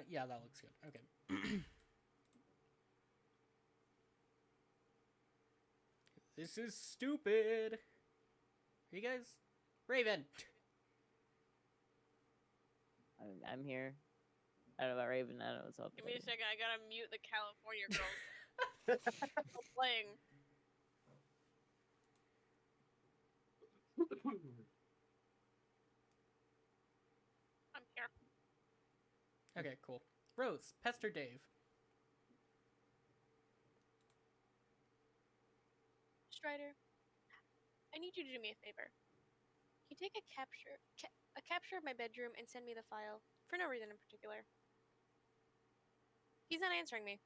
Yeah, that looks good. Okay. This is stupid. Are you guys? Raven! I'm here. I don't know about Raven. I don't know what's up. Give me a second. I gotta mute the California girls. I'm playing. I'm here. Okay, cool. Rose, pester Dave. Strider, I need you to do me a favor. Can you take a capture of my bedroom and send me the file for no reason in particular? He's not answering me.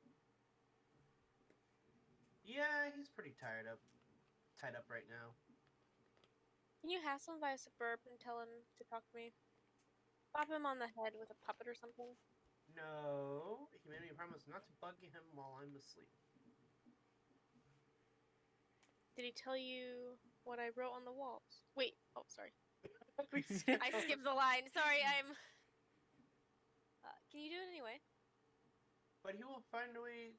Yeah, he's pretty tied up right now. Can you hassle him via Suburb and tell him to talk to me? Pop him on the head with a puppet or something? No, he made me a promise not to bug him while I'm asleep. Did he tell you what I wrote on the walls? Wait, oh, sorry. I Skipped the line. Sorry, I'm... can you do it anyway? But he will find a way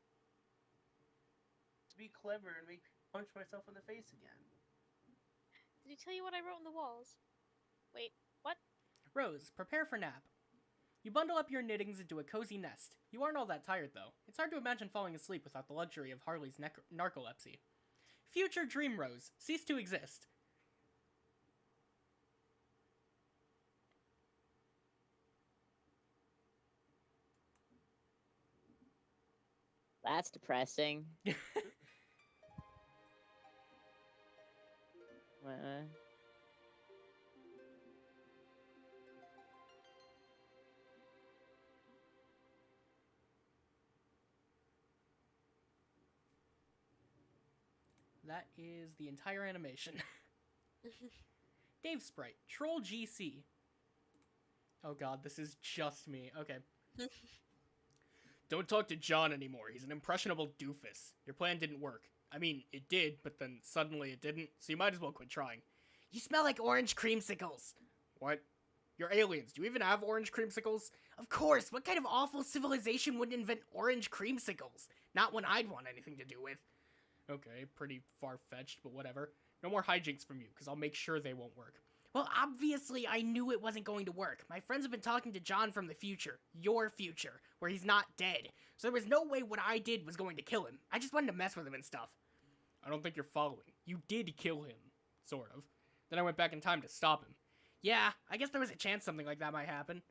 to be clever and make me punch myself in the face again. Did he tell you what I wrote on the walls? Wait, what? Rose, prepare for nap. You bundle up your knittings into a cozy nest. You aren't all that tired, though. It's hard to imagine falling asleep without the luxury of Harley's narcolepsy. Future Dream Rose, cease to exist. That's depressing. That is the entire animation. Dave Sprite, Troll GC. Oh god, this is just me. Okay. Don't talk to John anymore. He's an impressionable doofus. Your plan didn't work. I mean, it did, but then suddenly it didn't, so you might as well quit trying. You smell like orange creamsicles. What? You're aliens. Do you even have orange creamsicles? Of course. What kind of awful civilization wouldn't invent orange creamsicles? Not one I'd want anything to do with. Okay, pretty far-fetched, but whatever. No more hijinks from you, because I'll make sure they won't work. Well, obviously, I knew it wasn't going to work. My friends have been talking to John from the future. Your future. Where he's not dead. So there was no way what I did was going to kill him. I just wanted to mess with him and stuff. I don't think you're following. You did kill him. Sort of. Then I went back in time to stop him. Yeah, I guess there was a chance something like that might happen.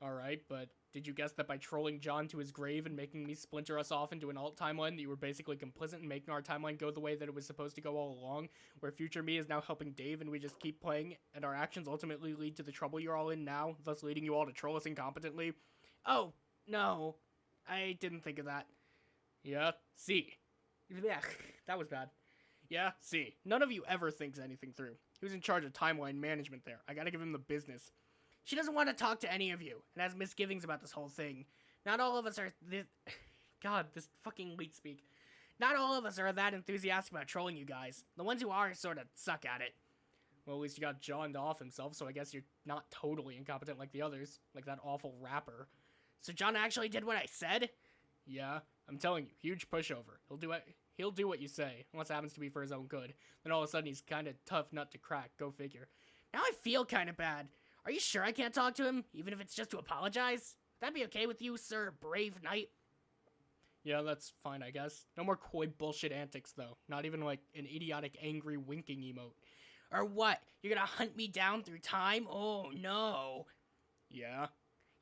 Alright, but did you guess that by trolling John to his grave and making me splinter us off into an alt timeline that you were basically complicit in making our timeline go the way that it was supposed to go all along, where future me is now helping Dave and we just keep playing, and our actions ultimately lead to the trouble you're all in now, thus leading you all to troll us incompetently? Oh, no. I didn't think of that. Yeah, see. Yeah, that was bad. Yeah, see. None of you ever thinks anything through. He was in charge of timeline management there. I gotta give him the business. She doesn't want to talk to any of you, and has misgivings about this whole thing. Not all of us are this... God, this fucking leet speak. Not all of us are that enthusiastic about trolling you guys. The ones who are sort of suck at it. Well, at least you got John to off himself, so I guess you're not totally incompetent like the others. Like that awful rapper. So John actually did what I said? Yeah, I'm telling you, huge pushover. He'll do what you say, unless it happens to be for his own good. Then all of a sudden he's kind of tough nut to crack, go figure. Now I feel kind of bad. Are you sure I can't talk to him, even if it's just to apologize? Would that be okay with you, sir, brave knight? Yeah, that's fine, I guess. No more coy bullshit antics, though. Not even, like, an idiotic angry winking emote. Or what? You're gonna hunt me down through time? Oh, no. Yeah?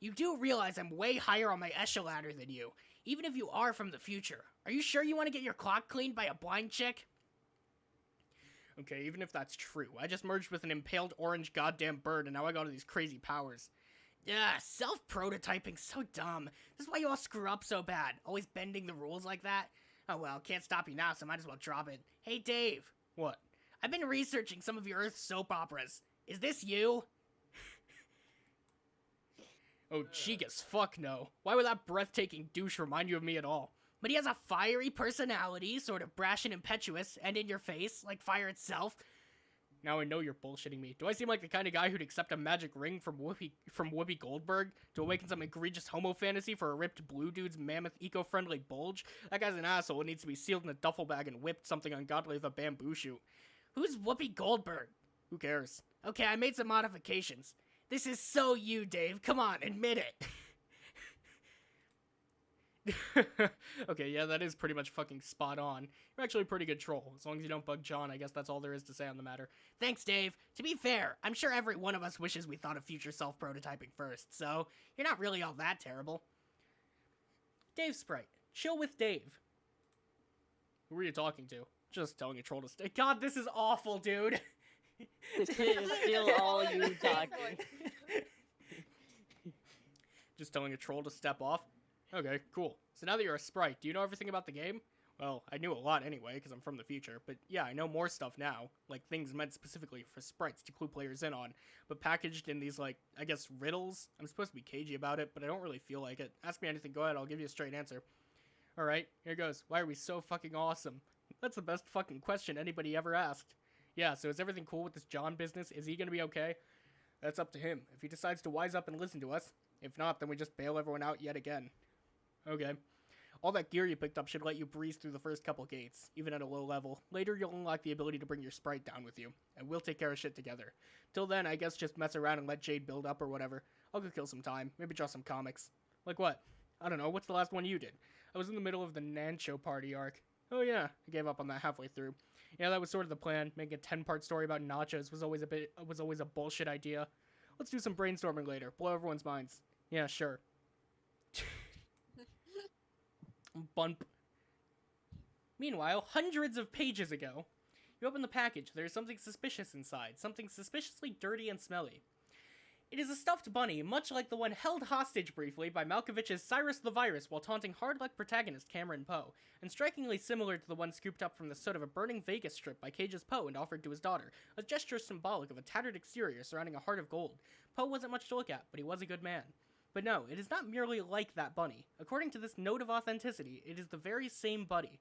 You do realize I'm way higher on my echelon ladder than you, even if you are from the future. Are you sure you want to get your clock cleaned by a blind chick? Okay, even if that's true, I just merged with an impaled orange goddamn bird and now I got all these crazy powers. Yeah, self-prototyping, so dumb. This is why you all screw up so bad, always bending the rules like that. Oh well, can't stop you now, so might as well drop it. Hey Dave. What? I've been researching some of your Earth soap operas. Is this you? Oh, cheek as fuck no. Why would that breathtaking douche remind you of me at all? But he has a fiery personality, sort of brash and impetuous, and in your face, like fire itself. Now I know you're bullshitting me. Do I seem like the kind of guy who'd accept a magic ring from Whoopi Goldberg to awaken some egregious homo fantasy for a ripped blue dude's mammoth eco-friendly bulge? That guy's an asshole and needs to be sealed in a duffel bag and whipped something ungodly with a bamboo shoot. Who's Whoopi Goldberg? Who cares? Okay, I made some modifications. This is so you, Dave. Come on, admit it. Okay, yeah, that is pretty much fucking spot on. You're actually a pretty good troll. As long as you don't bug John, I guess that's all there is to say on the matter. Thanks, Dave. To be fair, I'm sure every one of us wishes we thought of future self-prototyping first, so you're not really all that terrible. Dave Sprite. Chill with Dave. Who are you talking to? Just telling a troll to stay. God, this is awful, dude. It's still all you talking. Just telling a troll to step off? Okay, cool. So now that you're a sprite, do you know everything about the game? Well, I knew a lot anyway, because I'm from the future, but yeah, I know more stuff now, like things meant specifically for sprites to clue players in on, but packaged in these, like, I guess riddles? I'm supposed to be cagey about it, but I don't really feel like it. Ask me anything, go ahead, I'll give you a straight answer. Alright, here goes. Why are we so fucking awesome? That's the best fucking question anybody ever asked. Yeah, so is everything cool with this John business? Is he gonna be okay? That's up to him, if he decides to wise up and listen to us. If not, then we just bail everyone out yet again. Okay. All that gear you picked up should let you breeze through the first couple gates, even at a low level. Later, you'll unlock the ability to bring your sprite down with you, and we'll take care of shit together. Till then, I guess just mess around and let Jade build up or whatever. I'll go kill some time, maybe draw some comics. Like what? I don't know, what's the last one you did? I was in the middle of the Nancho party arc. Oh yeah, I gave up on that halfway through. Yeah, that was sort of the plan. Making a 10-part story about nachos was always a bullshit idea. Let's do some brainstorming later, blow everyone's minds. Yeah, sure. Bump. Meanwhile, hundreds of pages ago, you open the package. There is something suspicious inside, something suspiciously dirty and smelly. It is a stuffed bunny, much like the one held hostage briefly by Malkovich's Cyrus the Virus while taunting hard luck protagonist Cameron Poe, and strikingly similar to the one scooped up from the soot of a burning Vegas strip by Cage's Poe and offered to his daughter, a gesture symbolic of a tattered exterior surrounding a heart of gold. Poe wasn't much to look at, but he was a good man. But no, it is not merely like that bunny. According to this note of authenticity, it is the very same bunny.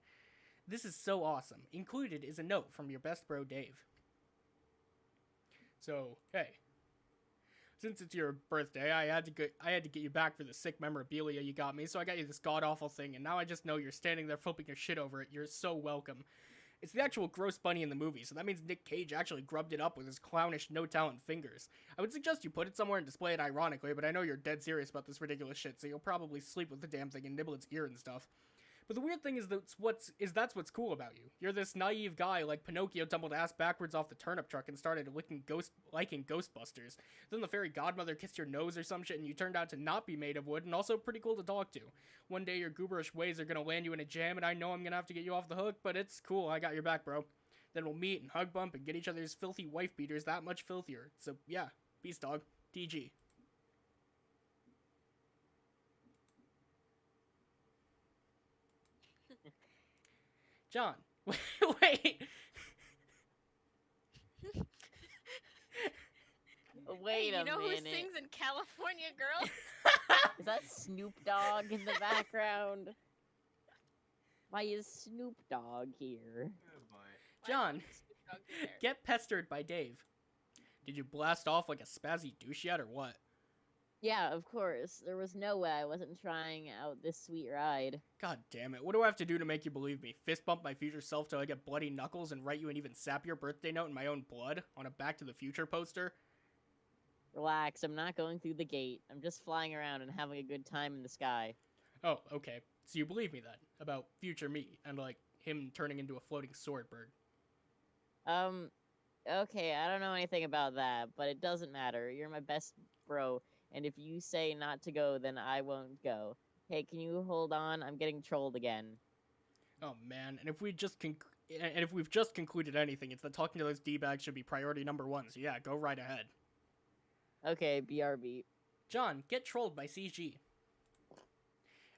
This is so awesome. Included is a note from your best bro, Dave. So, hey. Since it's your birthday, I had to get you back for the sick memorabilia you got me, so I got you this god-awful thing, and now I just know you're standing there flipping your shit over it. You're so welcome. It's the actual gross bunny in the movie, so that means Nick Cage actually grubbed it up with his clownish, no-talent fingers. I would suggest you put it somewhere and display it ironically, but I know you're dead serious about this ridiculous shit, so you'll probably sleep with the damn thing and nibble its ear and stuff. But the weird thing is that's what's cool about you. You're this naive guy like Pinocchio tumbled ass backwards off the turnip truck and started liking Ghostbusters. Then the fairy godmother kissed your nose or some shit and you turned out to not be made of wood and also pretty cool to talk to. One day your gooberish ways are gonna land you in a jam and I know I'm gonna have to get you off the hook, but it's cool, I got your back, bro. Then we'll meet and hug bump and get each other's filthy wife beaters that much filthier. So yeah, peace dog. DG. John, wait. Wait hey, a you know minute. who sings in California Girls? Is that Snoop Dogg in the background? Why is Snoop Dogg here? Oh boy. John, Snoop Dogg there? get pestered by Dave. Did you blast off like a spazzy douche yet or what? Yeah, of course. There was no way I wasn't trying out this sweet ride. God damn it. What do I have to do to make you believe me? Fist bump my future self till I get bloody knuckles and write you an even sappier birthday note in my own blood on a Back to the Future poster? Relax, I'm not going through the gate. I'm just flying around and having a good time in the sky. Oh, okay. So you believe me then, about future me, and like, him turning into a floating sword bird. Okay, I don't know anything about that, but it doesn't matter. You're my best bro, and if you say not to go, then I won't go. Hey, can you hold on? I'm getting trolled again. Oh man, and if we've just concluded anything, it's that talking to those D-bags should be priority number one, so yeah, go right ahead. Okay, BRB. John, get trolled by CG.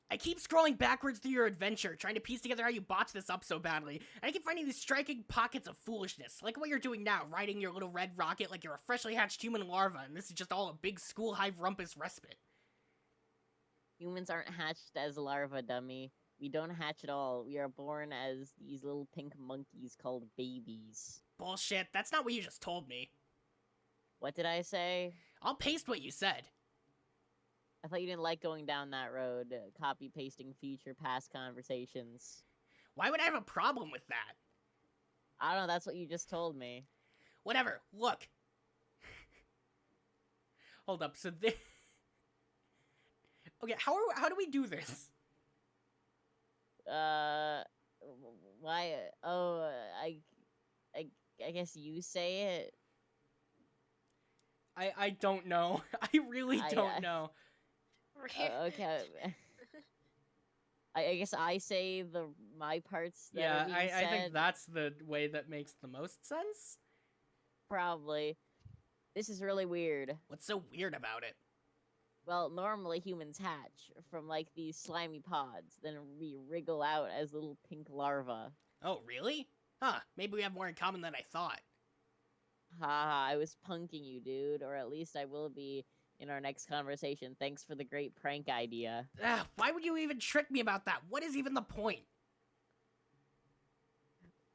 I keep scrolling backwards through your adventure, trying to piece together how you botched this up so badly, and I keep finding these striking pockets of foolishness, like what you're doing now, riding your little red rocket like you're a freshly hatched human larva, and this is just all a big school hive rumpus respite. Humans aren't hatched as larvae, dummy. We don't hatch at all. We are born as these little pink monkeys called babies. Bullshit, that's not what you just told me. What did I say? I'll paste what you said. I thought you didn't like going down that road, copy pasting future past conversations. Why would I have a problem with that? I don't know, that's what you just told me. Whatever, look. Hold up, so this... Okay, how do we do this? Why? Oh, I guess you say it. I don't know. I really don't know. Okay. I guess I say my parts that Yeah, are being I think said. that's the way that makes the most sense. Probably. This is really weird. What's so weird about it? Well, normally humans hatch from like these slimy pods, then we wriggle out as little pink larvae. Oh, really? Huh, maybe we have more in common than I thought. Haha, I was punking you, dude, or at least I will be in our next conversation. Thanks for the great prank idea. Why would you even trick me about that? What is even the point?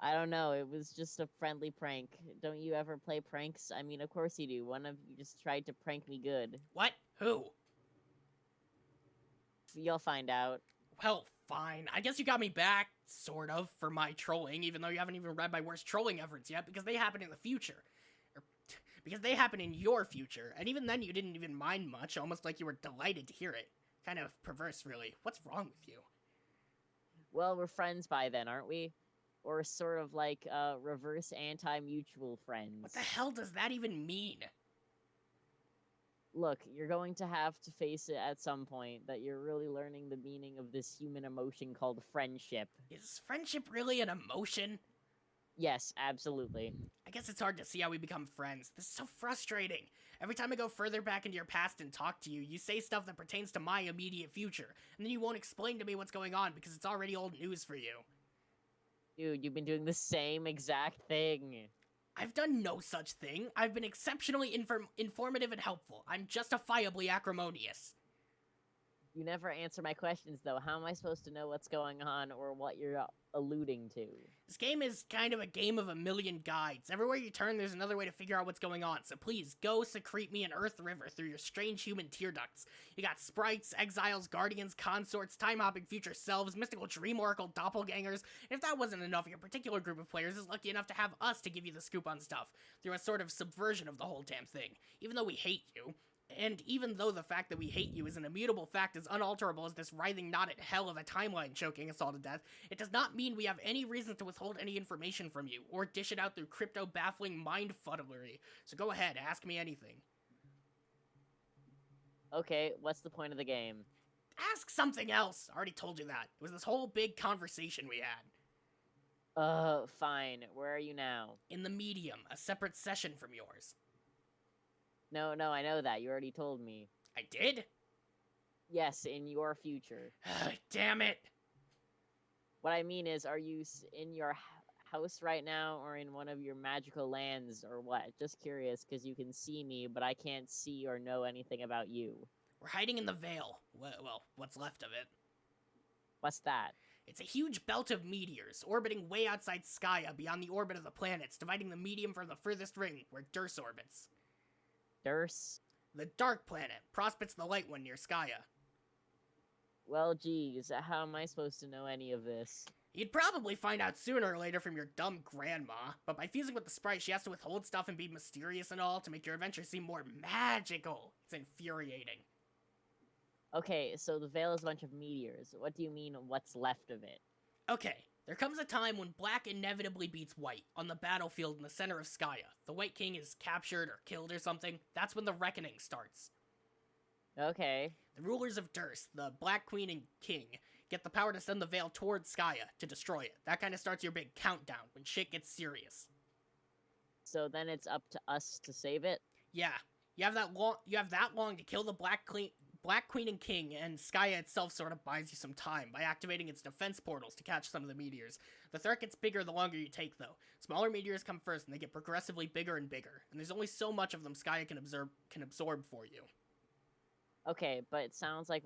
I don't know, it was just a friendly prank. Don't you ever play pranks? I mean, of course you do. One of you just tried to prank me good. What? Who? You'll find out. Well, fine. I guess you got me back, sort of, for my trolling, even though you haven't even read my worst trolling efforts yet, because they happen in the future. Because they happen in your future, and even then you didn't even mind much, almost like you were delighted to hear it. Kind of perverse, really. What's wrong with you? Well, we're friends by then, aren't we? Or sort of like reverse anti-mutual friends. What the hell does that even mean? Look, you're going to have to face it at some point, that you're really learning the meaning of this human emotion called friendship. Is friendship really an emotion? Yes, absolutely. I guess it's hard to see how we become friends. This is so frustrating. Every time I go further back into your past and talk to you, you say stuff that pertains to my immediate future, and then you won't explain to me what's going on because it's already old news for you. Dude, you've been doing the same exact thing. I've done no such thing. I've been exceptionally informative and helpful. I'm justifiably acrimonious. You never answer my questions, though. How am I supposed to know what's going on or what you're alluding to? This game is kind of a game of a million guides. Everywhere you turn, there's another way to figure out what's going on. So please, go secrete me an Earth River through your strange human tear ducts. You got sprites, exiles, guardians, consorts, time-hopping future selves, mystical dream oracle, doppelgangers. And if that wasn't enough, your particular group of players is lucky enough to have us to give you the scoop on stuff, through a sort of subversion of the whole damn thing. Even though we hate you, and even though the fact that we hate you is an immutable fact as unalterable as this writhing knot at hell of a timeline choking us all to death, it does not mean we have any reason to withhold any information from you, or dish it out through crypto-baffling mind-fuddlery. So go ahead, ask me anything. Okay, what's the point of the game? Ask something else! I already told you that. It was this whole big conversation we had. Fine. Where are you now? In the medium, a separate session from yours. No, I know that. You already told me. I did? Yes, in your future. Damn it! What I mean is, are you in your house right now, or in one of your magical lands, or what? Just curious, because you can see me, but I can't see or know anything about you. We're hiding in the Veil. Well, what's left of it. What's that? It's a huge belt of meteors, orbiting way outside Skya, beyond the orbit of the planets, dividing the medium from the furthest ring, where Durs orbits. Durs? The dark planet. Prospect's the light one near Skya. Well, geez, how am I supposed to know any of this? You'd probably find out sooner or later from your dumb grandma, but by fusing with the sprite, she has to withhold stuff and be mysterious and all to make your adventure seem more magical. It's infuriating. Okay, so the Veil is a bunch of meteors. What do you mean, what's left of it? Okay, there comes a time when black inevitably beats white on the battlefield in the center of Skya. The White King is captured or killed or something. That's when the reckoning starts. Okay. The rulers of Durs, the Black Queen and King, get the power to send the Veil towards Skya to destroy it. That kind of starts your big countdown when shit gets serious. So then it's up to us to save it? Yeah, you have that long to kill the Black Queen and King, and Skya itself sort of buys you some time by activating its defense portals to catch some of the meteors. The threat gets bigger the longer you take, though. Smaller meteors come first, and they get progressively bigger and bigger, and there's only so much of them Skya can absorb for you. Okay, but it sounds like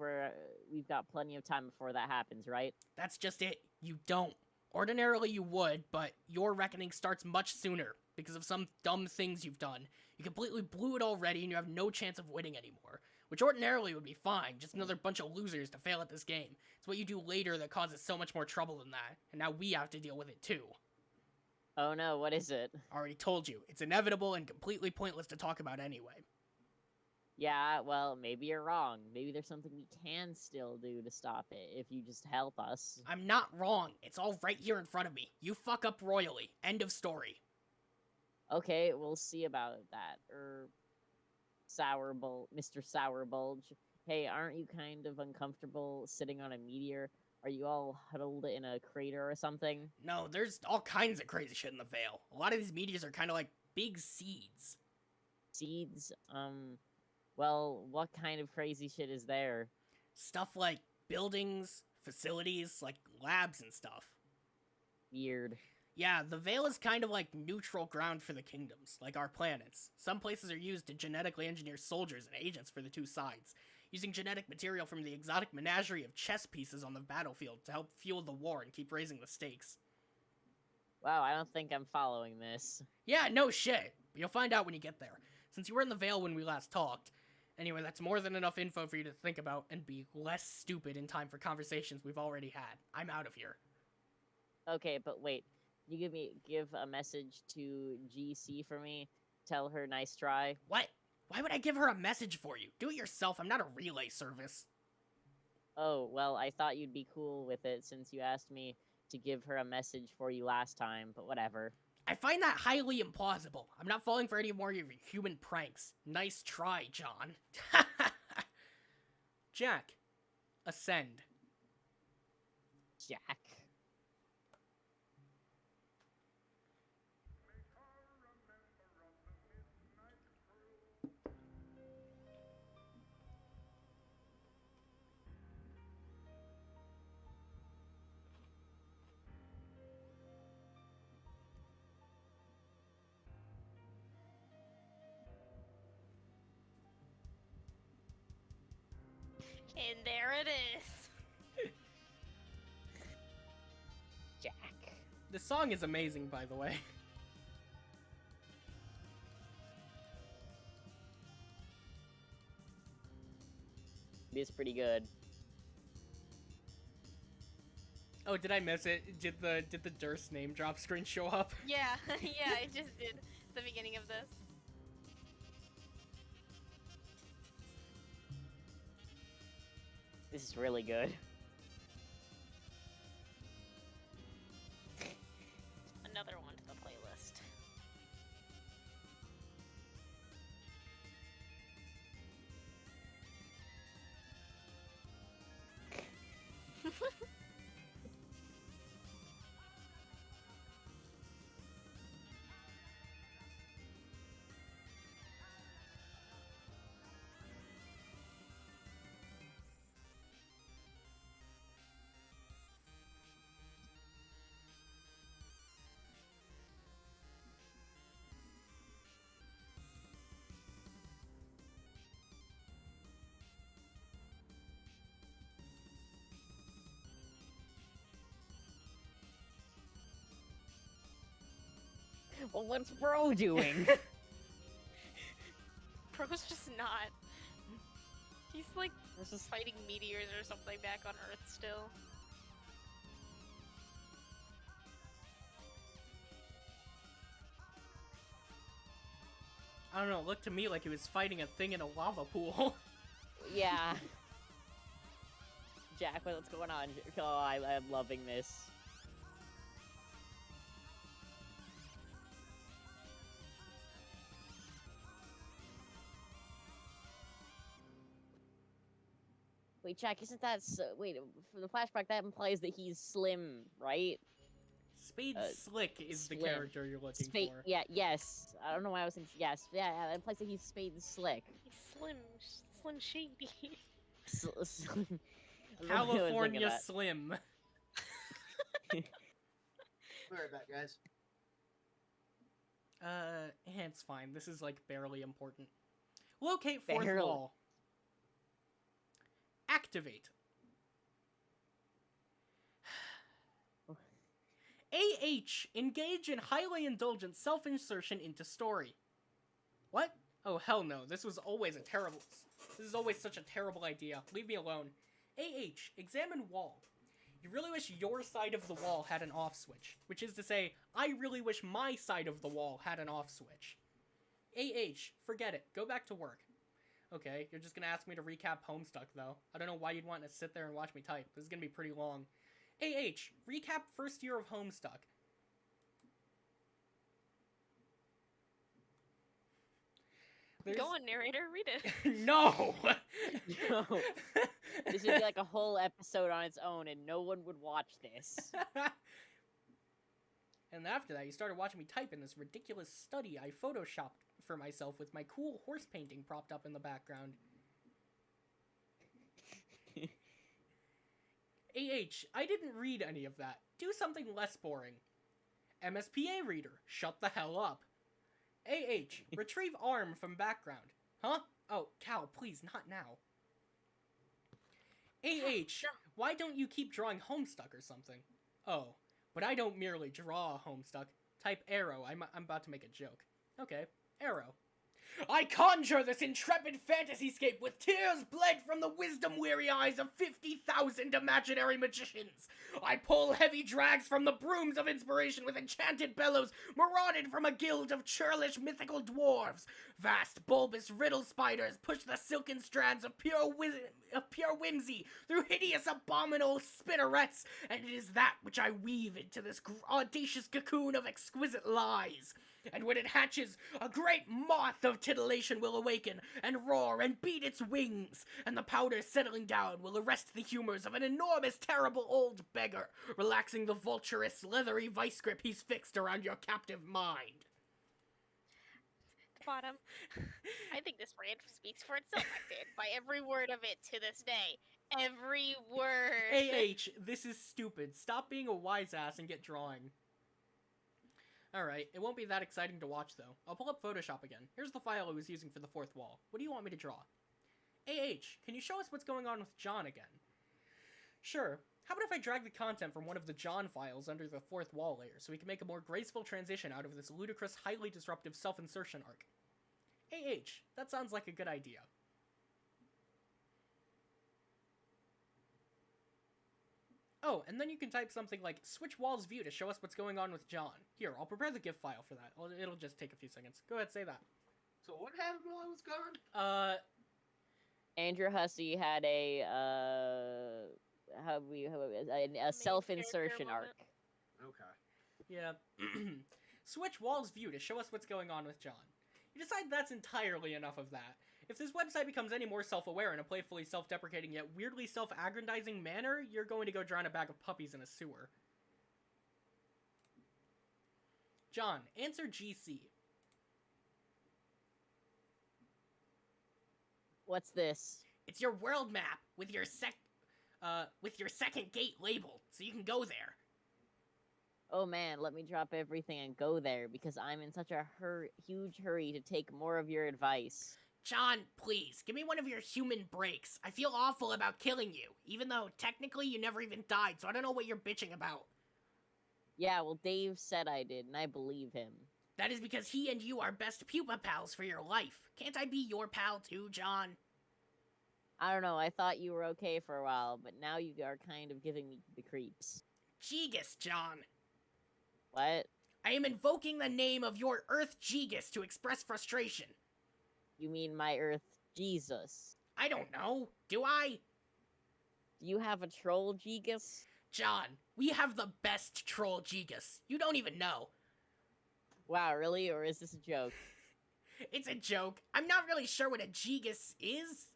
we've got plenty of time before that happens, right? That's just it. You don't. Ordinarily you would, but your reckoning starts much sooner because of some dumb things you've done. You completely blew it already and you have no chance of winning anymore. Which ordinarily would be fine, just another bunch of losers to fail at this game. It's what you do later that causes so much more trouble than that, and now we have to deal with it too. Oh no, what is it? Already told you, it's inevitable and completely pointless to talk about anyway. Yeah, well, maybe you're wrong. Maybe there's something we can still do to stop it if you just help us. I'm not wrong. It's all right here in front of me. You fuck up royally. End of story. Okay, we'll see about that. Mr. Sour Bulge. Hey, aren't you kind of uncomfortable sitting on a meteor? Are you all huddled in a crater or something? No, there's all kinds of crazy shit in the Vale. A lot of these meteors are kind of like big seeds. Seeds? Well, what kind of crazy shit is there? Stuff like buildings, facilities, like labs and stuff. Weird. Yeah, the Vale is kind of like neutral ground for the kingdoms, like our planets. Some places are used to genetically engineer soldiers and agents for the two sides, using genetic material from the exotic menagerie of chess pieces on the battlefield to help fuel the war and keep raising the stakes. Wow, I don't think I'm following this. Yeah, no shit. But you'll find out when you get there. Since you were in the Vale when we last talked. Anyway, that's more than enough info for you to think about and be less stupid in time for conversations we've already had. I'm out of here. Okay, but wait. You give a message to GC for me? Tell her nice try? What? Why would I give her a message for you? Do it yourself. I'm not a relay service. Oh, well, I thought you'd be cool with it since you asked me to give her a message for you last time, but whatever. I find that highly implausible. I'm not falling for any more of your human pranks. Nice try, John. Jack, ascend. Jack. And there it is. Jack. The song is amazing, by the way. It is pretty good. Oh, did I miss it? Did the Durst name drop screen show up? Yeah, yeah, it just did the beginning of this. This is really good. Another one to the playlist. Well, what's Bro doing? Bro's just not. He's like This is fighting meteors or something back on Earth still. I don't know, it looked to me like he was fighting a thing in a lava pool. yeah. Jack, what's going on? Oh, I'm loving this. Wait, Jack, isn't that wait, for the flashback that implies that he's slim, right? Spade Slick is the Slim. character you're looking Spade, for. yeah, yes. I don't know why I was thinking, yes. Yeah, that implies that he's Spade Slick. He's slim shady. I don't know what I was thinking of California that. Slim. Be right back, guys. It's fine. This is like barely important. Locate fourth Barely. wall. Activate. AH. Engage in highly indulgent self-insertion into story. What? Oh, hell no. This is always such a terrible idea. Leave me alone. AH. Examine wall. You really wish your side of the wall had an off switch. Which is to say, I really wish my side of the wall had an off switch. AH. Forget it. Go back to work. Okay, you're just gonna ask me to recap Homestuck, though. I don't know why you'd want to sit there and watch me type. This is gonna be pretty long. AH. Recap first year of Homestuck. Go on, narrator, read it. No! No. This would be like a whole episode on its own, and no one would watch this. And after that, you started watching me type in this ridiculous study I photoshopped for myself with my cool horse painting propped up in the background. AH, I didn't read any of that. Do something less boring. MSPA reader, shut the hell up. AH, retrieve arm from background. Huh? Oh, Cal, please, not now. AH, why don't you keep drawing Homestuck or something? Oh, but I don't merely draw a Homestuck. Type arrow, I'm about to make a joke. Okay, arrow. I conjure this intrepid fantasy-scape with tears bled from the wisdom-weary eyes of 50,000 imaginary magicians. I pull heavy drags from the brooms of inspiration with enchanted bellows marauded from a guild of churlish mythical dwarves. Vast bulbous riddle spiders push the silken strands of pure whimsy through hideous abominable spinnerets, and it is that which I weave into this audacious cocoon of exquisite lies. And when it hatches, a great moth of titillation will awaken, and roar, and beat its wings, and the powder settling down will arrest the humors of an enormous, terrible old beggar, relaxing the vulturous, leathery vice grip he's fixed around your captive mind. Bottom. I think this rant speaks for itself, I stand by every word of it to this day. Every word. AH, this is stupid. Stop being a wise ass and get drawing. Alright, it won't be that exciting to watch, though. I'll pull up Photoshop again. Here's the file I was using for the fourth wall. What do you want me to draw? AH, can you show us what's going on with John again? Sure. How about if I drag the content from one of the John files under the fourth wall layer, so we can make a more graceful transition out of this ludicrous, highly disruptive self-insertion arc? AH, that sounds like a good idea. Oh, and then you can type something like, switch walls view to show us what's going on with John. Here, I'll prepare the GIF file for that. It'll just take a few seconds. Go ahead, say that. So what happened while I was gone? Andrew Hussey had a self-insertion arc. Okay. Yeah. Switch walls view to show us what's going on with John. You decide that's entirely enough of that. If this website becomes any more self-aware in a playfully self-deprecating yet weirdly self-aggrandizing manner, you're going to go drown a bag of puppies in a sewer. John, answer GC. What's this? It's your world map with your second gate labeled, so you can go there. Oh man, let me drop everything and go there because I'm in such a huge hurry to take more of your advice. John, please, give me one of your human breaks. I feel awful about killing you, even though technically you never even died, so I don't know what you're bitching about. Yeah, well, Dave said I did, and I believe him. That is because he and you are best pupa pals for your life. Can't I be your pal too, John? I don't know, I thought you were okay for a while, but now you are kind of giving me the creeps. Gigas, John. What? I am invoking the name of your Earth Gigas to express frustration. You mean my Earth Jesus? I don't know. Do I? Do you have a troll Gigas? John, we have the best troll Gigas. You don't even know. Wow, really? Or is this a joke? It's a joke. I'm not really sure what a Gigas is.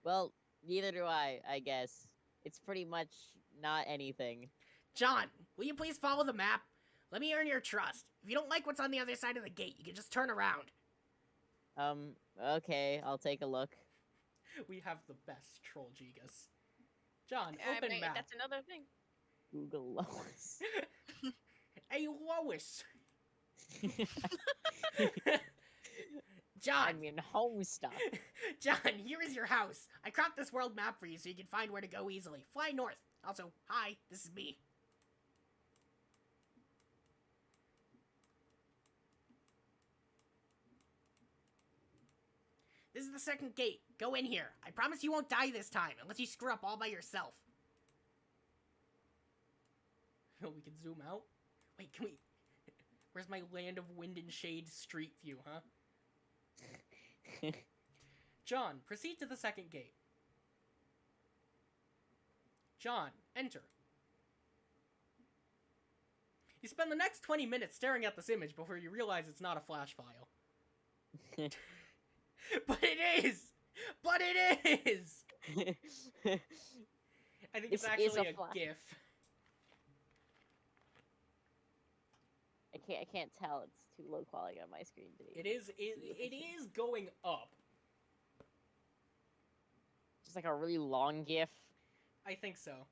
Well, neither do I guess. It's pretty much not anything. John, will you please follow the map? Let me earn your trust. If you don't like what's on the other side of the gate, you can just turn around. Okay, I'll take a look. We have the best troll Gigas. John, I open mean, map. that's another thing. Google Lois. Hey, Lois. John! I mean, Homestuck. John, here is your house. I cropped this world map for you so you can find where to go easily. Fly north. Also, hi, this is me. This is the second gate. Go in here. I promise you won't die this time, unless you screw up all by yourself. Oh, we can zoom out? Wait, can we... Where's my land of wind and shade street view, huh? John, proceed to the second gate. John, enter. You spend the next 20 minutes staring at this image before you realize it's not a flash file. But it is! But it is! I think it's actually a GIF. I can't tell. It's too low quality on my screen today. It is going up. Just like a really long GIF. I think so.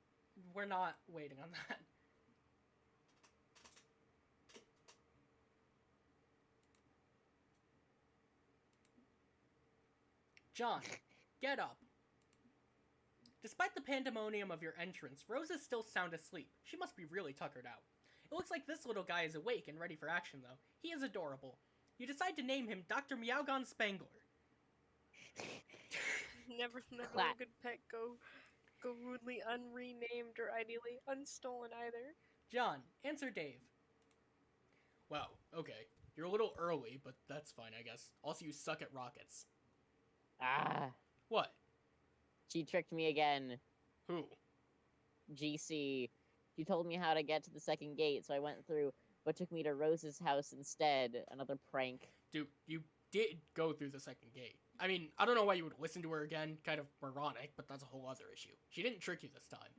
We're not waiting on that. John, get up. Despite the pandemonium of your entrance, Rose is still sound asleep. She must be really tuckered out. It looks like this little guy is awake and ready for action, though. He is adorable. You decide to name him Dr. Meowgon Spangler. Never let a good pet go rudely unrenamed or ideally unstolen either. John, answer Dave. Wow, okay. You're a little early, but that's fine, I guess. Also, you suck at rockets. Ah. What? She tricked me again. Who? GC. She told me how to get to the second gate, so I went through, but took me to Rose's house instead. Another prank. Dude, you did go through the second gate. I mean, I don't know why you would listen to her again. Kind of moronic, but that's a whole other issue. She didn't trick you this time.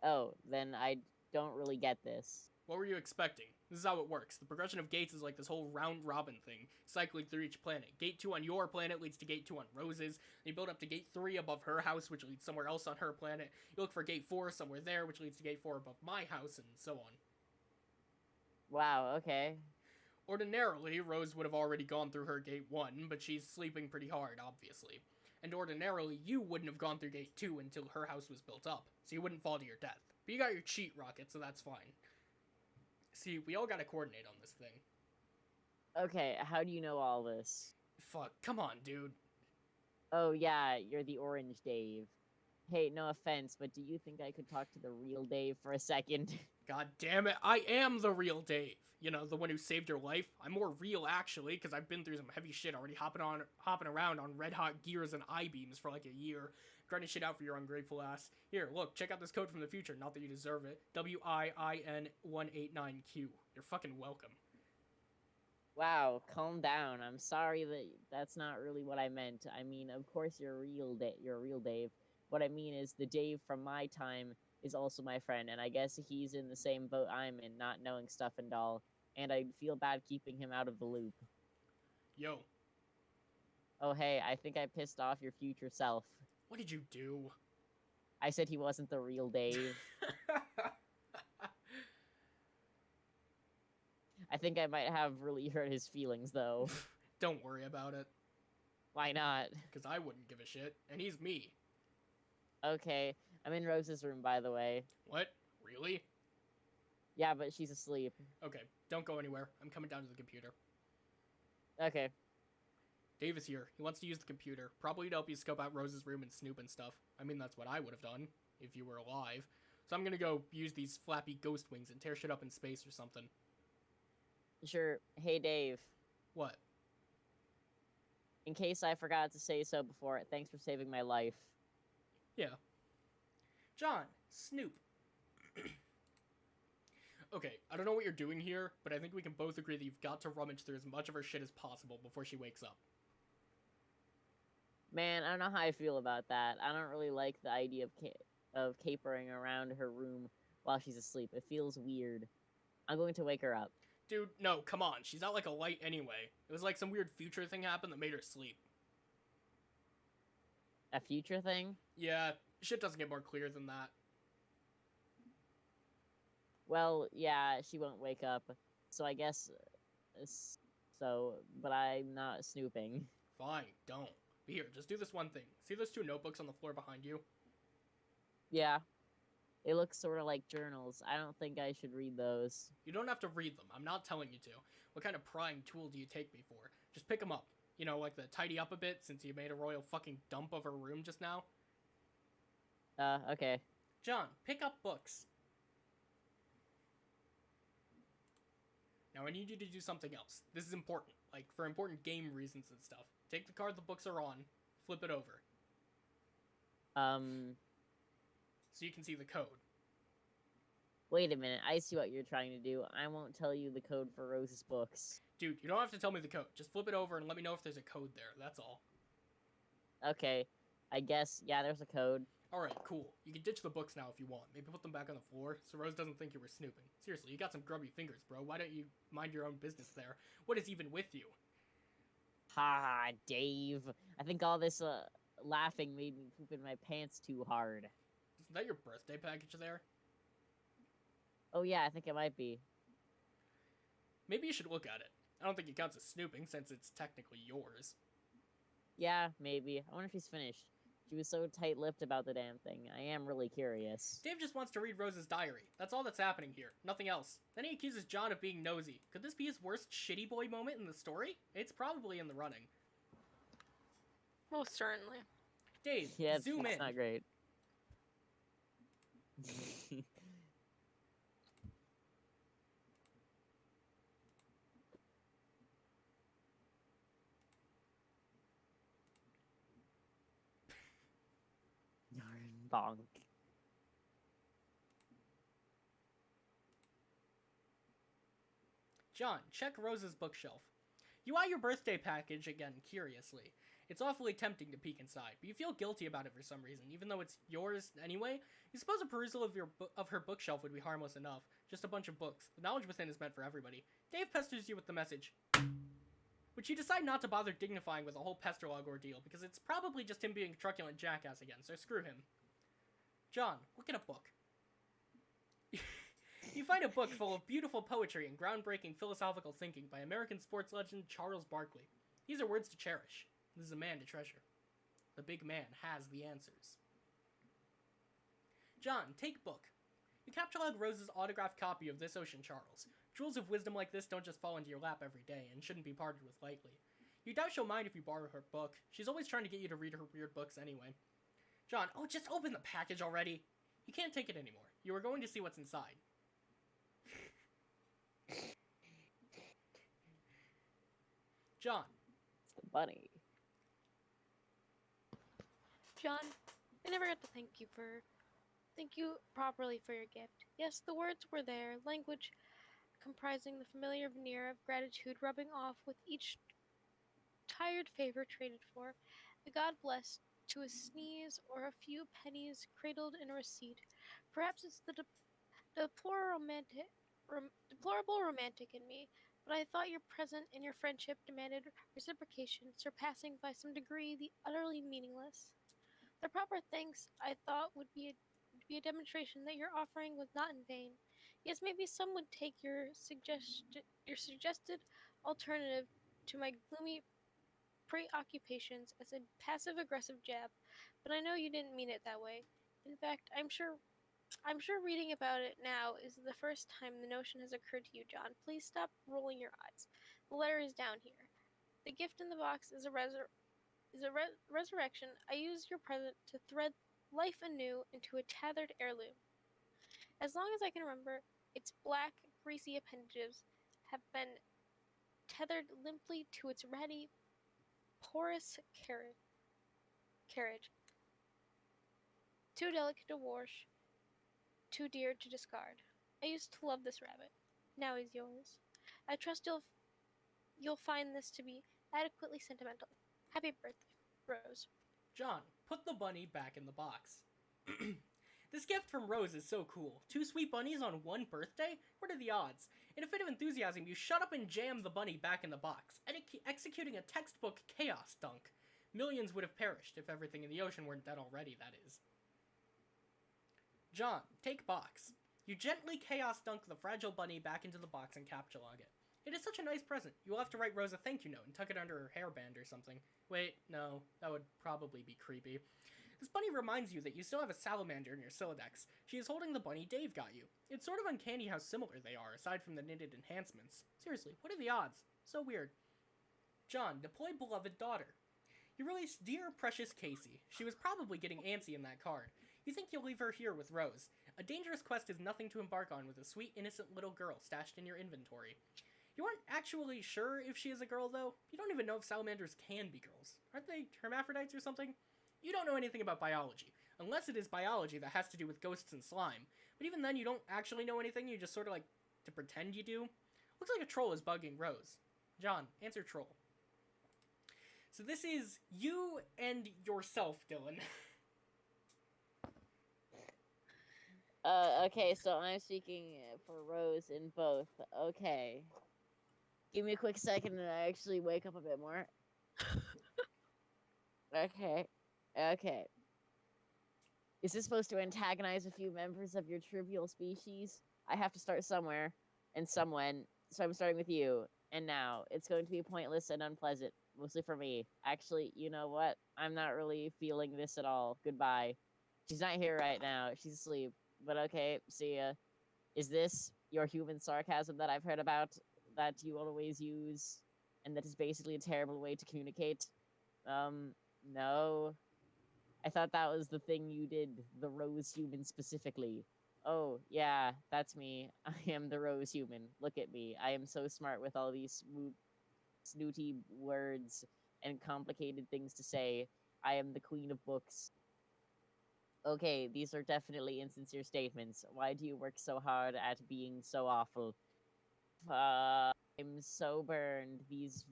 Oh, then I don't really get this. What were you expecting? This is how it works. The progression of gates is like this whole round-robin thing, cycling through each planet. Gate 2 on your planet leads to Gate 2 on Rose's. You build up to Gate 3 above her house, which leads somewhere else on her planet. You look for Gate 4 somewhere there, which leads to Gate 4 above my house, and so on. Wow, okay. Ordinarily, Rose would have already gone through her Gate 1, but she's sleeping pretty hard, obviously. And ordinarily, you wouldn't have gone through Gate 2 until her house was built up, so you wouldn't fall to your death. But you got your cheat rocket, so that's fine. See, we all gotta coordinate on this thing. Okay, how do you know all this? Fuck, come on, dude. Oh yeah, you're the orange Dave. Hey, no offense, but do you think I could talk to the real Dave for a second? God damn it, I am the real Dave. You know, the one who saved your life. I'm more real, actually, because I've been through some heavy shit already hopping around on red hot gears and I-beams for like a year. Grinding shit out for your ungrateful ass. Here, look, check out this code from the future. Not that you deserve it. WIIN189Q. You're fucking welcome. Wow, calm down. I'm sorry that's not really what I meant. I mean, of course you're a real Dave. What I mean is the Dave from my time is also my friend, and I guess he's in the same boat I'm in, not knowing stuff and all. And I feel bad keeping him out of the loop. Yo. Oh hey, I think I pissed off your future self. What did you do? I said he wasn't the real Dave. I think I might have really hurt his feelings, though. Don't worry about it. Why not? Because I wouldn't give a shit, and he's me. Okay, I'm in Rose's room, by the way. What? Really? Yeah, but she's asleep. Okay, don't go anywhere. I'm coming down to the computer. Okay. Dave is here. He wants to use the computer. Probably to help you scope out Rose's room and snoop and stuff. I mean, that's what I would have done, if you were alive. So I'm gonna go use these flappy ghost wings and tear shit up in space or something. Sure. Hey, Dave. What? In case I forgot to say so before, thanks for saving my life. Yeah. John, Snoop. Okay, I don't know what you're doing here, but I think we can both agree that you've got to rummage through as much of her shit as possible before she wakes up. Man, I don't know how I feel about that. I don't really like the idea of capering around her room while she's asleep. It feels weird. I'm going to wake her up. Dude, no, come on. She's out like a light anyway. It was like some weird future thing happened that made her sleep. A future thing? Yeah, shit doesn't get more clear than that. Well, yeah, she won't wake up. So I guess So, but I'm not snooping. Fine, don't. But here, just do this one thing. See those 2 notebooks on the floor behind you? Yeah, it looks sort of like journals. I don't think I should read those. You don't have to read them. I'm not telling you to. What kind of prying tool do you take me for? Just pick them up. You know, like the tidy up a bit since you made a royal fucking dump of a room just now. Okay. John, pick up books. Now I need you to do something else. This is important, like for important game reasons and stuff. Take the card the books are on, flip it over, so you can see the code. Wait a minute. I see what you're trying to do. I won't tell you the code for Rose's books. Dude, you don't have to tell me the code. Just flip it over and let me know if there's a code there. That's all. Okay. I guess, yeah, there's a code. Alright, cool. You can ditch the books now if you want. Maybe put them back on the floor so Rose doesn't think you were snooping. Seriously, you got some grubby fingers, bro. Why don't you mind your own business there? What is even with you? Ha, Dave. I think all this, laughing made me poop in my pants too hard. Isn't that your birthday package there? Oh yeah, I think it might be. Maybe you should look at it. I don't think it counts as snooping since it's technically yours. Yeah, maybe. I wonder if he's finished. She was so tight-lipped about the damn thing. I am really curious. Dave just wants to read Rose's diary. That's all that's happening here. Nothing else. Then he accuses John of being nosy. Could this be his worst shitty boy moment in the story? It's probably in the running. Most certainly. Dave, Yeah, zoom that's in. not great. Bonk. John, check Rose's bookshelf. You eye your birthday package again curiously. It's awfully tempting to peek inside, but you feel guilty about it for some reason, even though it's yours anyway. You suppose a perusal of her bookshelf would be harmless enough. Just a bunch of books. The knowledge within is meant for everybody. Dave pesters you with the message, which you decide not to bother dignifying with a whole pester log ordeal, because it's probably just him being a truculent jackass again, so screw him. John, look at a book. You find a book full of beautiful poetry and groundbreaking philosophical thinking by American sports legend Charles Barkley. These are words to cherish. This is a man to treasure. The big man has the answers. John, take book. You capture Rose's autographed copy of This Ocean Charles. Jewels of wisdom like this don't just fall into your lap every day and shouldn't be parted with lightly. You doubt she'll mind if you borrow her book. She's always trying to get you to read her weird books anyway. John, oh, just open the package already. You can't take it anymore. You were going to see what's inside. John. It's the bunny. John, I never got to thank you properly for your gift. Yes, the words were there, language comprising the familiar veneer of gratitude rubbing off with each tired favor traded for. A God bless to a sneeze or a few pennies cradled in a receipt. Perhaps it's the deplorable romantic in me, but I thought your present and your friendship demanded reciprocation, surpassing by some degree the utterly meaningless. The proper thanks, I thought, would be a demonstration that your offering was not in vain. Yes, maybe some would take your suggested alternative to my gloomy preoccupations as a passive-aggressive jab, but I know you didn't mean it that way. In fact, I'm sure reading about it now is the first time the notion has occurred to you, John. Please stop rolling your eyes. The letter is down here. The gift in the box is a resurrection. I used your present to thread life anew into a tethered heirloom. As long as I can remember, its black, greasy appendages have been tethered limply to its ratty, porous carriage. Too delicate to wash, too dear to discard. I used to love this rabbit. Now he's yours. I trust you'll find this to be adequately sentimental. Happy birthday, Rose. John, put the bunny back in the box. This gift from Rose is so cool. 2 sweet bunnies on one birthday? What are the odds? In a fit of enthusiasm, you shut up and jam the bunny back in the box, executing a textbook chaos dunk. Millions would have perished if everything in the ocean weren't dead already, that is. John, take box. You gently chaos dunk the fragile bunny back into the box and capture log it. It is such a nice present. You'll have to write Rose a thank you note and tuck it under her hairband or something. Wait, no, that would probably be creepy. This bunny reminds you that you still have a salamander in your Siladex. She is holding the bunny Dave got you. It's sort of uncanny how similar they are, aside from the knitted enhancements. Seriously, what are the odds? So weird. John, deploy beloved daughter. You release Dear Precious Casey. She was probably getting antsy in that card. You think you'll leave her here with Rose. A dangerous quest is nothing to embark on with a sweet, innocent little girl stashed in your inventory. You aren't actually sure if she is a girl, though. You don't even know if salamanders can be girls. Aren't they hermaphrodites or something? You don't know anything about biology, unless it is biology that has to do with ghosts and slime. But even then, you don't actually know anything, you just sort of like to pretend you do. Looks like a troll is bugging Rose. John, answer troll. So this is you and yourself, Dylan. Okay, so I'm speaking for Rose in both. Okay. Give me a quick second and I actually wake up a bit more. Okay. Okay. Is this supposed to antagonize a few members of your trivial species? I have to start somewhere and someone, so I'm starting with you. And now, it's going to be pointless and unpleasant, mostly for me. Actually, you know what? I'm not really feeling this at all. Goodbye. She's not here right now. She's asleep. But okay, see ya. Is this your human sarcasm that I've heard about, that you always use, and that is basically a terrible way to communicate? No. I thought that was the thing you did, the rose human specifically. Oh, yeah, that's me. I am the rose human. Look at me. I am so smart with all these snooty words and complicated things to say. I am the queen of books. Okay, these are definitely insincere statements. Why do you work so hard at being so awful? I'm so burned. These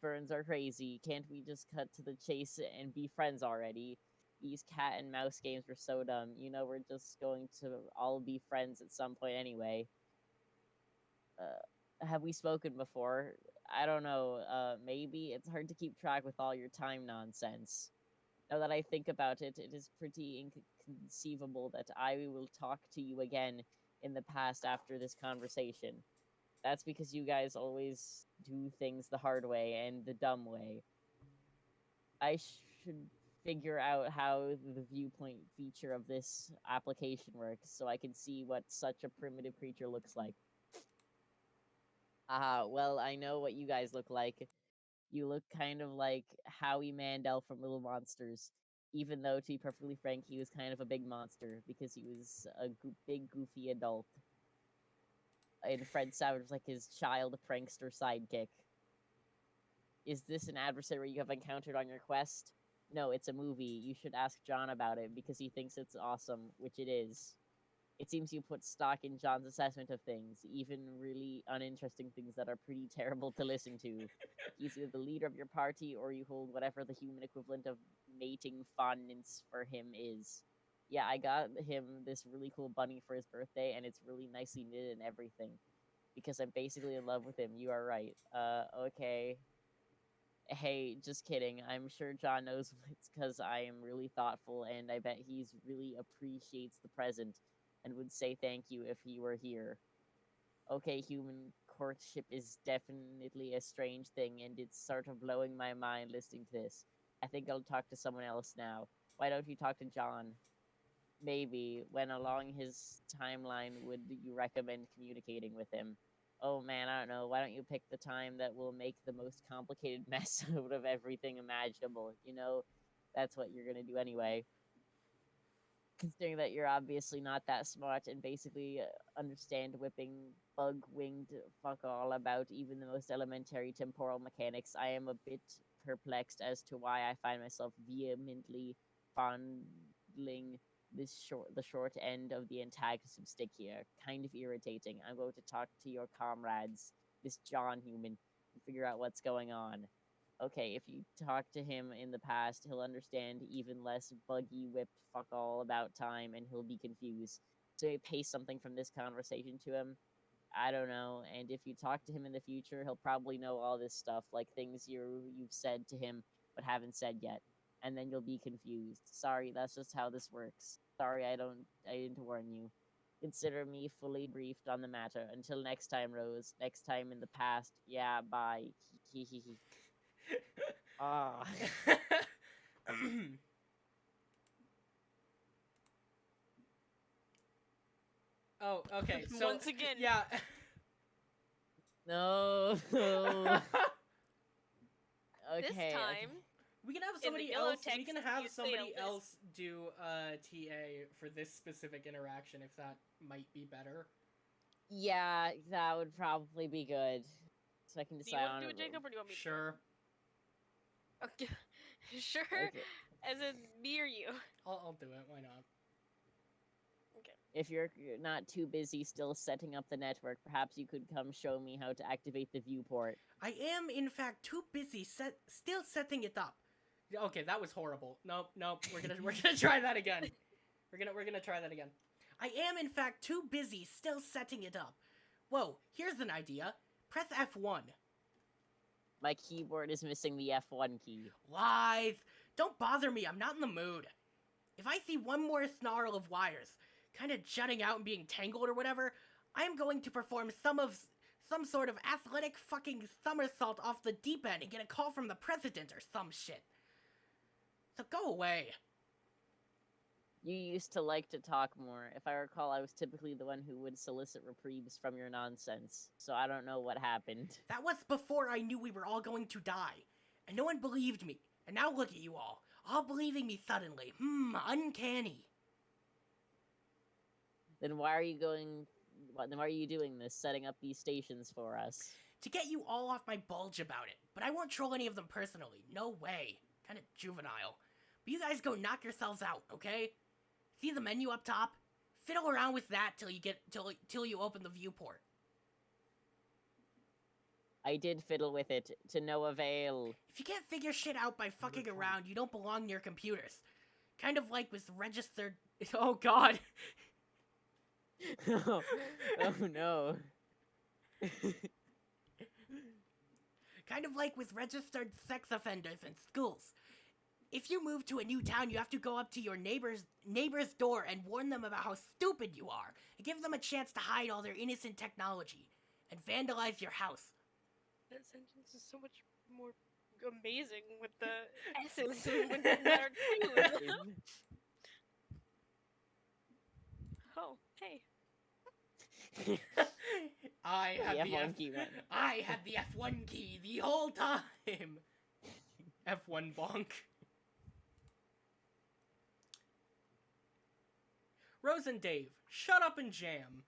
burns are crazy. Can't we just cut to the chase and be friends already? These cat and mouse games were so dumb. You know, we're just going to all be friends at some point anyway. Have we spoken before? I don't know. Maybe. It's hard to keep track with all your time nonsense. Now that I think about it, it is pretty inconceivable that I will talk to you again in the past after this conversation. That's because you guys always do things the hard way and the dumb way. I should figure out how the viewpoint feature of this application works so I can see what such a primitive creature looks like. Well, I know what you guys look like. You look kind of like Howie Mandel from Little Monsters. Even though, to be perfectly frank, he was kind of a big monster because he was a big, goofy adult. And Fred Savage was like his child prankster sidekick. Is this an adversary you have encountered on your quest? No, it's a movie. You should ask John about it because he thinks it's awesome, which it is. It seems you put stock in John's assessment of things, even really uninteresting things that are pretty terrible to listen to. He's either the leader of your party or you hold whatever the human equivalent of mating fondness for him is. Yeah, I got him this really cool bunny for his birthday, and it's really nicely knitted and everything. Because I'm basically in love with him. You are right. Okay. Hey, just kidding. I'm sure John knows it's because I am really thoughtful, and I bet he's really appreciates the present and would say thank you if he were here. Okay, human courtship is definitely a strange thing, and it's sort of blowing my mind listening to this. I think I'll talk to someone else now. Why don't you talk to John? Maybe. When along his timeline would you recommend communicating with him? Oh man, I don't know. Why don't you pick the time that will make the most complicated mess out of everything imaginable? You know, that's what you're gonna do anyway. Considering that you're obviously not that smart and basically understand whipping bug-winged fuck all about even the most elementary temporal mechanics, I am a bit perplexed as to why I find myself vehemently fondling the short end of the antagonism stick here. Kind of irritating. I'm going to talk to your comrades, this John human, and figure out what's going on. Okay, if you talk to him in the past, he'll understand even less buggy whipped fuck all about time, and he'll be confused. So maybe paste something from this conversation to him. I don't know. And if you talk to him in the future, he'll probably know all this stuff, like things you've said to him but haven't said yet. And then you'll be confused. Sorry, that's just how this works. Sorry, I didn't warn you. Consider me fully briefed on the matter. Until next time, Rose. Next time in the past. Yeah, bye. Ah. Oh, okay. So Once again. yeah. No. Okay. This time, We can have in the somebody yellow else. We text, can have you say a somebody list. else do TA for this specific interaction if that might be better. Yeah, that would probably be good. So I can do you decide want on to do it, a- Jacob, or do you want me Sure. to? Okay. Sure. Okay. As in me or you? I'll do it. Why not? If you're not too busy still setting up the network, perhaps you could come show me how to activate the viewport. I am in fact too busy still setting it up. Okay, that was horrible. Nope. We're gonna try that again. We're gonna try that again. I am in fact too busy still setting it up. Whoa, here's an idea. Press F1. My keyboard is missing the F1 key. Live. Don't bother me. I'm not in the mood. If I see one more snarl of wires, kind of jutting out and being tangled or whatever, I am going to perform some sort of athletic fucking somersault off the deep end and get a call from the president or some shit. So go away. You used to like to talk more. If I recall, I was typically the one who would solicit reprieves from your nonsense. So I don't know what happened. That was before I knew we were all going to die. And no one believed me. And now look at you all believing me suddenly. Uncanny. Then why are you doing this, setting up these stations for us? To get you all off my bulge about it. But I won't troll any of them personally. No way. Kind of juvenile. But you guys go knock yourselves out, okay? See the menu up top? Fiddle around with that till you open the viewport. I did fiddle with it, to no avail. If you can't figure shit out by fucking around, you don't belong near computers. Kind of like with registered... Oh god. Oh no. Kind of like with registered sex offenders in schools. If you move to a new town, you have to go up to your neighbor's door and warn them about how stupid you are, and give them a chance to hide all their innocent technology, and vandalize your house. That sentence is so much more amazing with the S's when there are Q's. Oh, hey. I had the F1 key went. I had the F1 key the whole time. F1 bonk. Rose and Dave, shut up and jam.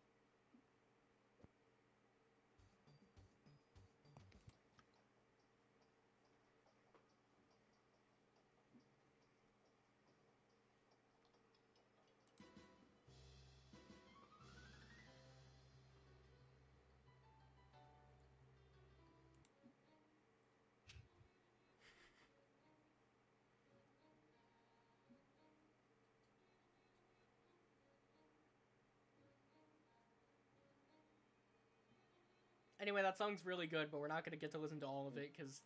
Anyway, that song's really good, but we're not going to get to listen to all of it, because...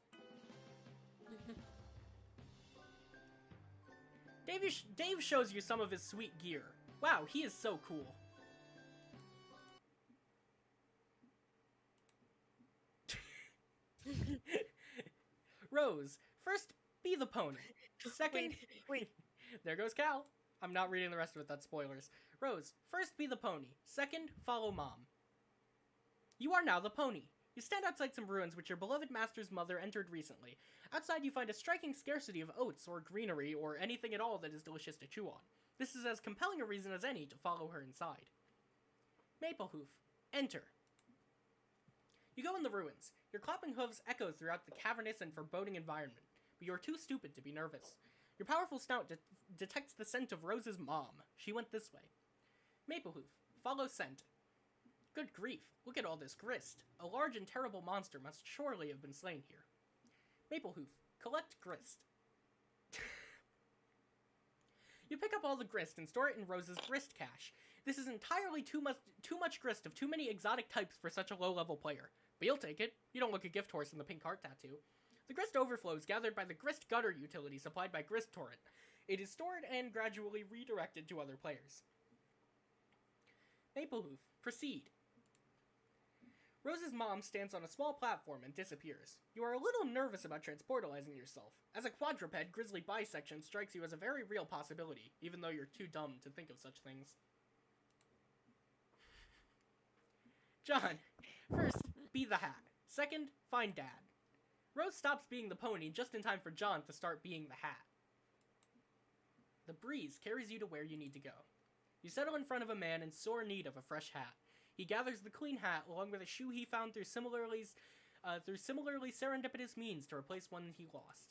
Dave shows you some of his sweet gear. Wow, he is so cool. Rose, first, be the pony. Second... Wait. There goes Cal. I'm not reading the rest of it, that's spoilers. Rose, first be the pony. Second, follow Mom. You are now the pony. You stand outside some ruins which your beloved master's mother entered recently. Outside you find a striking scarcity of oats or greenery or anything at all that is delicious to chew on. This is as compelling a reason as any to follow her inside. Maplehoof, enter. You go in the ruins. Your clopping hooves echo throughout the cavernous and foreboding environment, but you are too stupid to be nervous. Your powerful snout detects the scent of Rose's mom. She went this way. Maplehoof, follow scent. Good grief, look at all this grist. A large and terrible monster must surely have been slain here. Maplehoof, collect grist. You pick up all the grist and store it in Rose's grist cache. This is entirely too much grist of too many exotic types for such a low-level player. But you'll take it. You don't look a gift horse in the pink heart tattoo. The grist overflows gathered by the grist gutter utility supplied by Grist Torrent. It is stored and gradually redirected to other players. Maplehoof, proceed. Rose's mom stands on a small platform and disappears. You are a little nervous about transportalizing yourself. As a quadruped, grizzly bisection strikes you as a very real possibility, even though you're too dumb to think of such things. John, first, be the hat. Second, find Dad. Rose stops being the pony just in time for John to start being the hat. The breeze carries you to where you need to go. You settle in front of a man in sore need of a fresh hat. He gathers the clean hat along with a shoe he found through similarly serendipitous means to replace one he lost.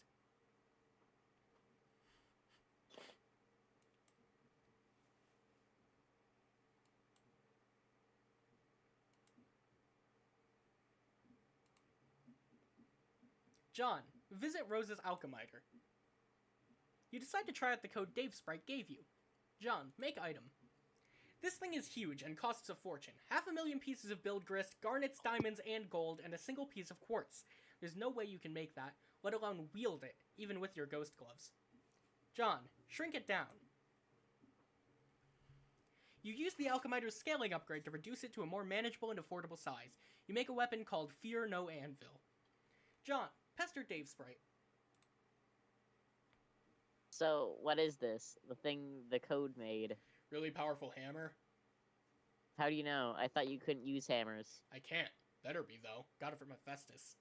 John, visit Rose's alchemiter. You decide to try out the code Dave Sprite gave you. John, make item. This thing is huge and costs a fortune. 500,000 pieces of build grist, garnets, diamonds, and gold, and a single piece of quartz. There's no way you can make that, let alone wield it, even with your ghost gloves. John, shrink it down. You use the alchemiter's scaling upgrade to reduce it to a more manageable and affordable size. You make a weapon called Fear No Anvil. John, pester Dave Sprite. So, what is this? The thing the code made? Really powerful hammer? How do you know? I thought you couldn't use hammers. I can't. Better be, though. Got it from Hephaestus.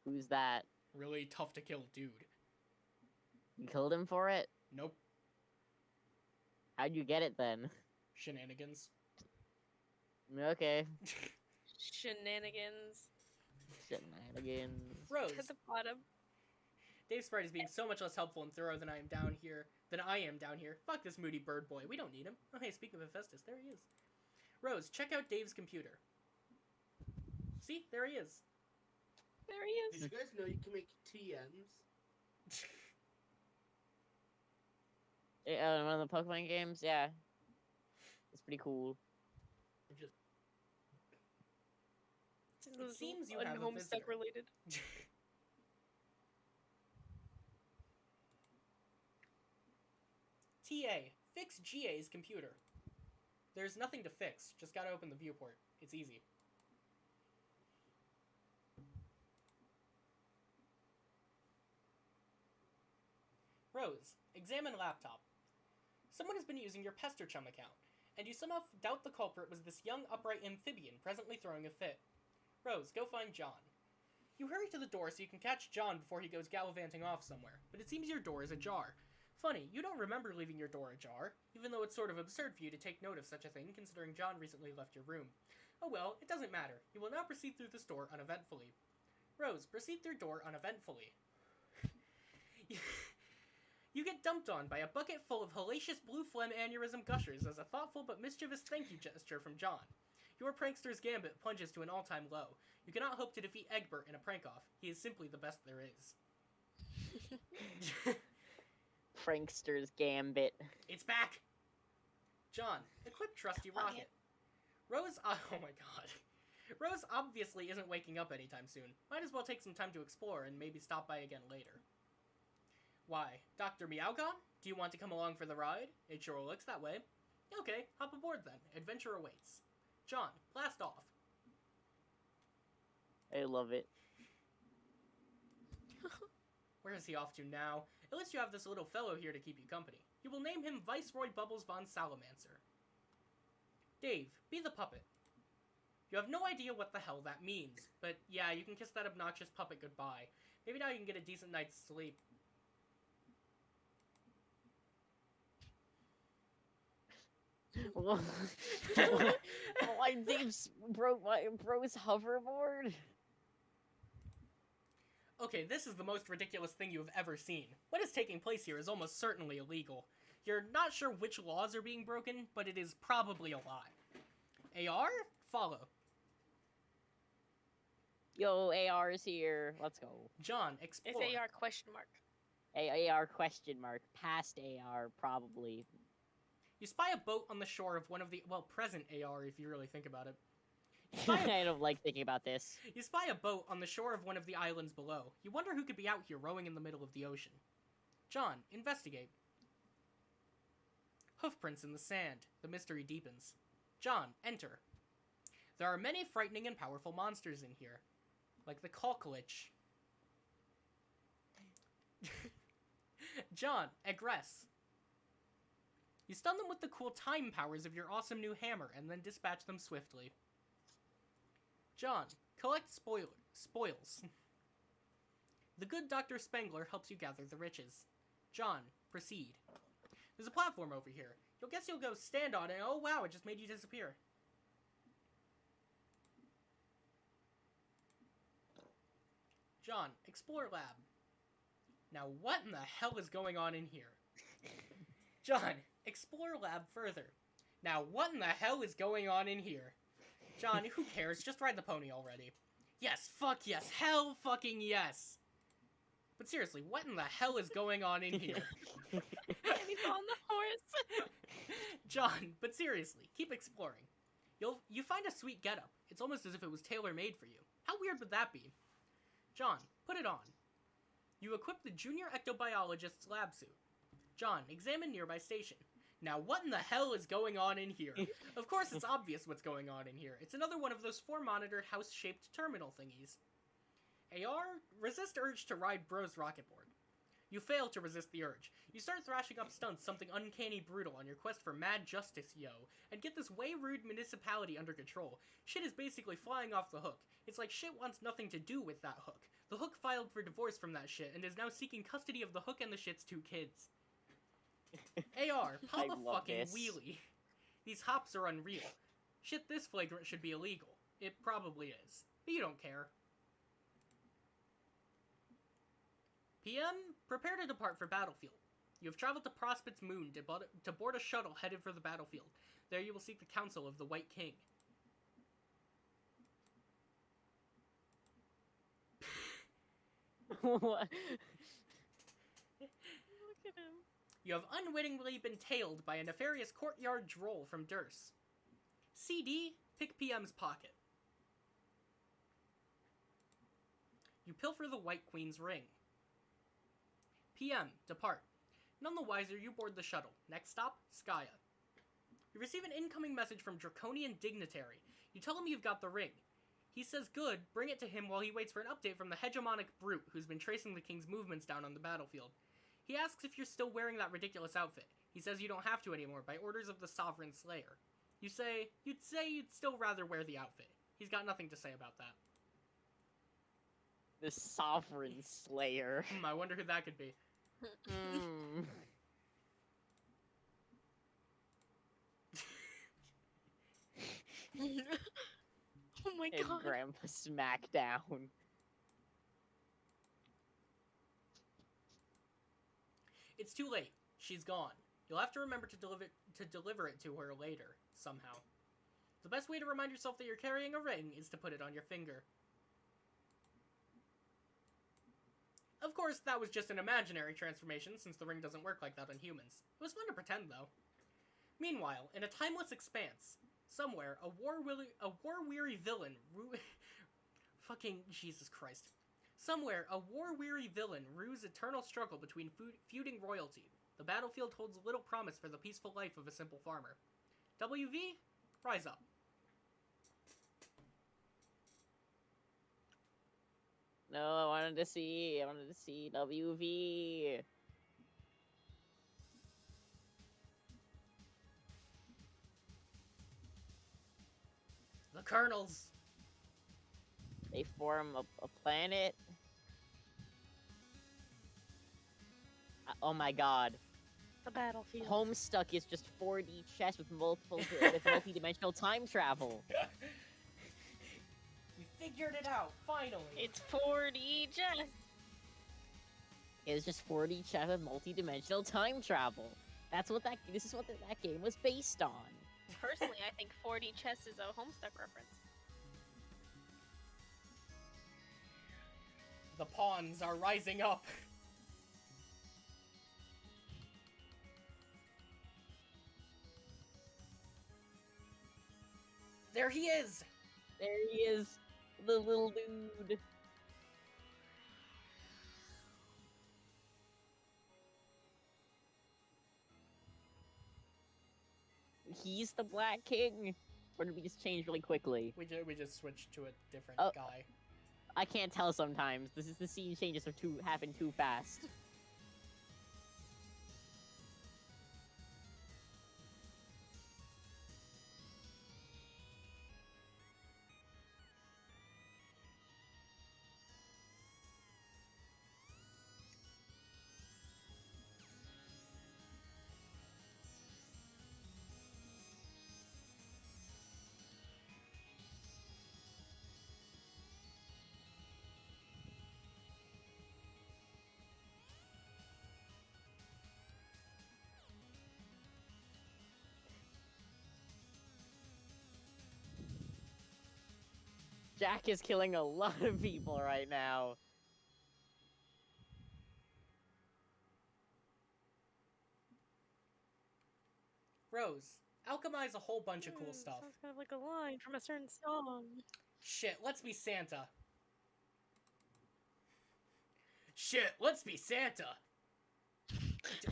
Who's that? Really tough to kill dude. You killed him for it? Nope. How'd you get it then? Shenanigans. Okay. Shenanigans. Shenanigans. Rose, At the bottom. Dave Sprite is being so much less helpful and thorough than I am down here. Fuck this moody bird boy. We don't need him. Oh, hey, speaking of Hephaestus, there he is. Rose, check out Dave's computer. See? There he is. There he Did is. you guys know you can make TMs? One of the Pokemon games? Yeah. It's pretty cool. Just It seems you have a Homestuck visitor. related. TA, fix GA's computer. There's nothing to fix, just gotta open the viewport. It's easy. Rose, examine laptop. Someone has been using your Pester Chum account, and you somehow doubt the culprit was this young upright amphibian presently throwing a fit. Rose, go find John. You hurry to the door so you can catch John before he goes gallivanting off somewhere, but it seems your door is ajar. Funny, you don't remember leaving your door ajar, even though it's sort of absurd for you to take note of such a thing considering John recently left your room. Oh well, it doesn't matter. You will now proceed through this door uneventfully. Rose, proceed through door uneventfully. You get dumped on by a bucket full of hellacious blue phlegm aneurysm gushers as a thoughtful but mischievous thank you gesture from John. Your prankster's gambit plunges to an all-time low. You cannot hope to defeat Egbert in a prank-off. He is simply the best there is. Prankster's Gambit. It's back! John, equip trusty rocket. Rose, oh my god. Rose obviously isn't waking up anytime soon. Might as well take some time to explore and maybe stop by again later. Why, Dr. Meowgon? Do you want to come along for the ride? It sure looks that way. Okay, hop aboard then. Adventure awaits. John, blast off. I love it. Where is he off to now? At least you have this little fellow here to keep you company. You will name him Viceroy Bubbles von Salamancer. Dave, be the puppet. You have no idea what the hell that means, but yeah, you can kiss that obnoxious puppet goodbye. Maybe now you can get a decent night's sleep. Why Dave's bro's hoverboard? Okay, this is the most ridiculous thing you have ever seen. What is taking place here is almost certainly illegal. You're not sure which laws are being broken, but it is probably a lot. AR? Follow. Yo, AR's here. Let's go. John, It's explore. AR question mark. AR question mark. Past AR, probably. You spy a boat on the shore of one of the, well, present AR if you really think about it. You spy a I don't like thinking about this. You spy a boat on the shore of one of the islands below. You wonder who could be out here rowing in the middle of the ocean. John, investigate. Hoofprints in the sand. The mystery deepens. John, enter. There are many frightening and powerful monsters in here, like the Kalkalich. John, aggress. You stun them with the cool time powers of your awesome new hammer, and then dispatch them swiftly. John, collect spoils. The good Dr. Spengler helps you gather the riches. John, proceed. There's a platform over here. You'll go stand on it, and oh wow, it just made you disappear. John, explore lab. Now what in the hell is going on in here? John, explore lab further. Now what in the hell is going on in here? John, who cares? Just ride the pony already. Yes, fuck yes, hell fucking yes. But seriously, what in the hell is going on in here? And he's on the horse. John, but seriously, keep exploring. You find a sweet getup. It's almost as if it was tailor-made for you. How weird would that be? John, put it on. You equip the junior ectobiologist's lab suit. John, examine nearby station. Now what in the hell is going on in here? Of course it's obvious what's going on in here. It's another one of those 4-monitor house-shaped terminal thingies. AR, resist urge to ride bro's rocket board. You fail to resist the urge. You start thrashing up stunts, something uncanny brutal, on your quest for mad justice, yo, and get this way rude municipality under control. Shit is basically flying off the hook. It's like shit wants nothing to do with that hook. The hook filed for divorce from that shit, and is now seeking custody of the hook and the shit's 2 kids. AR, pop a fucking wheelie. These hops are unreal. Shit this flagrant should be illegal. It probably is. But you don't care. PM, prepare to depart for battlefield. You have traveled to Prospect's moon to board a shuttle headed for the battlefield. There you will seek the counsel of the White King. What? Look at him. You have unwittingly been tailed by a nefarious courtyard droll from Durst. CD, pick PM's pocket. You pilfer the White Queen's ring. PM, depart. None the wiser, you board the shuttle. Next stop, Skaya. You receive an incoming message from Draconian Dignitary. You tell him you've got the ring. He says good, bring it to him while he waits for an update from the hegemonic brute who's been tracing the king's movements down on the battlefield. He asks if you're still wearing that ridiculous outfit. He says you don't have to anymore by orders of the Sovereign Slayer. You'd say you'd still rather wear the outfit. He's got nothing to say about that. The Sovereign Slayer. I wonder who that could be. Mm. Oh my And god. Grandpa Smackdown. It's too late. She's gone. You'll have to remember to deliver it to her later, somehow. The best way to remind yourself that you're carrying a ring is to put it on your finger. Of course, that was just an imaginary transformation, since the ring doesn't work like that on humans. It was fun to pretend, though. Meanwhile, in a timeless expanse, somewhere, a war-weary villain fucking Jesus Christ. Somewhere, a war-weary villain rues eternal struggle between feuding royalty. The battlefield holds little promise for the peaceful life of a simple farmer. WV, rise up. No, I wanted to see WV. The Colonels. They form a planet. Oh my god. The battlefield. Homestuck is just 4D chess with multi-dimensional time travel. We figured it out, finally. It's 4D chess. It's just 4D chess with multi-dimensional time travel. This is what that game was based on. Personally, I think 4D chess is a Homestuck reference. The pawns are rising up. There he is! There he is, the little dude. He's the Black King. Or did we just change really quickly? We just switched to a different Oh. guy. I can't tell sometimes. The scene changes happen too fast. Jack is killing a lot of people right now. Rose, alchemize a whole bunch of cool stuff. Sounds kind of like a line from a certain song. Shit, let's be Santa. Shit, let's be Santa.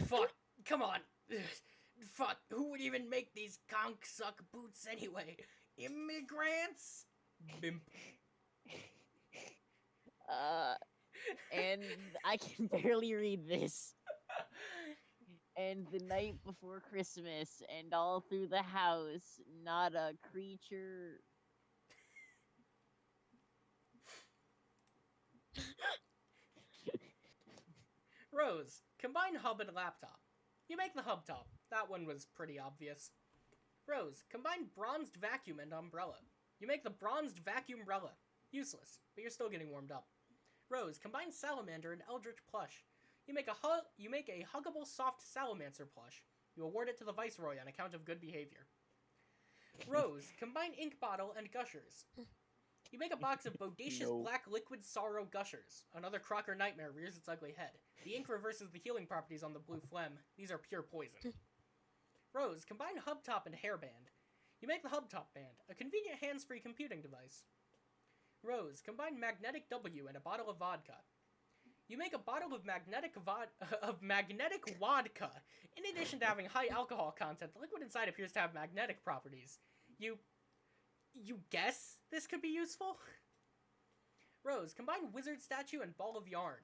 Fuck, come on. Fuck, who would even make these conch-suck boots anyway? Immigrants? Bimp. And I can barely read this. And the night before Christmas, and all through the house, not a creature. Rose, combine hub and laptop. You make the hub top. That one was pretty obvious. Rose, combine bronzed vacuum and umbrella. You make the bronzed vacuum umbrella. Useless, but you're still getting warmed up. Rose, combine salamander and eldritch plush. You make a huggable soft salamancer plush. You award it to the viceroy on account of good behavior. Rose, combine ink bottle and gushers. You make a box of bodacious black liquid sorrow gushers. Another Crocker nightmare rears its ugly head. The ink reverses the healing properties on the blue phlegm. These are pure poison. Rose, combine hubtop and hairband. You make the hubtop band, a convenient hands-free computing device. Rose, combine magnetic W and a bottle of vodka. You make a bottle of magnetic vodka. In addition to having high alcohol content, the liquid inside appears to have magnetic properties. You guess this could be useful? Rose, combine wizard statue and ball of yarn.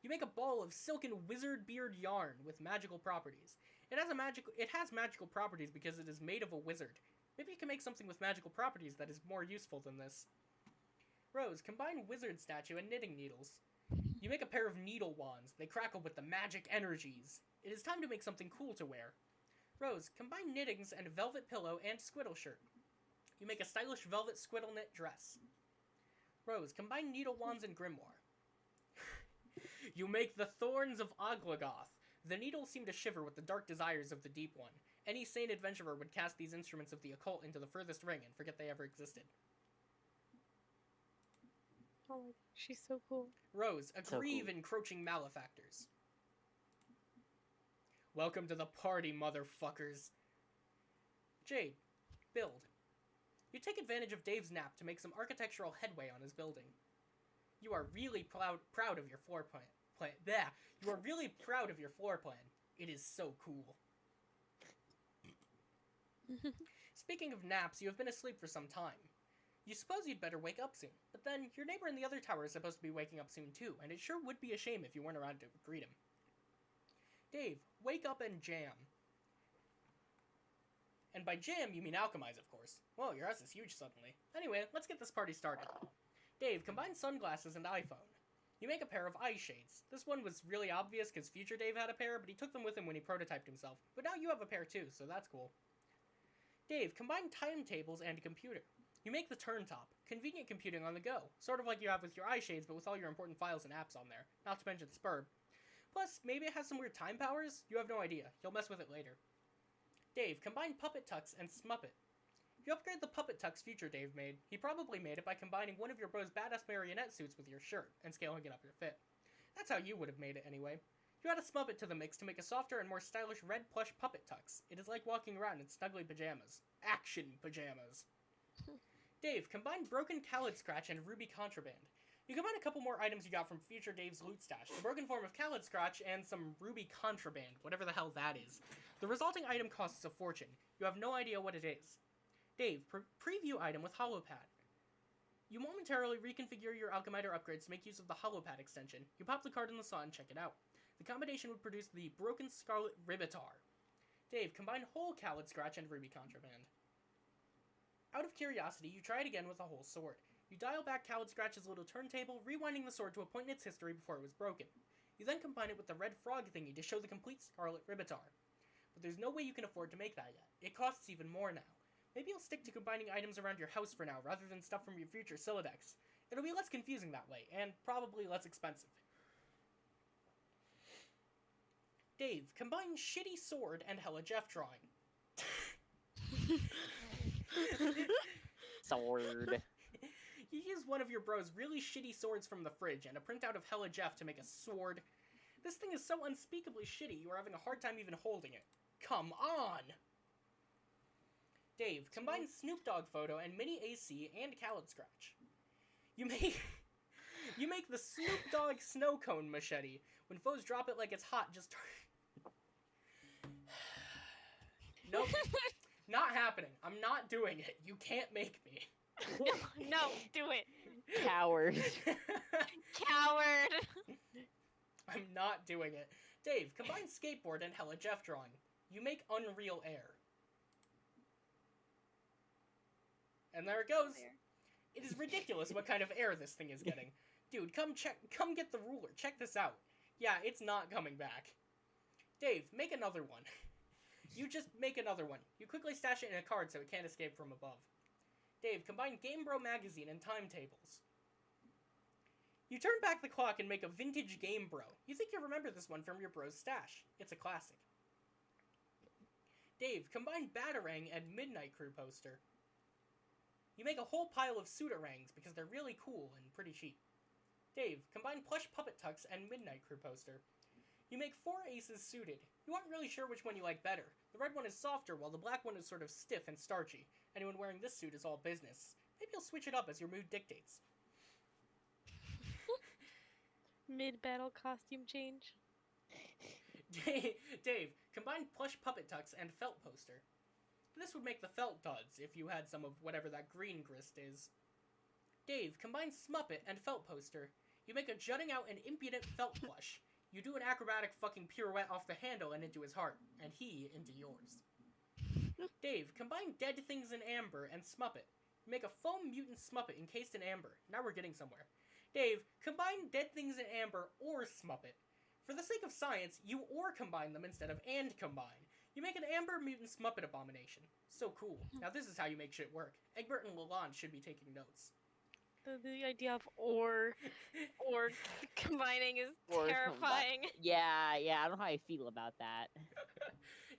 You make a ball of silken wizard beard yarn with magical properties. It has magical properties because it is made of a wizard. Maybe you can make something with magical properties that is more useful than this. Rose, combine wizard statue and knitting needles. You make a pair of needle wands. They crackle with the magic energies. It is time to make something cool to wear. Rose, combine knittings and velvet pillow and squiddle shirt. You make a stylish velvet squiddle knit dress. Rose, combine needle wands and grimoire. You make the thorns of Oglagoth. The needles seem to shiver with the dark desires of the deep one. Any sane adventurer would cast these instruments of the occult into the furthest ring and forget they ever existed. Oh my, she's so cool. Rose, aggrieve cool. encroaching malefactors. Welcome to the party, motherfuckers. Jade, build. You take advantage of Dave's nap to make some architectural headway on his building. You are really proud of your floor plan. You are really proud of your floor plan. It is so cool. Speaking of naps, you have been asleep for some time. You suppose you'd better wake up soon, but then your neighbor in the other tower is supposed to be waking up soon too, and it sure would be a shame if you weren't around to greet him. Dave, wake up and jam. And by jam, you mean alchemize, of course. Whoa, your ass is huge suddenly. Anyway, let's get this party started. Dave, combine sunglasses and iPhone. You make a pair of eye shades. This one was really obvious because future Dave had a pair, but he took them with him when he prototyped himself. But now you have a pair too, so that's cool. Dave, combine timetables and computer. You make the turntop. Convenient computing on the go. Sort of like you have with your eye shades, but with all your important files and apps on there. Not to mention Spurb. Plus, maybe it has some weird time powers? You have no idea. You'll mess with it later. Dave, combine Puppet Tux and Smuppet. You upgrade the Puppet Tux future Dave made. He probably made it by combining one of your bro's badass marionette suits with your shirt and scaling it up your fit. That's how you would have made it anyway. You add a Smuppet to the mix to make a softer and more stylish red plush Puppet Tux. It is like walking around in snuggly pajamas. Action pajamas. Dave, combine Broken Khaled Scratch and Ruby Contraband. You combine a couple more items you got from future Dave's loot stash. The broken form of Khaled Scratch and some Ruby Contraband, whatever the hell that is. The resulting item costs a fortune. You have no idea what it is. Dave, preview item with holopad. You momentarily reconfigure your alchemiter upgrades to make use of the holopad extension. You pop the card in the slot and check it out. The combination would produce the Broken Scarlet Ribitar. Dave, combine whole Khaled Scratch and Ruby Contraband. Out of curiosity, you try it again with a whole sword. You dial back Khaled Scratch's little turntable, rewinding the sword to a point in its history before it was broken. You then combine it with the red frog thingy to show the complete Scarlet Ribitar. But there's no way you can afford to make that yet. It costs even more now. Maybe you'll stick to combining items around your house for now, rather than stuff from your future Silodex. It'll be less confusing that way, and probably less expensive. Dave, combine shitty sword and Hella Jeff drawing. Sword. You use one of your bro's really shitty swords from the fridge and a printout of Hella Jeff to make a sword. This thing is so unspeakably shitty you are having a hard time even holding it. Come on! Dave, combine Snoop Dogg photo and mini AC and Khaled Scratch. You make the Snoop Dogg snow cone machete. When foes drop it like it's hot, just Nope. Not happening. I'm not doing it. You can't make me. No, do it. Coward. Coward. I'm not doing it. Dave, combine skateboard and Hella Jeff drawing. You make Unreal Air. And there it goes. It is ridiculous what kind of air this thing is getting. Dude, come get the ruler. Check this out. Yeah, it's not coming back. Dave, make another one. You just make another one. You quickly stash it in a card so it can't escape from above. Dave, combine Game Bro magazine and timetables. You turn back the clock and make a vintage Game Bro. You think you remember this one from your bro's stash. It's a classic. Dave, combine Batarang and Midnight Crew poster. You make a whole pile of Sudarangs because they're really cool and pretty cheap. Dave, combine plush Puppet Tux and Midnight Crew poster. You make 4 aces suited. You aren't really sure which one you like better. The red one is softer, while the black one is sort of stiff and starchy. Anyone wearing this suit is all business. Maybe you'll switch it up as your mood dictates. Mid-battle costume change. Dave, combine plush Puppet Tux and felt poster. This would make the felt duds if you had some of whatever that green grist is. Dave, combine Smuppet and felt poster. You make a jutting out and impudent felt plush. You do an acrobatic fucking pirouette off the handle and into his heart, and he into yours. Dave, combine Dead Things in Amber and Smuppet. You make a foam mutant Smuppet encased in amber. Now we're getting somewhere. Dave, combine Dead Things in Amber or Smuppet. For the sake of science, you or combine them instead of and combine. You make an amber mutant Smuppet abomination. So cool. Now this is how you make shit work. Egbert and Lalonde should be taking notes. The idea of or combining is Or terrifying. Yeah, I don't know how I feel about that.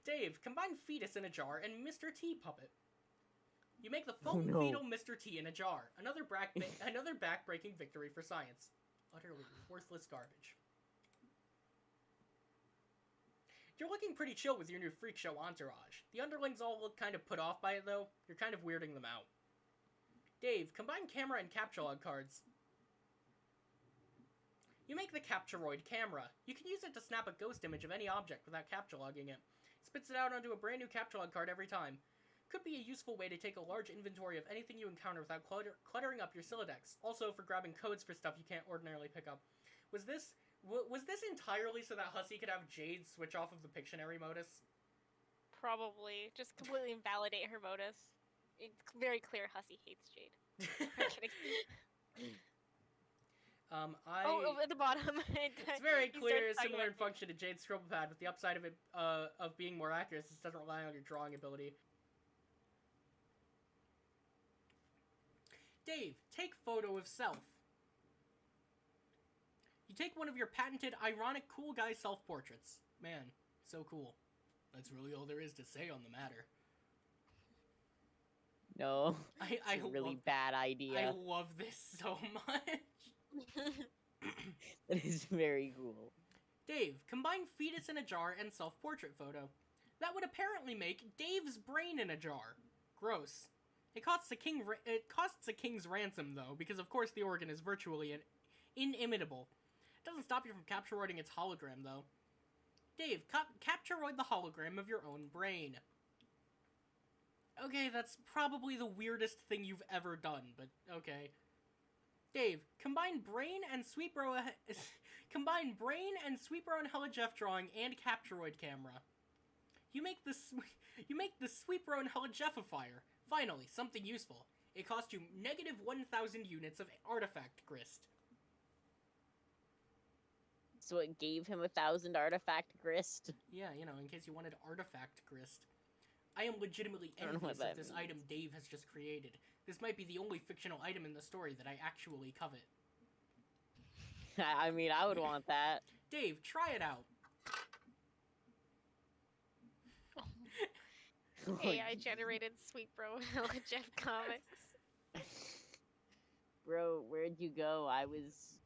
Dave, combine Fetus in a jar and Mr. T puppet. You make the Oh, foam no. fetal Mr. T in a jar. Another back-breaking victory for science. Utterly worthless garbage. You're looking pretty chill with your new freak show entourage. The underlings all look kind of put off by it, though. You're kind of weirding them out. Dave, combine camera and capture log cards. You make the Capturoid camera. You can use it to snap a ghost image of any object without capture logging it. Spits it out onto a brand new capture log card every time. Could be a useful way to take a large inventory of anything you encounter without cluttering up your Silodex. Also for grabbing codes for stuff you can't ordinarily pick up. Was this entirely so that Hussy could have Jade switch off of the Pictionary modus? Probably. Just completely invalidate her modus. It's very clear Hussy hates Jade. I'm kidding. Oh, at the bottom. It's very He clear, starts talking similar in about function to Jade's scribble pad, with the upside of it of being more accurate since it doesn't rely on your drawing ability. Dave, take photo of self. You take one of your patented, ironic, cool guy self-portraits. Man, so cool. That's really all there is to say on the matter. No, I it's a really bad idea. I love this so much. That is very cool. Dave, combine fetus in a jar and self-portrait photo. That would apparently make Dave's brain in a jar. Gross. It costs a king's ransom, though, because of course the organ is virtually inimitable. It doesn't stop you from capturoiding its hologram, though. Dave, capturoid the hologram of your own brain. Okay, that's probably the weirdest thing you've ever done, but okay. Dave, combine brain and sweeper combine brain and sweeper on Helijeff drawing and Capturoid camera. You make the sweeper on Helijeffifier. Finally, something useful. It cost you negative 1,000 units of artifact grist. So it gave him 1,000 artifact grist. Yeah, you know, in case you wanted artifact grist. I am legitimately I don't know what envious of that this means. item Dave has just created. This might be the only fictional item in the story that I actually covet. I mean, I would want that. Dave, try it out. AI generated Sweet Bro Jeff comics. Bro, where'd you go? I was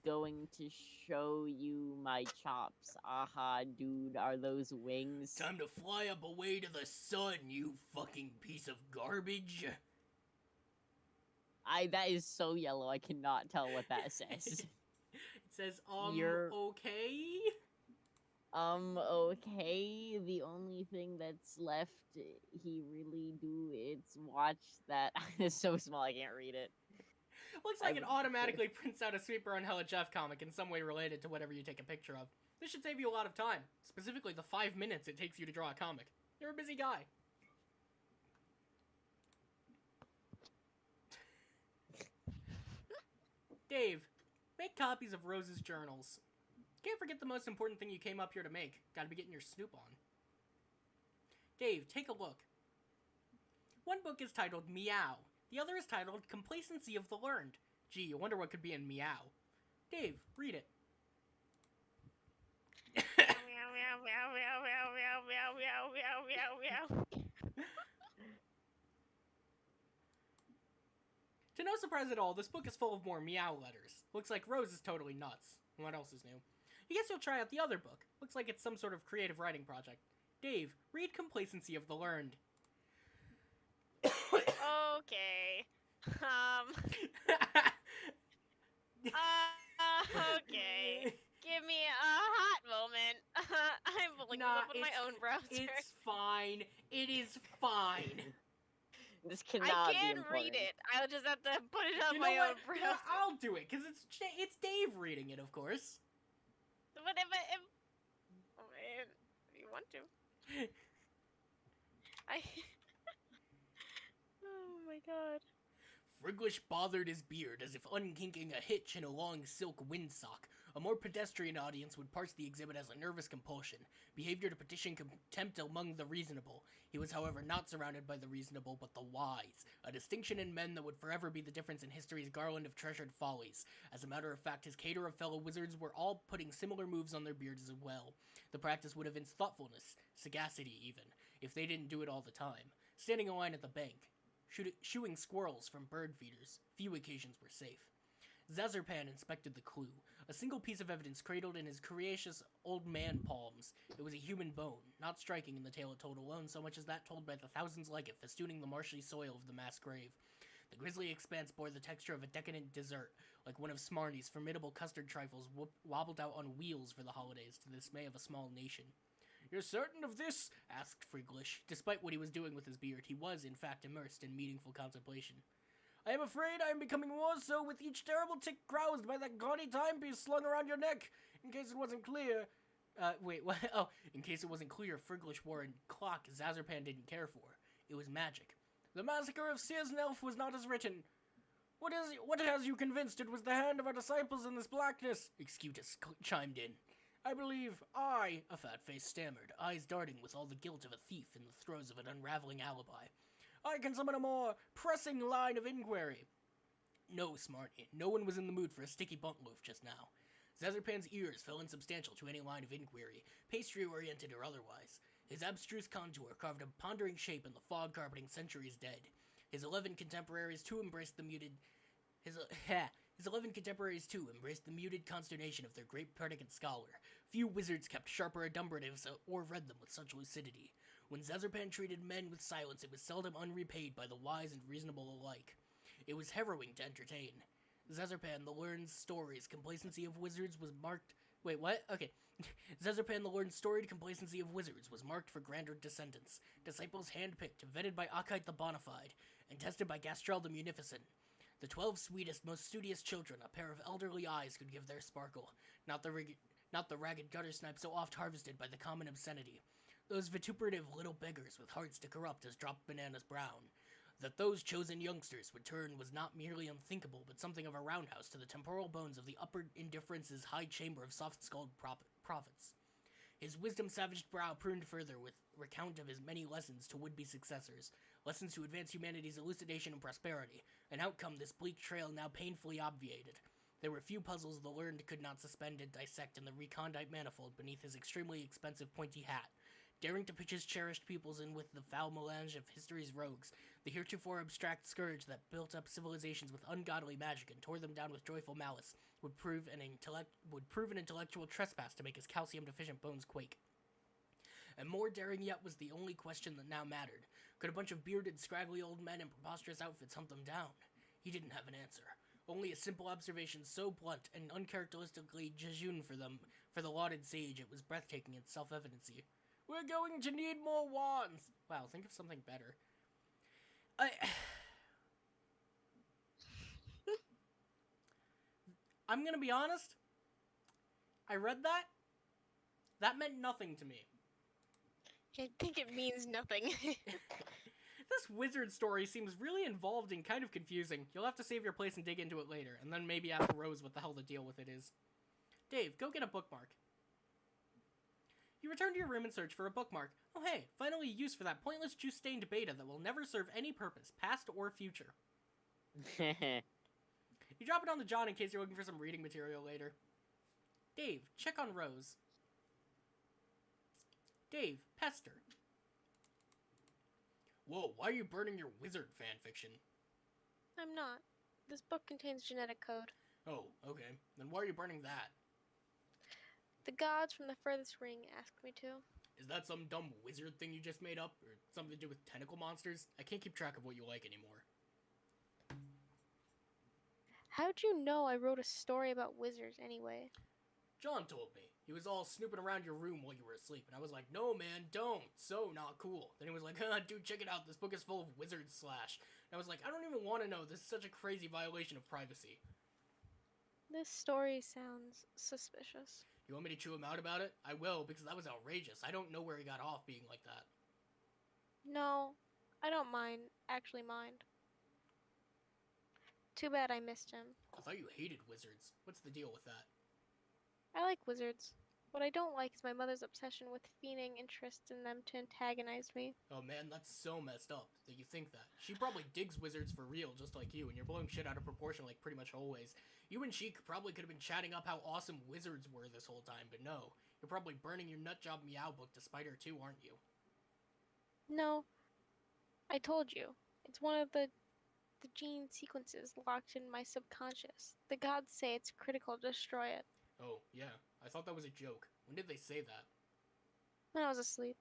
going to show you my chops. Aha, dude, are those wings? Time to fly up away to the sun, you fucking piece of garbage. That is so yellow, I cannot tell what that says. It says, You're- okay? Okay, the only thing that's left, he really do, it's watch that. It's so small, I can't read it. Looks like I it would- automatically prints out a Sweeper on Helijeff comic in some way related to whatever you take a picture of. This should save you a lot of time, specifically the 5 minutes it takes you to draw a comic. You're a busy guy. Dave, make copies of Rose's journals. Can't forget the most important thing you came up here to make. Gotta be getting your snoop on. Dave, take a look. One book is titled Meow. The other is titled Complacency of the Learned. Gee, I wonder what could be in Meow. Dave, read it. Meow meow meow meow meow meow meow meow meow meow meow. To no surprise at all, this book is full of more meow letters. Looks like Rose is totally nuts. What else is new? I guess you'll try out the other book. Looks like it's some sort of creative writing project. Dave, read Complacency of the Learned. Okay. Okay. Give me a hot moment. I'm pulling this Nah, up on my it's- own browser. It's fine. It is fine. This cannot I be can important. read it. I'll just have to put it on You my know own what? browser. Yeah, I'll do it, because it's Dave reading it, of course. But if oh man, if you want to, I. Oh my god. Friglish bothered his beard as if unkinking a hitch in a long silk windsock. A more pedestrian audience would parse the exhibit as a nervous compulsion, behavior to petition contempt among the reasonable. He was, however, not surrounded by the reasonable, but the wise, a distinction in men that would forever be the difference in history's garland of treasured follies. As a matter of fact, his cater of fellow wizards were all putting similar moves on their beards as well. The practice would evince thoughtfulness, sagacity even, if they didn't do it all the time. Standing in line at the bank, shooing squirrels from bird feeders, few occasions were safe. Zazarpan inspected the clue, a single piece of evidence cradled in his coriaceous old man palms. It was a human bone, not striking in the tale it told alone so much as that told by the thousands like it festooning the marshy soil of the mass grave. The grisly expanse bore the texture of a decadent dessert, like one of Smarty's formidable custard trifles wobbled out on wheels for the holidays to the dismay of a small nation. "You're certain of this?" asked Friglish. Despite what he was doing with his beard, he was, in fact, immersed in meaningful contemplation. "I am afraid I am becoming more so with each terrible tick roused by that gaudy timepiece slung around your neck. In case it wasn't clear..." Wait, what? Oh, in case it wasn't clear, Friglish wore a clock Zazarpan didn't care for. It was magic. "The massacre of Searsnelf was not as written. What has you convinced it was the hand of our disciples in this blackness?" Excutus chimed in. "I believe I," a fat face stammered, eyes darting with all the guilt of a thief in the throes of an unraveling alibi. "I can summon a more pressing line of inquiry." No, Smarty, no one was in the mood for a sticky buntloaf just now. Zazarpan's ears fell insubstantial to any line of inquiry, pastry-oriented or otherwise. His abstruse contour carved a pondering shape in the fog carpeting centuries dead. His 11 contemporaries too embraced the muted consternation of their great predicant scholar. Few wizards kept sharper adumbratives or read them with such lucidity. When Zazarpan treated men with silence, it was seldom unrepaid by the wise and reasonable alike. It was harrowing to entertain. Zazarpan, the learned stories, complacency of wizards was marked Wait, what? Okay. Zezupan, the Lord's storied complacency of wizards, was marked for grander descendants. Disciples handpicked, vetted by Akite the Bonafide, and tested by Gastrel the Munificent. The 12 sweetest, most studious children, a pair of elderly eyes could give their sparkle, not the ragged gutter snipe so oft harvested by the common obscenity. Those vituperative little beggars with hearts to corrupt as dropped bananas brown. That those chosen youngsters would turn was not merely unthinkable, but something of a roundhouse to the temporal bones of the upper indifference's high chamber of soft-skulled prophets. His wisdom-savaged brow pruned further with recount of his many lessons to would-be successors, lessons to advance humanity's elucidation and prosperity, an outcome this bleak trail now painfully obviated. There were few puzzles the learned could not suspend and dissect in the recondite manifold beneath his extremely expensive pointy hat. Daring to pitch his cherished pupils in with the foul melange of history's rogues, the heretofore abstract scourge that built up civilizations with ungodly magic and tore them down with joyful malice, would prove an intellectual trespass to make his calcium-deficient bones quake. And more daring yet was the only question that now mattered. Could a bunch of bearded, scraggly old men in preposterous outfits hunt them down? He didn't have an answer. Only a simple observation so blunt and uncharacteristically jejune for the lauded sage, it was breathtaking in self-evidency. We're going to need more wands! Wow, think of something better. I'm gonna be honest. I read that. That meant nothing to me. I think it means nothing. This wizard story seems really involved and kind of confusing. You'll have to save your place and dig into it later, and then maybe ask Rose what the hell the deal with it is. Dave, go get a bookmark. You return to your room and search for a bookmark. Oh hey, finally use for that pointless juice-stained beta that will never serve any purpose, past or future. You drop it on the John in case you're looking for some reading material later. Dave, check on Rose. Dave, pester. Whoa, why are you burning your wizard fanfiction? I'm not. This book contains genetic code. Oh, okay. Then why are you burning that? The gods from the furthest ring asked me to. Is that some dumb wizard thing you just made up? Or something to do with tentacle monsters? I can't keep track of what you like anymore. How'd you know I wrote a story about wizards anyway? John told me. He was all snooping around your room while you were asleep, and I was like, no man, don't. So not cool. Then he was like, dude, check it out. This book is full of wizards slash. And I was like, I don't even want to know. This is such a crazy violation of privacy. This story sounds suspicious. You want me to chew him out about it? I will, because that was outrageous. I don't know where he got off being like that. No, I don't actually mind. Too bad I missed him. I thought you hated wizards. What's the deal with that? I like wizards. What I don't like is my mother's obsession with feigning interest in them to antagonize me. Oh man, that's so messed up that you think that. She probably digs wizards for real, just like you, and you're blowing shit out of proportion like pretty much always. You and she probably could have been chatting up how awesome wizards were this whole time, but no. You're probably burning your nutjob meow book to spite her too, aren't you? No. I told you. It's one of the gene sequences locked in my subconscious. The gods say it's critical to destroy it. Oh, yeah. I thought that was a joke. When did they say that? When I was asleep.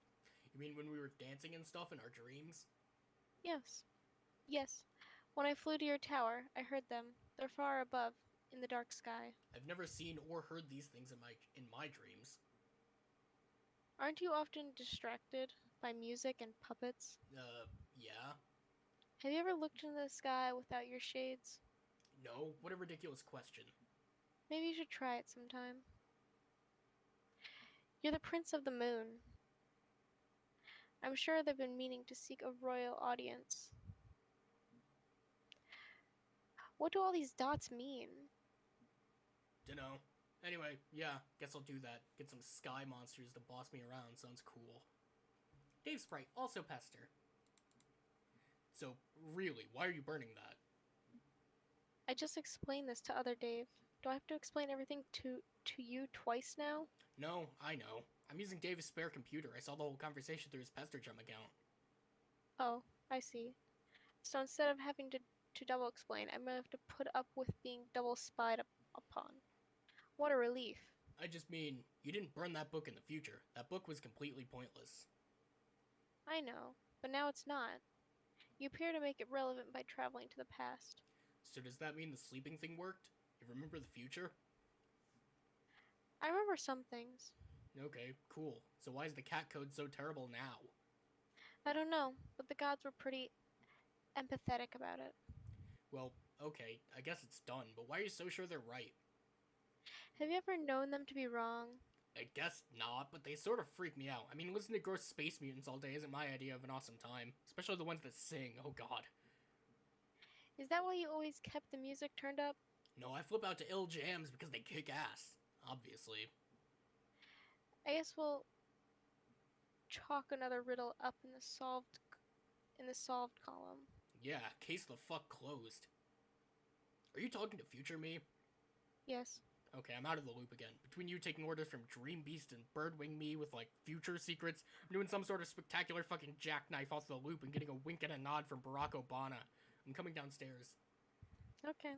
You mean when we were dancing and stuff in our dreams? Yes. Yes. When I flew to your tower, I heard them. They're far above, in the dark sky. I've never seen or heard these things in my dreams. Aren't you often distracted by music and puppets? Yeah. Have you ever looked into the sky without your shades? No? What a ridiculous question. Maybe you should try it sometime. You're the Prince of the Moon. I'm sure they've been meaning to seek a royal audience. What do all these dots mean? Dunno. Anyway, yeah, guess I'll do that. Get some sky monsters to boss me around. Sounds cool. Dave Sprite, also pester. So, really, why are you burning that? I just explained this to other Dave. Do I have to explain everything to you twice now? No, I know. I'm using Dave's spare computer. I saw the whole conversation through his PesterGem account. Oh, I see. So instead of having to double explain, I'm gonna have to put up with being double spied upon. What a relief. I just mean, you didn't burn that book in the future. That book was completely pointless. I know, but now it's not. You appear to make it relevant by traveling to the past. So does that mean the sleeping thing worked? You remember the future? I remember some things. Okay, cool. So why is the cat code so terrible now? I don't know, but the gods were pretty empathetic about it. Well, okay, I guess it's done, but why are you so sure they're right? Have you ever known them to be wrong? I guess not, but they sort of freak me out. I mean, listening to gross space mutants all day isn't my idea of an awesome time. Especially the ones that sing, oh god. Is that why you always kept the music turned up? No, I flip out to ill jams because they kick ass. Obviously. I guess we'll chalk another riddle up in the solved column. Yeah, case the fuck closed. Are you talking to future me? Yes. Okay, I'm out of the loop again. Between you taking orders from Dream Beast and Birdwing me with, like, future secrets, I'm doing some sort of spectacular fucking jackknife off the loop and getting a wink and a nod from Barack Obama. I'm coming downstairs. Okay.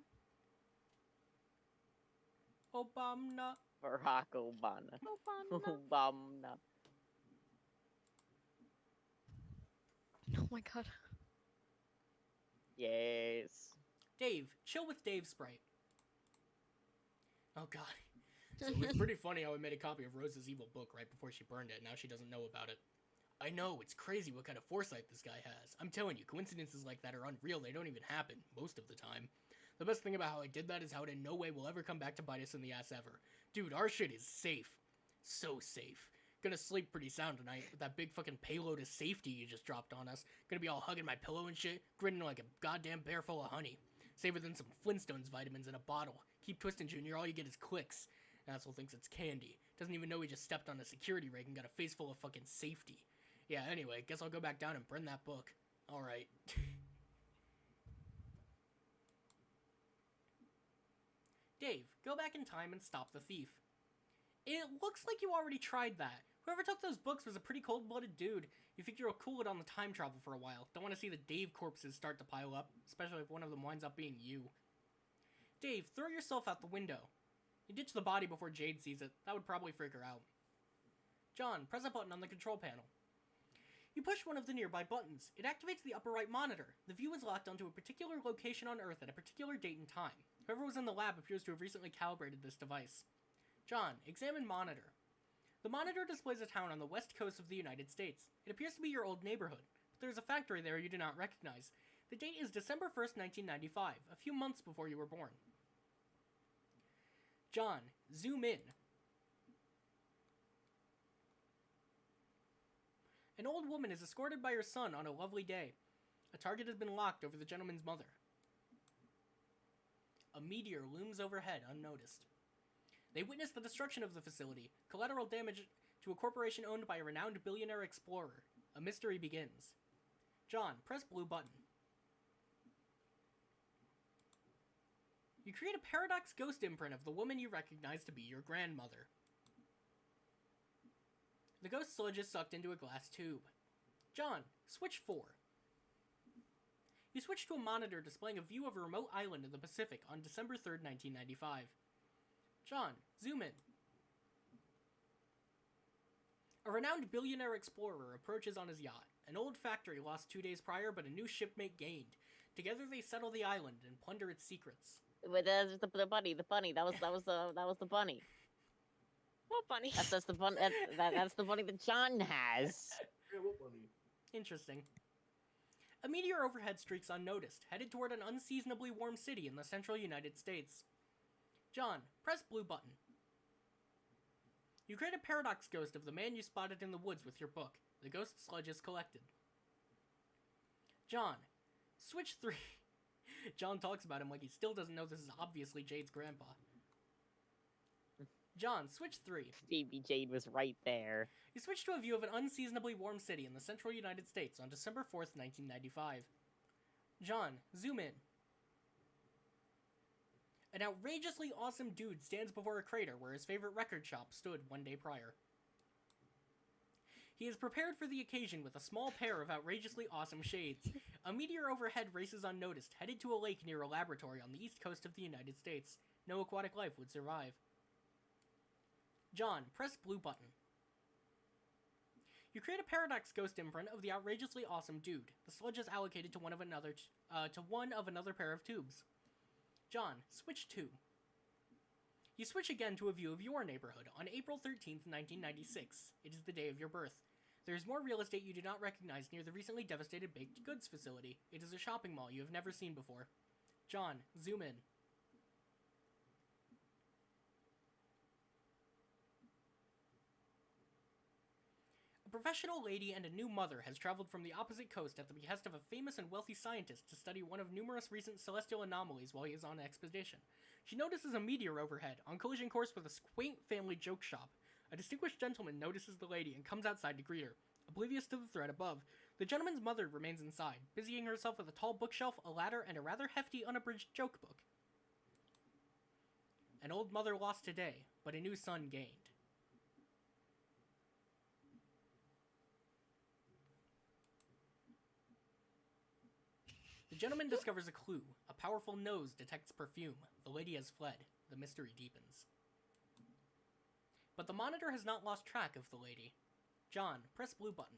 Obama. Barack Obama. Obama. Obama. Oh my god. Yes. Dave, chill with Dave Sprite. Oh god. So it's pretty funny how I made a copy of Rose's evil book right before she burned it, and now she doesn't know about it. I know, it's crazy what kind of foresight this guy has. I'm telling you, coincidences like that are unreal, they don't even happen, most of the time. The best thing about how I did that is how it in no way will ever come back to bite us in the ass ever. Dude, our shit is safe. So safe. Gonna sleep pretty sound tonight with that big fucking payload of safety you just dropped on us. Gonna be all hugging my pillow and shit, grinning like a goddamn bear full of honey. Safer than some Flintstones vitamins in a bottle. Keep twisting, Junior, all you get is clicks. Asshole thinks it's candy. Doesn't even know he just stepped on a security rig and got a face full of fucking safety. Yeah, anyway, guess I'll go back down and burn that book. Alright. Dave, go back in time and stop the thief. It looks like you already tried that. Whoever took those books was a pretty cold-blooded dude. You figure you'll cool it on the time travel for a while. Don't want to see the Dave corpses start to pile up, especially if one of them winds up being you. Dave, throw yourself out the window. You ditch the body before Jade sees it. That would probably freak her out. John, press a button on the control panel. You push one of the nearby buttons. It activates the upper right monitor. The view is locked onto a particular location on Earth at a particular date and time. Whoever was in the lab appears to have recently calibrated this device. John, examine monitor. The monitor displays a town on the west coast of the United States. It appears to be your old neighborhood, but there's a factory there you do not recognize. The date is December 1st, 1995, a few months before you were born. John, zoom in. An old woman is escorted by her son on a lovely day. A target has been locked over the gentleman's mother. A meteor looms overhead unnoticed. They witness the destruction of the facility, collateral damage to a corporation owned by a renowned billionaire explorer. A mystery begins. John, press blue button. You create a paradox ghost imprint of the woman you recognize to be your grandmother. The ghost sludge is sucked into a glass tube. John, switch 4. You switch to a monitor displaying a view of a remote island in the Pacific on December 3rd, 1995. John, zoom in. A renowned billionaire explorer approaches on his yacht. An old factory lost 2 days prior, but a new shipmate gained. Together they settle the island and plunder its secrets. But the bunny. That was the bunny. What bunny? That's the bunny. That's the bunny that John has. Yeah, what bunny? Interesting. A meteor overhead streaks unnoticed, headed toward an unseasonably warm city in the central United States. John, press blue button. You create a paradox ghost of the man you spotted in the woods with your book. The ghost sludge is collected. John, switch 3. John talks about him like he still doesn't know this is obviously Jade's grandpa. John, switch 3. Baby Jade was right there. You switch to a view of an unseasonably warm city in the central United States on December 4th, 1995. John, zoom in. An outrageously awesome dude stands before a crater where his favorite record shop stood 1 day prior. He is prepared for the occasion with a small pair of outrageously awesome shades. A meteor overhead races unnoticed, headed to a lake near a laboratory on the east coast of the United States. No aquatic life would survive. John, press blue button. You create a paradox ghost imprint of the outrageously awesome dude. The sludge is allocated to one of another pair of tubes. John, switch 2. You switch again to a view of your neighborhood on April 13th, 1996. It is the day of your birth. There is more real estate you do not recognize near the recently devastated baked goods facility. It is a shopping mall you have never seen before. John, zoom in. A professional lady and a new mother has traveled from the opposite coast at the behest of a famous and wealthy scientist to study one of numerous recent celestial anomalies while he is on an expedition. She notices a meteor overhead, on collision course with a quaint family joke shop. A distinguished gentleman notices the lady and comes outside to greet her. Oblivious to the threat above, the gentleman's mother remains inside, busying herself with a tall bookshelf, a ladder, and a rather hefty unabridged joke book. An old mother lost today, but a new son gained. The gentleman discovers a clue. A powerful nose detects perfume. The lady has fled. The mystery deepens. But the monitor has not lost track of the lady. John, press blue button.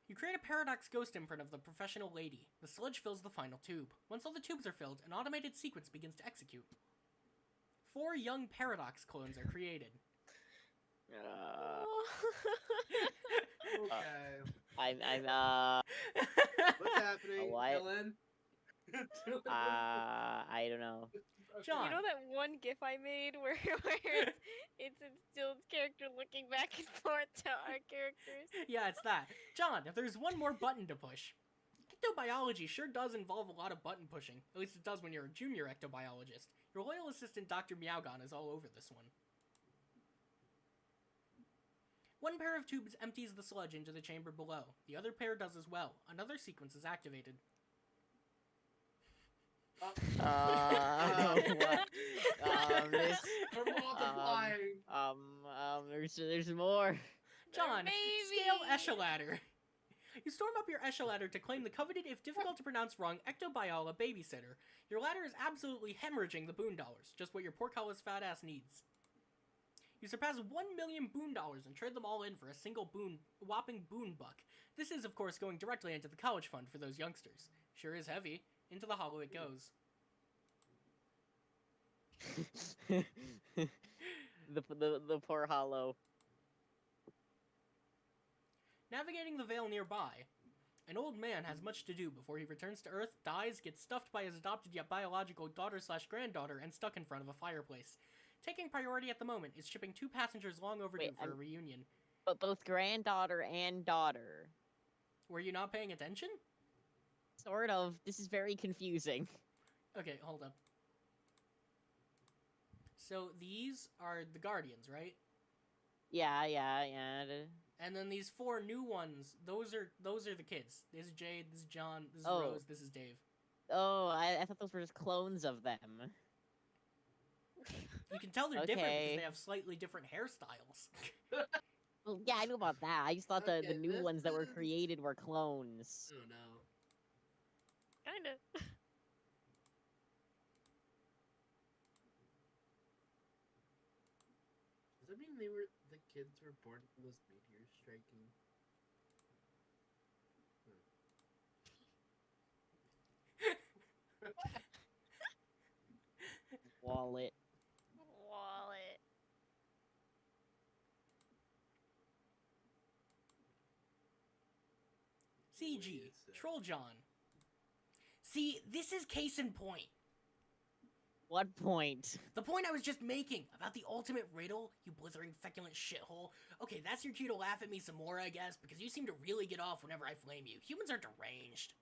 You create a paradox ghost imprint of the professional lady. The sludge fills the final tube. Once all the tubes are filled, an automated sequence begins to execute. 4 young paradox clones are created. Okay. What's happening, What? Ellen? I don't know. John. You know that one GIF I made where it's Instilled character looking back and forth to our characters? Yeah, it's that. John, if there's one more button to push. Ectobiology sure does involve a lot of button pushing. At least it does when you're a junior ectobiologist. Your loyal assistant, Dr. Meowgon, is all over this one. One pair of tubes empties the sludge into the chamber below. The other pair does as well. Another sequence is activated. What? We're multiplying. There's more. John, Maybe. scale Echelladder. You storm up your Echelladder to claim the coveted, if difficult to pronounce wrong, Ectobiola babysitter. Your ladder is absolutely hemorrhaging the boon dollars, just what your poor college fat ass needs. You surpass 1 million boon dollars and trade them all in for a single whopping boon buck. This is, of course, going directly into the college fund for those youngsters. Sure is heavy. Into the hollow it goes. the poor hollow. Navigating the Vale nearby, an old man has much to do before he returns to Earth, dies, gets stuffed by his adopted yet biological daughter/granddaughter, and stuck in front of a fireplace. Taking priority at the moment is shipping 2 passengers long overdue Wait, for a reunion. But both granddaughter and daughter. Were you not paying attention? Sort of. This is very confusing. Okay, hold up. So these are the Guardians, right? Yeah. And then these 4 new ones, those are the kids. This is Jade, this is John, this is Oh. Rose, this is Dave. Oh, I thought those were just clones of them. You can tell they're different because Okay. they have slightly different hairstyles. Well, yeah, I knew about that. I just thought the Okay, new this ones that were is- created were clones. Oh no. Kinda. Does that mean the kids were born from those meteors striking? Wallet. Wallet. CG, Yes, sir. Troll John. See, this is case in point. What point? The point I was just making about the ultimate riddle, you blithering feculent shithole. Okay, that's your cue to laugh at me some more, I guess, because you seem to really get off whenever I flame you. Humans are deranged.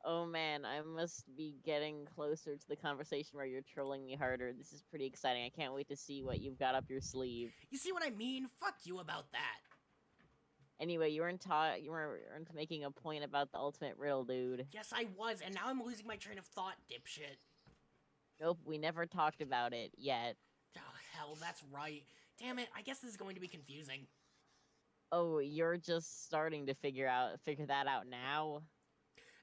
Oh man, I must be getting closer to the conversation where you're trolling me harder. This is pretty exciting. I can't wait to see what you've got up your sleeve. You see what I mean? Fuck you about that. Anyway, you weren't making a point about the ultimate riddle, dude. Yes, I was, and now I'm losing my train of thought, dipshit. Nope, we never talked about it yet. Oh, hell, that's right. Damn it, I guess this is going to be confusing. Oh, you're just starting to figure that out now?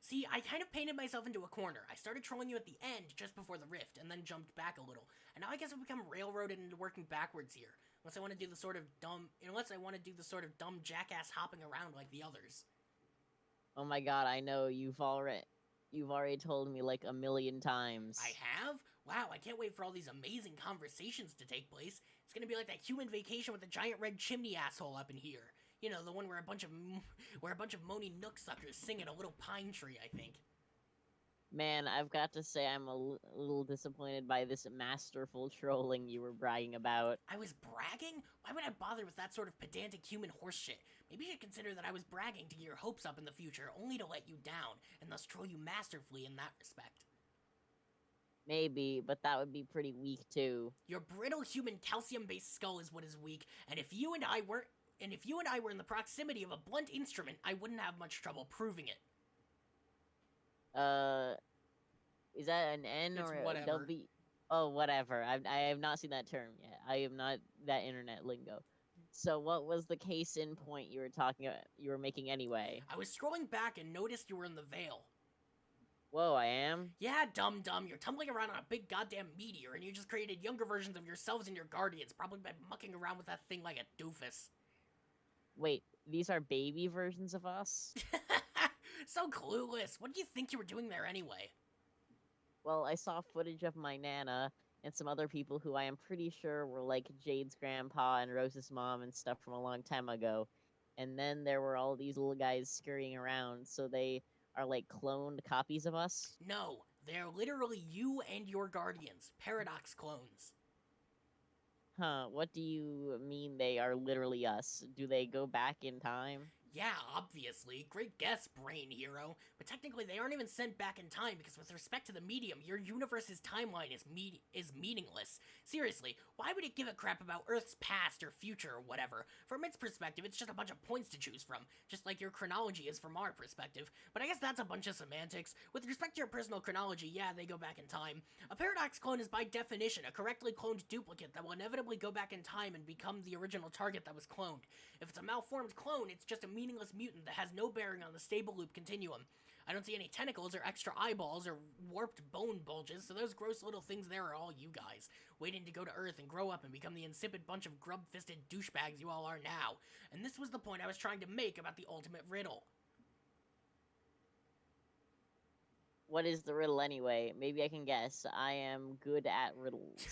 See, I kind of painted myself into a corner. I started trolling you at the end, just before the rift, and then jumped back a little. And now I guess I've become railroaded into working backwards here. Unless I want to do the sort of dumb jackass hopping around like the others. Oh my god, I know, you've already... You've already told me like a million times. I have? Wow, I can't wait for all these amazing conversations to take place. It's gonna be like that human vacation with the giant red chimney asshole up in here. You know, the one where a bunch of moany nook suckers sing at a little pine tree, I think. Man, I've got to say I'm a little disappointed by this masterful trolling you were bragging about. I was bragging? Why would I bother with that sort of pedantic human horseshit? Maybe you should consider that I was bragging to get your hopes up in the future, only to let you down, and thus troll you masterfully in that respect. Maybe, but that would be pretty weak too. Your brittle human calcium-based skull is what is weak, and if you and I were in the proximity of a blunt instrument, I wouldn't have much trouble proving it. Is that an N It's or a whatever. W? Oh, whatever. I have not seen that term yet. I am not that internet lingo. So what was the case in point you were talking about, you were making anyway? I was scrolling back and noticed you were in the Veil. Whoa, I am? Yeah, dumb, you're tumbling around on a big goddamn meteor, and you just created younger versions of yourselves and your guardians, probably by mucking around with that thing like a doofus. Wait, these are baby versions of us? So clueless. What do you think you were doing there anyway? Well, I saw footage of my Nana and some other people who I am pretty sure were like Jade's grandpa and Rose's mom and stuff from a long time ago. And then there were all these little guys scurrying around, so they are like cloned copies of us? No, they're literally you and your guardians, Paradox clones. Huh, what do you mean they are literally us? Do they go back in time? Yeah, obviously. Great guess, brain hero. But technically, they aren't even sent back in time because with respect to the medium, your universe's timeline is meaningless. Seriously, why would it give a crap about Earth's past or future or whatever? From its perspective, it's just a bunch of points to choose from, just like your chronology is from our perspective. But I guess that's a bunch of semantics. With respect to your personal chronology, yeah, they go back in time. A paradox clone is by definition a correctly cloned duplicate that will inevitably go back in time and become the original target that was cloned. If it's a malformed clone, it's just a meaningless mutant that has no bearing on the stable loop continuum. I don't see any tentacles or extra eyeballs or warped bone bulges, so those gross little things there are all you guys, waiting to go to Earth and grow up and become the insipid bunch of grub-fisted douchebags you all are now. And this was the point I was trying to make about the ultimate riddle. What is the riddle anyway? Maybe I can guess. I am good at riddles.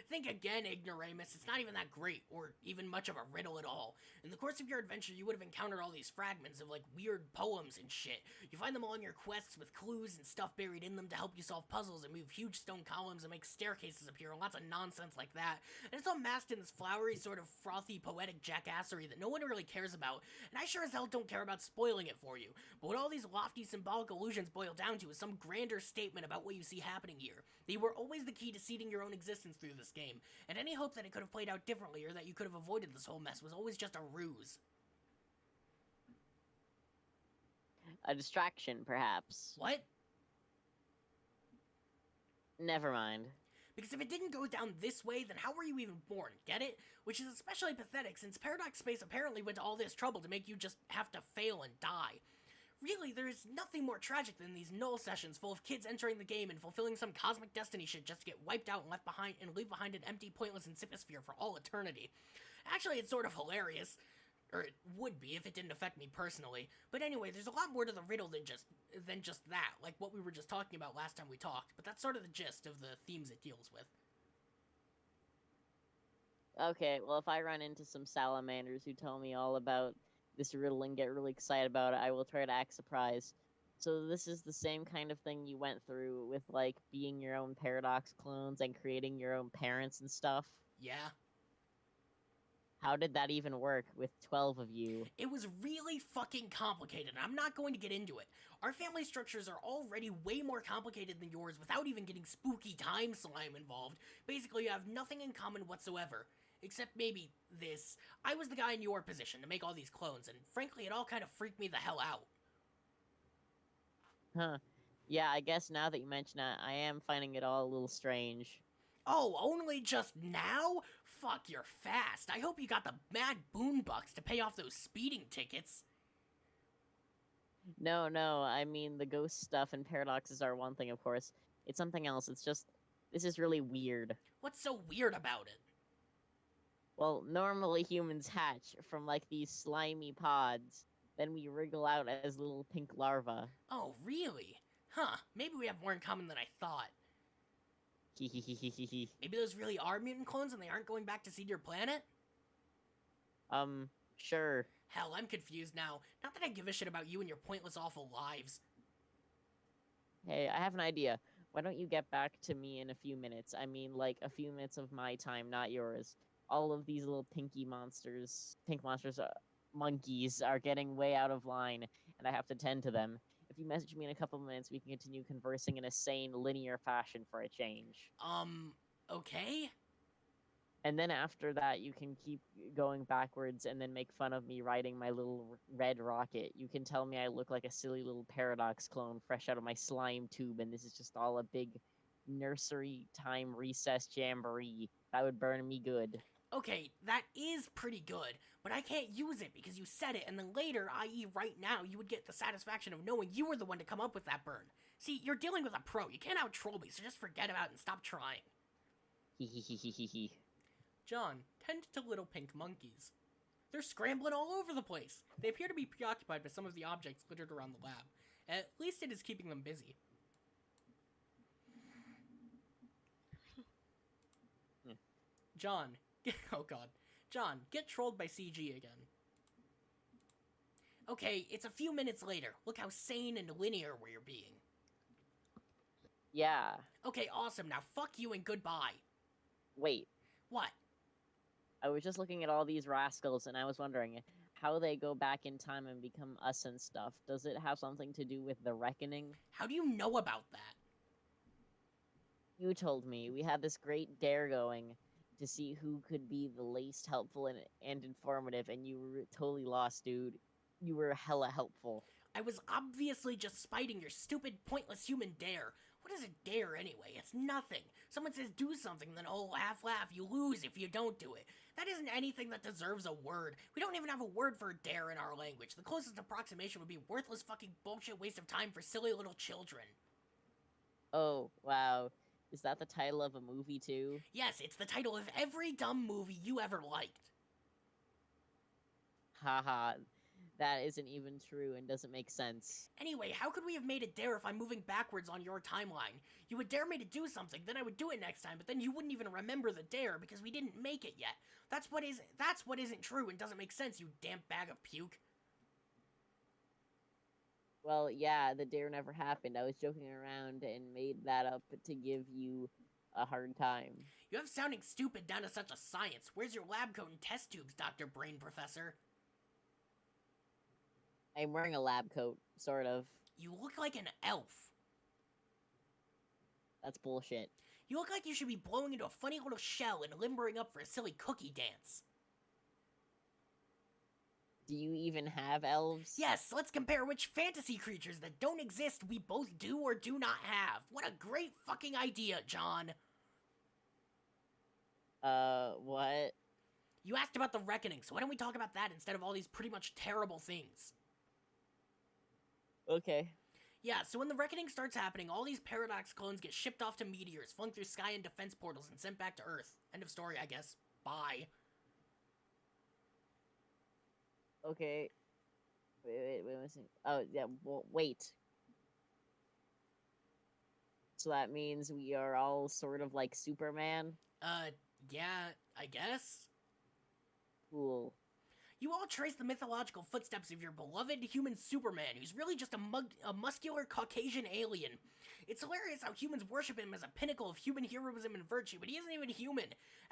Think again, Ignoramus. It's not even that great, or even much of a riddle at all. In the course of your adventure, you would have encountered all these fragments of, like, weird poems and shit. You find them all in your quests with clues and stuff buried in them to help you solve puzzles and move huge stone columns and make staircases appear and lots of nonsense like that. And it's all masked in this flowery, sort of frothy, poetic jackassery that no one really cares about, and I sure as hell don't care about spoiling it for you. But what all these lofty, symbolic illusions boil down to is some grander statement about what you see happening here. They were always the key to seeding your own existence through this game, and any hope that it could have played out differently or that you could have avoided this whole mess was always just a ruse. A distraction, perhaps. What? Never mind. Because if it didn't go down this way, then how were you even born? Get it? Which is especially pathetic since Paradox Space apparently went to all this trouble to make you just have to fail and die. Really, there is nothing more tragic than these null sessions full of kids entering the game and fulfilling some cosmic destiny shit just to get wiped out and left behind and leave behind an empty, pointless insiposphere for all eternity. Actually, it's sort of hilarious. Or it would be if it didn't affect me personally. But anyway, there's a lot more to the riddle than just that, like what we were just talking about last time we talked. But that's sort of the gist of the themes it deals with. Okay, well, if I run into some salamanders who tell me all about this riddle and get really excited about it, I will try to act surprised. So this is the same kind of thing you went through with, like, being your own paradox clones and creating your own parents and stuff? Yeah. How did that even work with 12 of you? It was really fucking complicated, and I'm not going to get into it. Our family structures are already way more complicated than yours without even getting spooky time slime involved. Basically, you have nothing in common whatsoever. Except maybe this. I was the guy in your position to make all these clones, and frankly, it all kind of freaked me the hell out. Huh. Yeah, I guess now that you mention it, I am finding it all a little strange. Oh, only just now? Fuck, you're fast. I hope you got the mad boonbucks to pay off those speeding tickets. No, I mean, the ghost stuff and paradoxes are one thing, of course. It's something else. It's just, this is really weird. What's so weird about it? Well, normally humans hatch from, like, these slimy pods. Then we wriggle out as little pink larvae. Oh, really? Huh, maybe we have more in common than I thought. Hehehehehe. Maybe those really are mutant clones and they aren't going back to seed your planet? Sure. Hell, I'm confused now. Not that I give a shit about you and your pointless, awful lives. Hey, I have an idea. Why don't you get back to me in a few minutes? I mean, like, a few minutes of my time, not yours. All of these little pink monsters, monkeys, are getting way out of line, and I have to tend to them. If you message me in a couple minutes, we can continue conversing in a sane, linear fashion for a change. Okay? And then after that, you can keep going backwards and then make fun of me riding my little red rocket. You can tell me I look like a silly little Paradox clone fresh out of my slime tube, and this is just all a big nursery time recess jamboree. That would burn me good. Okay, that is pretty good, but I can't use it because you said it, and then later, i.e. right now, you would get the satisfaction of knowing you were the one to come up with that burn. See, you're dealing with a pro. You can't out-troll me, so just forget about it and stop trying. Hehehehehe. John, tend to little pink monkeys. They're scrambling all over the place. They appear to be preoccupied by some of the objects littered around the lab. At least it is keeping them busy. John, oh god. John, get trolled by CG again. Okay, it's a few minutes later. Look how sane and linear we're being. Yeah. Okay, awesome. Now fuck you and goodbye. Wait. What? I was just looking at all these rascals, and I was wondering how they go back in time and become us and stuff. Does it have something to do with the reckoning? How do you know about that? You told me. We had this great dare going to see who could be the least helpful and informative, and you were totally lost, dude. You were hella helpful. I was obviously just spiting your stupid, pointless human dare. What is a dare anyway? It's nothing. Someone says do something, then oh, laugh, laugh, you lose if you don't do it. That isn't anything that deserves a word. We don't even have a word for dare in our language. The closest approximation would be worthless fucking bullshit waste of time for silly little children. Oh, wow. Is that the title of a movie, too? Yes, it's the title of every dumb movie you ever liked. Haha. That isn't even true and doesn't make sense. Anyway, how could we have made a dare if I'm moving backwards on your timeline? You would dare me to do something, then I would do it next time, but then you wouldn't even remember the dare because we didn't make it yet. That's what isn't true and doesn't make sense, you damp bag of puke. Well, yeah, the dare never happened. I was joking around and made that up to give you a hard time. You have sounding stupid down to such a science. Where's your lab coat and test tubes, Dr. Brain Professor? I'm wearing a lab coat, sort of. You look like an elf. That's bullshit. You look like you should be blowing into a funny little shell and limbering up for a silly cookie dance. Do you even have elves? Yes, let's compare which fantasy creatures that don't exist we both do or do not have. What a great fucking idea, John. What? You asked about the reckoning, so why don't we talk about that instead of all these pretty much terrible things? Okay. Yeah, so when the reckoning starts happening, all these Paradox clones get shipped off to meteors, flung through sky and defense portals, and sent back to Earth. End of story, I guess. Bye. Okay. Wait, oh, yeah, well, wait. So that means we are all sort of like Superman? Yeah, I guess? Cool. You all trace the mythological footsteps of your beloved human Superman, who's really just a muscular Caucasian alien. It's hilarious how humans worship him as a pinnacle of human heroism and virtue, but he isn't even human.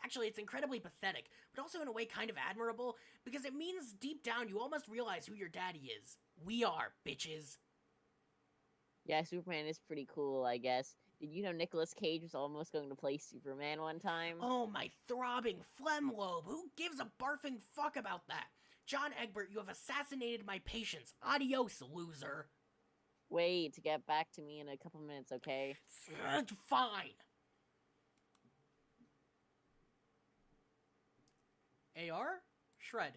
Actually, it's incredibly pathetic, but also in a way kind of admirable, because it means deep down you all must realize who your daddy is. We are, bitches. Yeah, Superman is pretty cool, I guess. Did you know Nicolas Cage was almost going to play Superman one time? Oh, my throbbing phlegm lobe. Who gives a barfing fuck about that? John Egbert, you have assassinated my patience. Adios, loser. Wait, get back to me in a couple minutes, okay? Fine. AR? Shred.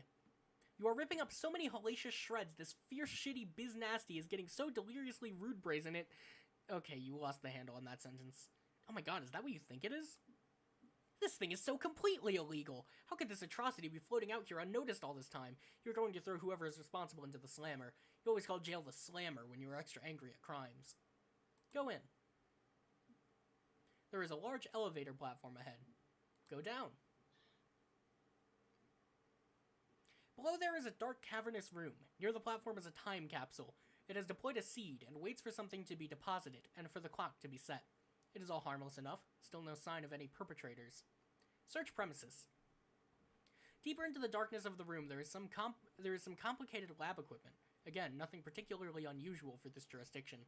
You are ripping up so many hellacious shreds, this fierce shitty biz nasty is getting so deliriously rude brazen it... Okay, you lost the handle on that sentence. Oh my god, is that what you think it is? This thing is so completely illegal! How could this atrocity be floating out here unnoticed all this time? You're going to throw whoever is responsible into the slammer. You always call jail the slammer when you were extra angry at crimes. Go in. There is a large elevator platform ahead. Go down. Below there is a dark cavernous room. Near the platform is a time capsule. It has deployed a seed and waits for something to be deposited and for the clock to be set. It is all harmless enough, still no sign of any perpetrators. Search premises. Deeper into the darkness of the room, there is some complicated lab equipment. Again, nothing particularly unusual for this jurisdiction.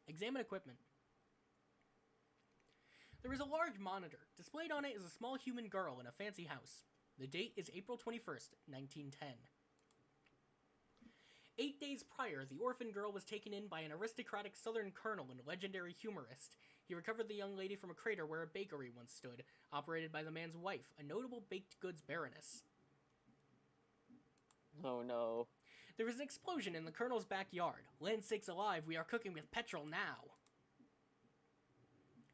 Examine equipment. There is a large monitor. Displayed on it is a small human girl in a fancy house. The date is April 21st, 1910. 8 days prior, the orphan girl was taken in by an aristocratic southern colonel and legendary humorist. He recovered the young lady from a crater where a bakery once stood, operated by the man's wife, a notable baked goods baroness. Oh no. There is an explosion in the colonel's backyard. Land sakes alive, we are cooking with petrol now.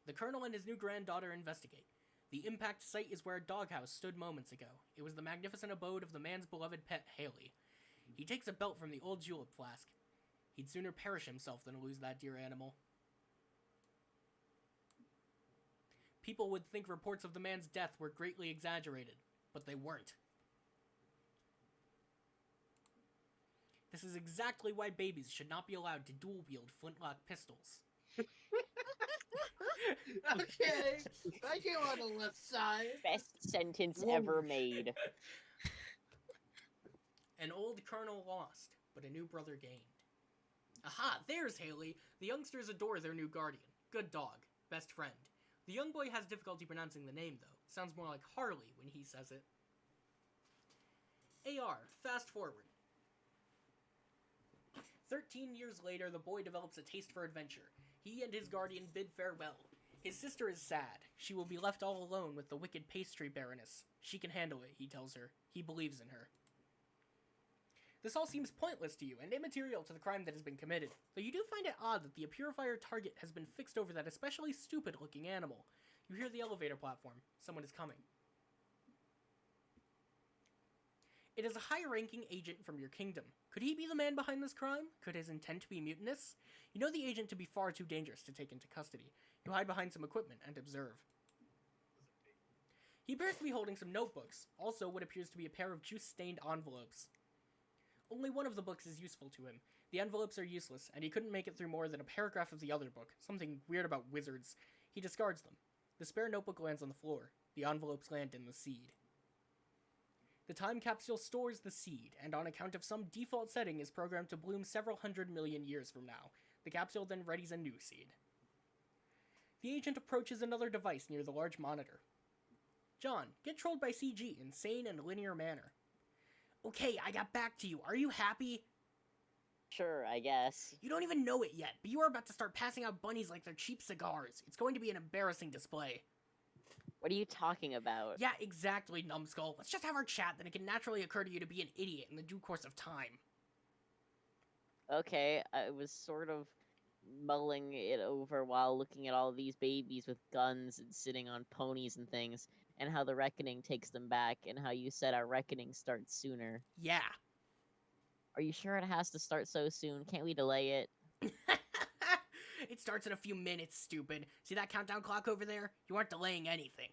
The colonel and his new granddaughter investigate. The impact site is where a doghouse stood moments ago. It was the magnificent abode of the man's beloved pet, Haley. He takes a belt from the old julep flask. He'd sooner perish himself than lose that dear animal. People would think reports of the man's death were greatly exaggerated, but they weren't. This is exactly why babies should not be allowed to dual-wield flintlock pistols. Okay, I came on the left side. Best sentence ever made. An old colonel lost, but a new brother gained. Aha, there's Haley. The youngsters adore their new guardian. Good dog. Best friend. The young boy has difficulty pronouncing the name, though. Sounds more like Harley when he says it. AR, fast forward. 13 years later, the boy develops a taste for adventure. He and his guardian bid farewell. His sister is sad. She will be left all alone with the wicked pastry baroness. She can handle it, he tells her. He believes in her. This all seems pointless to you and immaterial to the crime that has been committed, though you do find it odd that the purifier target has been fixed over that especially stupid-looking animal. You hear the elevator platform. Someone is coming. It is a high-ranking agent from your kingdom. Could he be the man behind this crime? Could his intent be mutinous? You know the agent to be far too dangerous to take into custody. You hide behind some equipment and observe. He appears to be holding some notebooks, also what appears to be a pair of juice-stained envelopes. Only one of the books is useful to him. The envelopes are useless, and he couldn't make it through more than a paragraph of the other book, something weird about wizards. He discards them. The spare notebook lands on the floor. The envelopes land in the seed. The time capsule stores the seed, and on account of some default setting is programmed to bloom several 100 million years from now. The capsule then readies a new seed. The agent approaches another device near the large monitor. John, get trolled by CG in sane and linear manner. Okay, I got back to you. Are you happy? Sure, I guess. You don't even know it yet, but you are about to start passing out bunnies like they're cheap cigars. It's going to be an embarrassing display. What are you talking about? Yeah, exactly, numbskull. Let's just have our chat, then it can naturally occur to you to be an idiot in the due course of time. Okay, I was sort of mulling it over while looking at all these babies with guns and sitting on ponies and things, and how the reckoning takes them back, and how you said our reckoning starts sooner. Yeah. Are you sure it has to start so soon? Can't we delay it? It starts in a few minutes, stupid. See that countdown clock over there? You aren't delaying anything.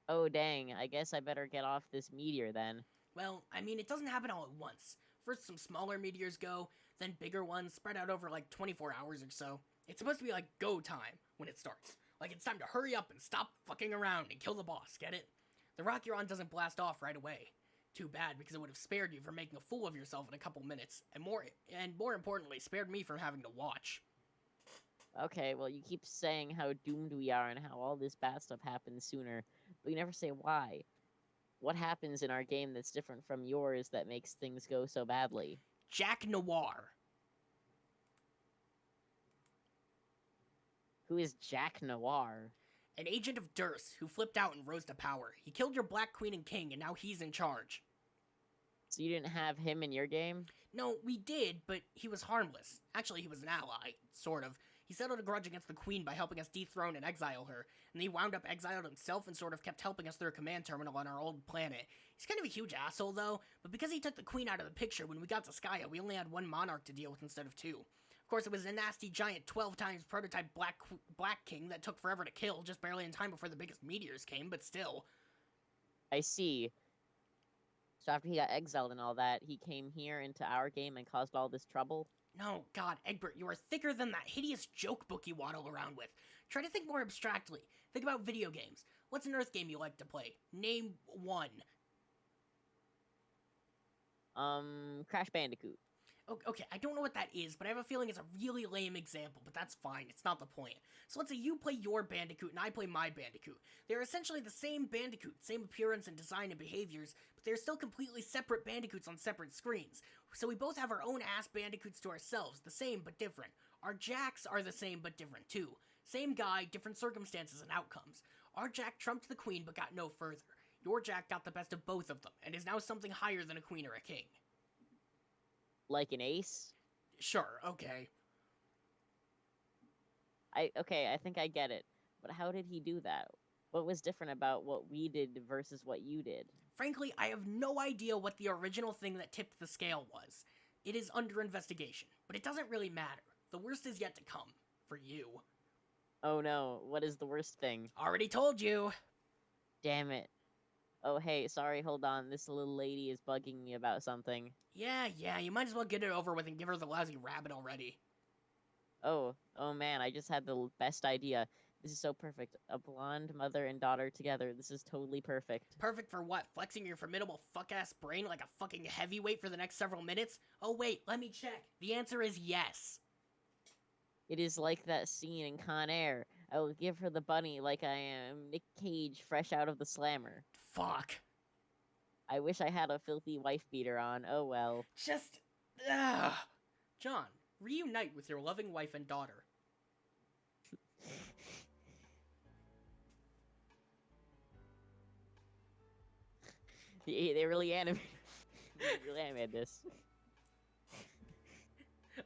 Oh dang, I guess I better get off this meteor then. Well, I mean, it doesn't happen all at once. First some smaller meteors go, then bigger ones spread out over like 24 hours or so. It's supposed to be like go time when it starts. Like it's time to hurry up and stop fucking around and kill the boss, get it? The rock you're on doesn't blast off right away. Too bad, because it would have spared you from making a fool of yourself in a couple minutes, and more importantly, spared me from having to watch. Okay, well you keep saying how doomed we are and how all this bad stuff happens sooner, but you never say why. What happens in our game that's different from yours that makes things go so badly? Jack Noir. Who is Jack Noir? An agent of Durst who flipped out and rose to power. He killed your Black Queen and King, and now he's in charge. So you didn't have him in your game? No, we did, but he was harmless. Actually, he was an ally, sort of. He settled a grudge against the Queen by helping us dethrone and exile her, and he wound up exiled himself and sort of kept helping us through a command terminal on our old planet. He's kind of a huge asshole, though, but because he took the Queen out of the picture when we got to Skya, we only had one monarch to deal with instead of two. Of course, it was a nasty giant 12 times prototype Black King that took forever to kill, just barely in time before the biggest meteors came, but still. I see. So after he got exiled and all that, he came here into our game and caused all this trouble? No, God, Egbert, you are thicker than that hideous joke book you waddle around with. Try to think more abstractly. Think about video games. What's an Earth game you like to play? Name one. Crash Bandicoot. Okay, I don't know what that is, but I have a feeling it's a really lame example, but that's fine, it's not the point. So let's say you play your Bandicoot and I play my Bandicoot. They're essentially the same Bandicoot, same appearance and design and behaviors, but they're still completely separate Bandicoots on separate screens. So we both have our own ass Bandicoots to ourselves, the same but different. Our Jacks are the same but different too. Same guy, different circumstances and outcomes. Our Jack trumped the queen but got no further. Your Jack got the best of both of them, and is now something higher than a queen or a king. Like an ace? Sure, okay. Okay, I think I get it. But how did he do that? What was different about what we did versus what you did? Frankly, I have no idea what the original thing that tipped the scale was. It is under investigation, but it doesn't really matter. The worst is yet to come. For you. Oh no, what is the worst thing? Already told you. Damn it. Oh hey, sorry, hold on. This little lady is bugging me about something. Yeah, you might as well get it over with and give her the lousy rabbit already. Oh man, I just had the best idea. This is so perfect. A blonde mother and daughter together. This is totally perfect. Perfect for what? Flexing your formidable fuck-ass brain like a fucking heavyweight for the next several minutes? Oh wait, let me check. The answer is yes. It is like that scene in Con Air. I will give her the bunny like I am Nick Cage fresh out of the slammer. Fuck. I wish I had a filthy wife beater on. Oh well. Just... Ugh. John, reunite with your loving wife and daughter. They really animated. They really animated this.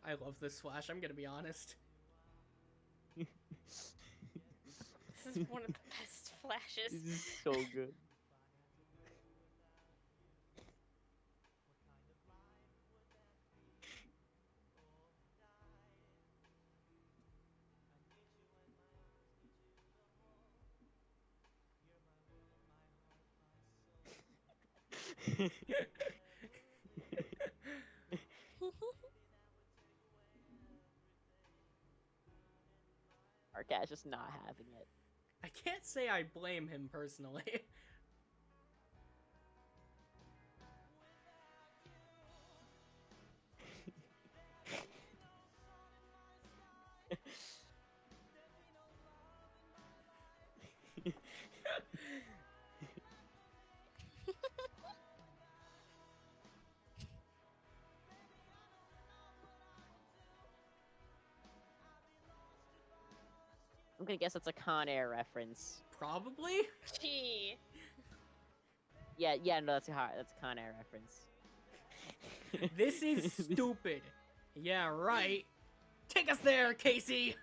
I love this Flash, I'm gonna be honest. This is one of the best flashes. This is so good. Our cat's just not having it. I can't say I blame him personally. I'm gonna guess it's a Con Air reference. Probably? Gee. Yeah, no, that's a Con Air reference. This is stupid. Yeah, right. Take us there, Casey!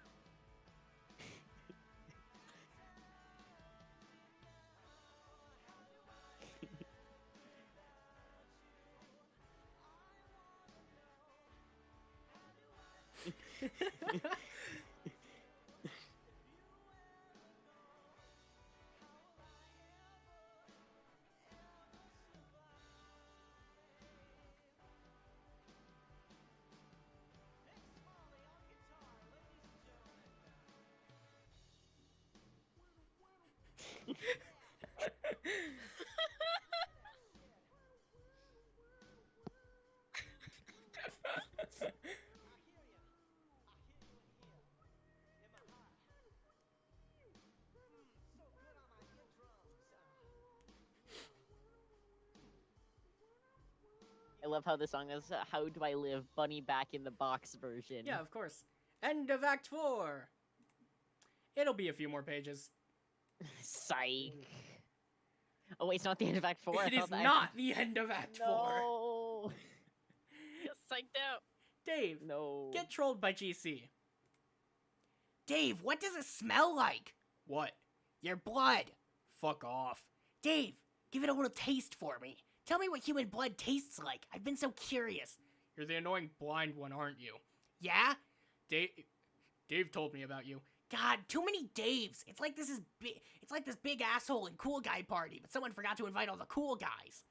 I love how the song is How Do I Live Bunny Back in the Box version. Yeah, of course. End of Act 4! It'll be a few more pages. Psych. Oh wait, it's not the end of Act 4. It is not the end of Act 4. No. Get psyched out. Dave, No. get trolled by GC. Dave, what does it smell like? What? Your blood. Fuck off. Dave, give it a little taste for me. Tell me what human blood tastes like. I've been so curious. You're the annoying blind one, aren't you? Yeah? Dave told me about you. God, too many Daves. It's like this big asshole and cool guy party, but someone forgot to invite all the cool guys.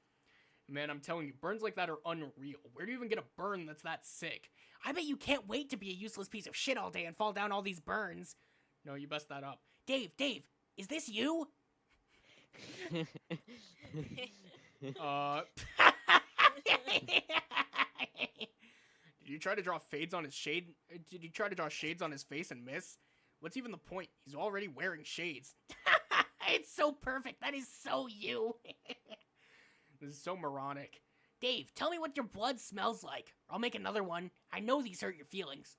Man, I'm telling you, burns like that are unreal. Where do you even get a burn that's that sick? I bet you can't wait to be a useless piece of shit all day and fall down all these burns. No, you best that up. Dave, is this you? Did you try to draw shades on his face and miss? What's even the point? He's already wearing shades. It's so perfect. That is so you. This is so moronic. Dave, tell me what your blood smells like. Or I'll make another one. I know these hurt your feelings.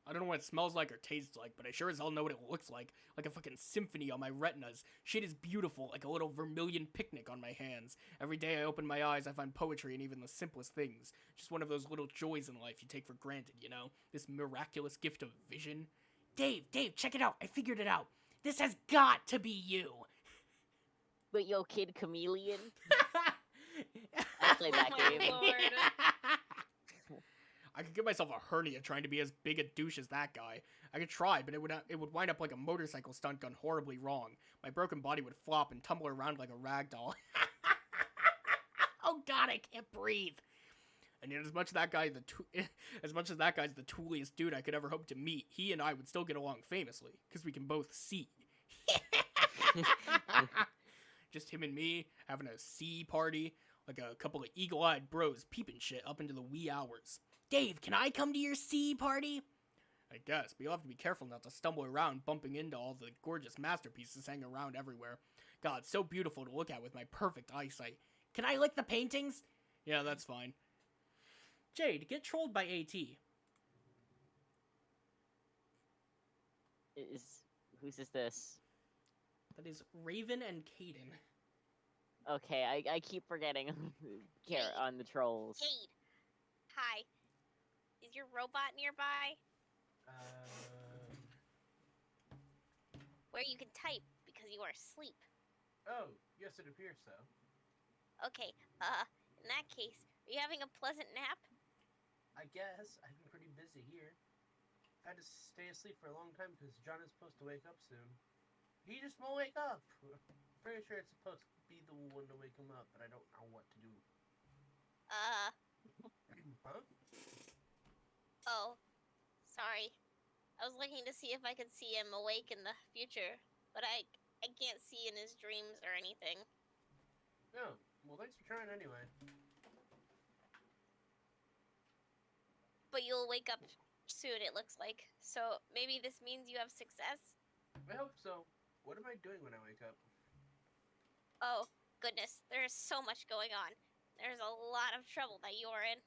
I don't know what it smells like or tastes like, but I sure as hell know what it looks like. Like a fucking symphony on my retinas. Shit is beautiful, like a little vermilion picnic on my hands. Every day I open my eyes, I find poetry in even the simplest things. Just one of those little joys in life you take for granted, you know? This miraculous gift of vision. Dave, check it out. I figured it out. This has got to be you. But yo, Kid Chameleon. I played that game. Lord. I could give myself a hernia trying to be as big a douche as that guy. I could try, but it would wind up like a motorcycle stunt gone horribly wrong. My broken body would flop and tumble around like a rag doll. Oh God, I can't breathe. And yet, as much as that guy's the tooliest dude I could ever hope to meet, he and I would still get along famously because we can both see. Just him and me having a sea party, like a couple of eagle-eyed bros peeping shit up into the wee hours. Dave, can I come to your sea party? I guess, but you'll have to be careful not to stumble around bumping into all the gorgeous masterpieces hanging around everywhere. God, so beautiful to look at with my perfect eyesight. Can I lick the paintings? Yeah, that's fine. Jade, get trolled by AT. Whose is this? That is Raven and Caden. Okay, I keep forgetting on the trolls. Jade, hi. Is your robot nearby where you can type because you are asleep? Oh, yes, it appears so. Okay, in that case, are you having a pleasant nap? I guess. I've been pretty busy here. I had to stay asleep for a long time because John is supposed to wake up soon. He just won't wake up. Pretty sure it's supposed to be the one to wake him up, but I don't know what to do. Huh? Oh, sorry. I was looking to see if I could see him awake in the future, but I can't see in his dreams or anything. Oh, well, thanks for trying anyway. But you'll wake up soon, it looks like. So maybe this means you have success? I hope so. What am I doing when I wake up? Oh, goodness, there's so much going on. There's a lot of trouble that you are in.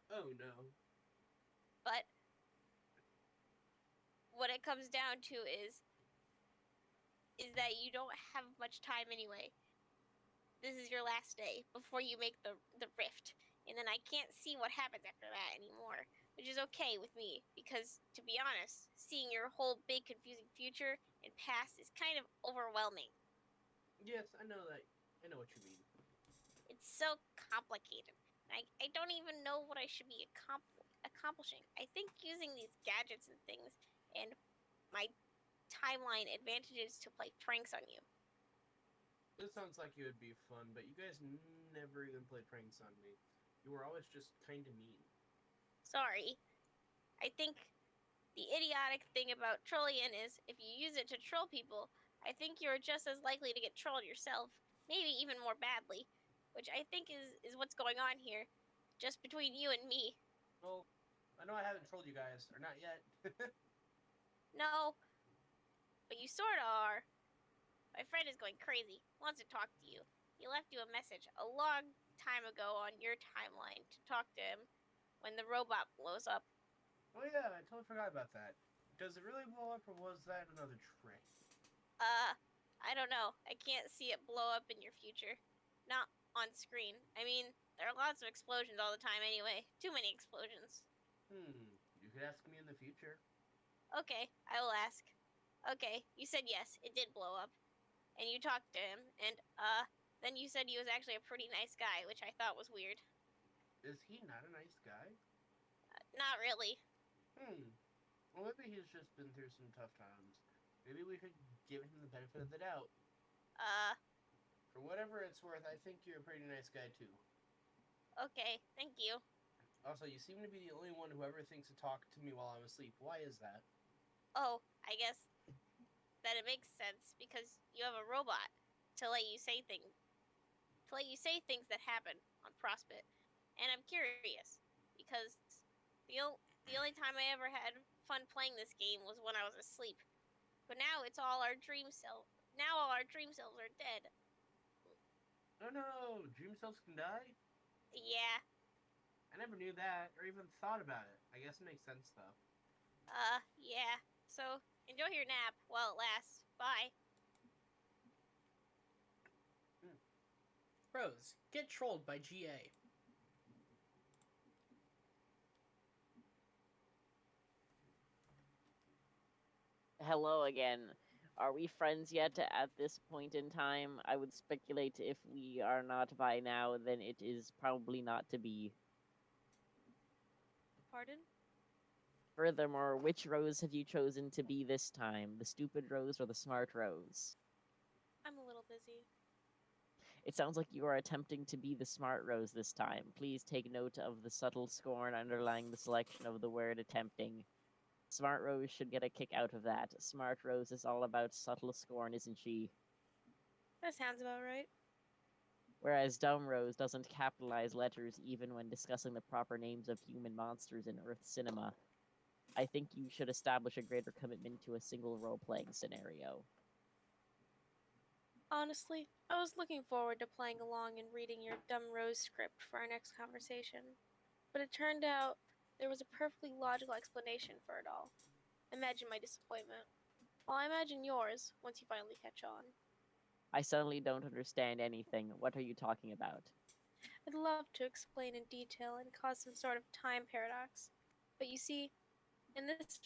Oh, no. But what it comes down to is that you don't have much time anyway. This is your last day before you make the rift. And then I can't see what happens after that anymore, which is okay with me, because, to be honest, seeing your whole big confusing future and past is kind of overwhelming. Yes, I know that. I know what you mean. It's so complicated. I don't even know what I should be accomplishing. I think using these gadgets and things and my timeline advantages to play pranks on you. This sounds like it would be fun, but you guys never even play pranks on me. You were always just kind of mean. Sorry. I think the idiotic thing about Trollian is if you use it to troll people, I think you're just as likely to get trolled yourself, maybe even more badly, which I think is what's going on here, just between you and me. Well, I know I haven't trolled you guys, or not yet. No, but you sorta are. My friend is going crazy, wants to talk to you. He left you a message a long time ago on your timeline to talk to him when the robot blows up. Oh yeah, I totally forgot about that. Does it really blow up, or was that another trick? I don't know. I can't see it blow up in your future. Not on screen. I mean, there are lots of explosions all the time anyway. Too many explosions. You could ask me in the future. Okay, I will ask. Okay, you said yes, it did blow up. And you talked to him, and, then you said he was actually a pretty nice guy, which I thought was weird. Is he not a nice guy? Not really. Well, maybe he's just been through some tough times. Maybe we could give him the benefit of the doubt. For whatever it's worth, I think you're a pretty nice guy too. Okay, thank you. Also, you seem to be the only one who ever thinks to talk to me while I'm asleep. Why is that? Oh, I guess that it makes sense because you have a robot to let you say things that happen on Prospect. And I'm curious because the only time I ever had fun playing this game was when I was asleep. But now it's all our dream self. Now all our dream selves are dead. Oh no, dream selves can die? Yeah. I never knew that or even thought about it. I guess it makes sense though. Yeah. So enjoy your nap while it lasts. Bye. Rose, get trolled by GA. Hello again. Are we friends yet at this point in time? I would speculate if we are not by now, then it is probably not to be. Pardon? Furthermore, which Rose have you chosen to be this time? The stupid Rose or the smart Rose? I'm a little busy. It sounds like you are attempting to be the smart Rose this time. Please take note of the subtle scorn underlying the selection of the word attempting. Smart Rose should get a kick out of that. Smart Rose is all about subtle scorn, isn't she? That sounds about right. Whereas Dumb Rose doesn't capitalize letters even when discussing the proper names of human monsters in Earth cinema. I think you should establish a greater commitment to a single role-playing scenario. Honestly, I was looking forward to playing along and reading your Dumb Rose script for our next conversation. But it turned out there was a perfectly logical explanation for it all. Imagine my disappointment. Well, I imagine yours once you finally catch on. I suddenly don't understand anything. What are you talking about? I'd love to explain in detail and cause some sort of time paradox. But you see, in this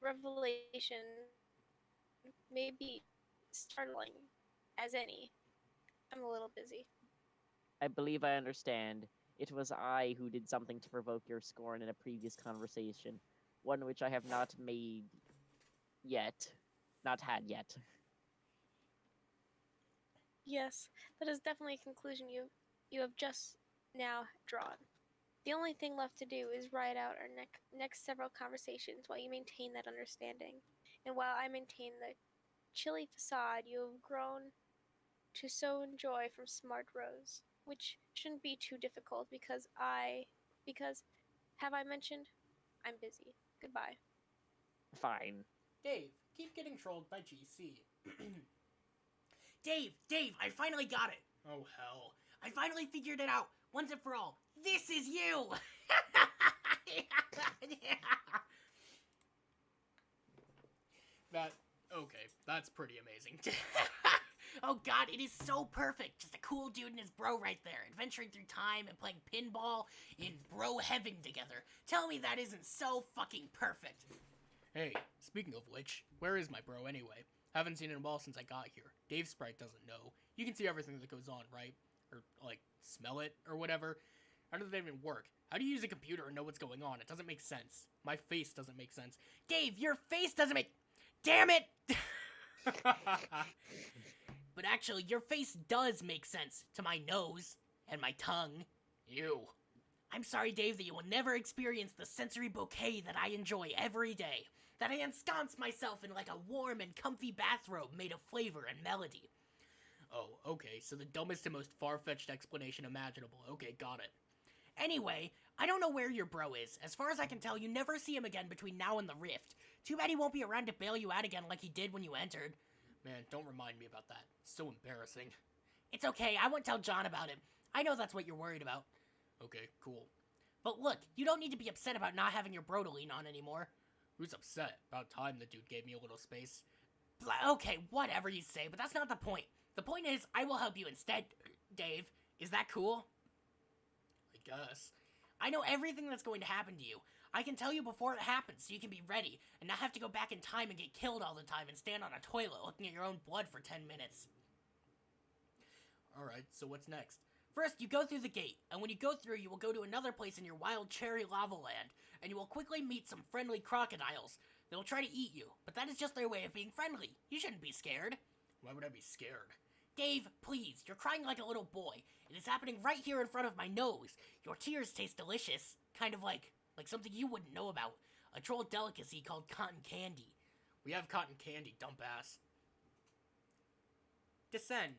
revelation may be startling as any. I'm a little busy. I believe I understand. It was I who did something to provoke your scorn in a previous conversation, one which I have not made yet. Not had yet. Yes, that is definitely a conclusion you have just now drawn. The only thing left to do is write out our next several conversations while you maintain that understanding, and while I maintain the chilly facade you have grown to so enjoy from Smart Rose, which shouldn't be too difficult because have I mentioned I'm busy. Goodbye. Fine. Dave, keep getting trolled by GC. Dave, I finally got it. Oh, hell. I finally figured it out, once and for all. This is you! That's pretty amazing. Oh god, it is so perfect. Just a cool dude and his bro right there, adventuring through time and playing pinball in bro heaven together. Tell me that isn't so fucking perfect. Hey, speaking of which, where is my bro anyway? Haven't seen him in a while since I got here. Dave Sprite doesn't know. You can see everything that goes on, right? Or, like, smell it or whatever. How does that even work? How do you use a computer and know what's going on? It doesn't make sense. My face doesn't make sense. Dave, your face doesn't make... Damn it! But actually, your face does make sense to my nose and my tongue. Ew. I'm sorry, Dave, that you will never experience the sensory bouquet that I enjoy every day. That I ensconce myself in like a warm and comfy bathrobe made of flavor and melody. Oh, okay, so the dumbest and most far-fetched explanation imaginable. Okay, got it. Anyway, I don't know where your bro is. As far as I can tell, you never see him again between now and the rift. Too bad he won't be around to bail you out again like he did when you entered. Man, don't remind me about that. It's so embarrassing. It's okay, I won't tell John about it. I know that's what you're worried about. Okay, cool. But look, you don't need to be upset about not having your bro to lean on anymore. Who's upset? About time the dude gave me a little space. Okay, whatever you say, but that's not the point. The point is, I will help you instead, Dave. Is that cool? I guess. I know everything that's going to happen to you. I can tell you before it happens so you can be ready and not have to go back in time and get killed all the time and stand on a toilet looking at your own blood for 10 minutes. Alright, so what's next? First, you go through the gate, and when you go through, you will go to another place in your wild cherry lava land, and you will quickly meet some friendly crocodiles. They'll try to eat you, but that is just their way of being friendly. You shouldn't be scared. Why would I be scared? Dave, please, you're crying like a little boy. It is happening right here in front of my nose. Your tears taste delicious, kind of like something you wouldn't know about. A troll delicacy called cotton candy. We have cotton candy, dump ass. Descend.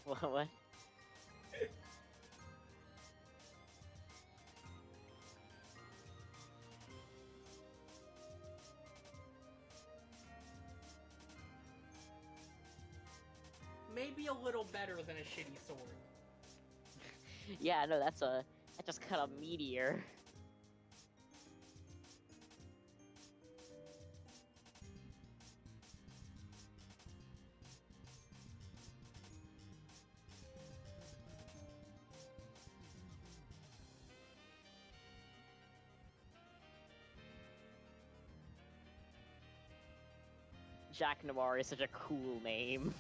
What? Maybe a little better than a shitty sword. Yeah, no, that just cut a meteor. Jack Noir is such a cool name.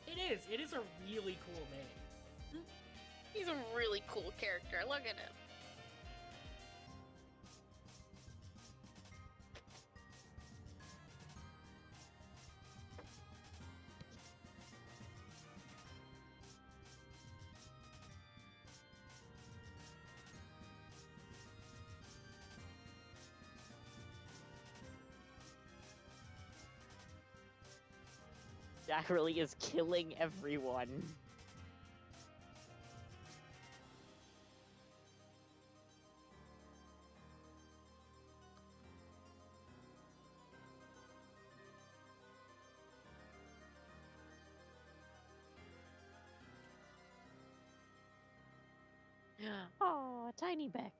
It is a really cool name. He's a really cool character. Look at him. Jack really is killing everyone. Oh, tiny Beck.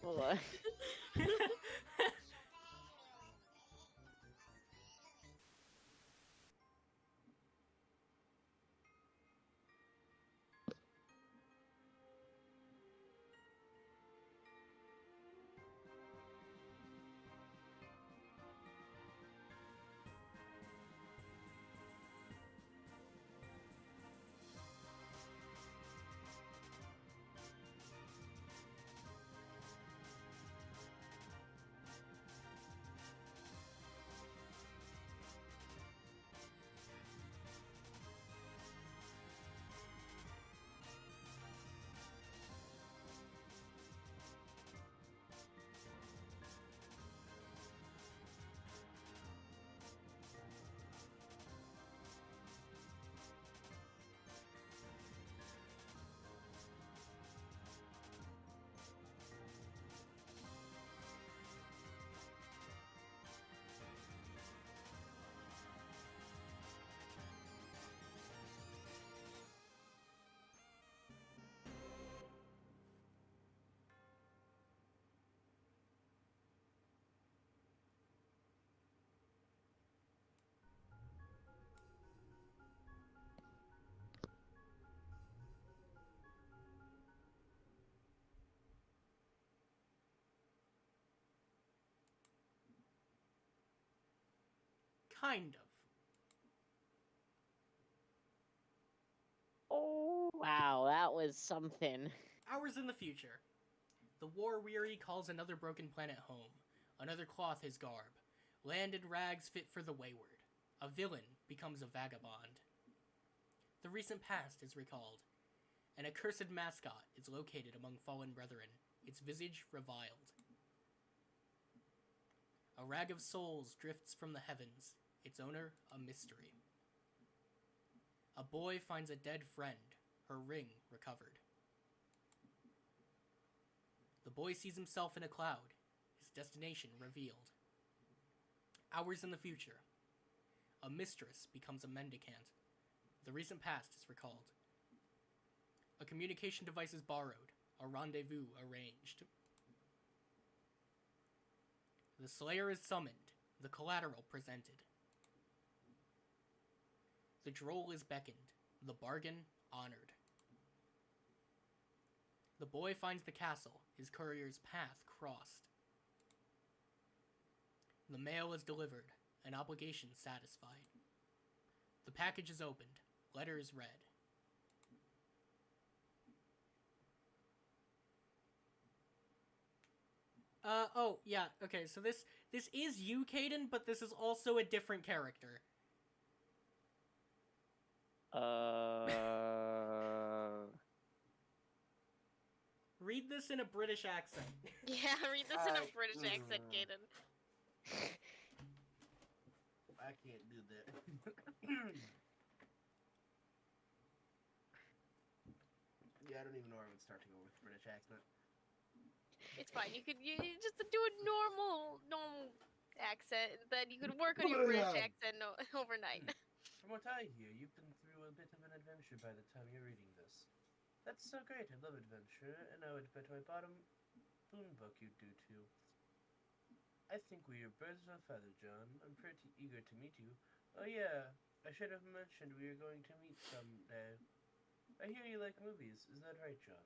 What? Kind of. was something. Hours in the future. The war-weary calls another broken planet home. Another cloth his garb. Land and rags fit for the wayward. A villain becomes a vagabond. The recent past is recalled. An accursed mascot is located among fallen brethren, its visage reviled. A rag of souls drifts from the heavens, its owner a mystery. A boy finds a dead friend, her ring recovered. The boy sees himself in a cloud, his destination revealed. Hours in the future. A mistress becomes a mendicant. The recent past is recalled. A communication device is borrowed, a rendezvous arranged. The slayer is summoned, the collateral presented. The droll is beckoned, the bargain honored. The boy finds the castle, his courier's path crossed. The mail is delivered, an obligation satisfied. The package is opened, letters read. Oh, yeah, okay, so this is you, Caden, but this is also a different character. Read this in a British accent. Yeah, read this in a British accent, Kaden. I can't do that. Yeah, I don't even know where I would start to go with British accent. It's fine. You just do a normal accent. Then you could work on your British accent overnight. From what I hear, you've been through a bit of an adventure by the time you're reading this. That's so great. I love adventure, and I would bet my bottom boon book you'd do too. I think we are birds of a feather, John. I'm pretty eager to meet you. Oh yeah, I should have mentioned we are going to meet someday. I hear you like movies. Is that right, John?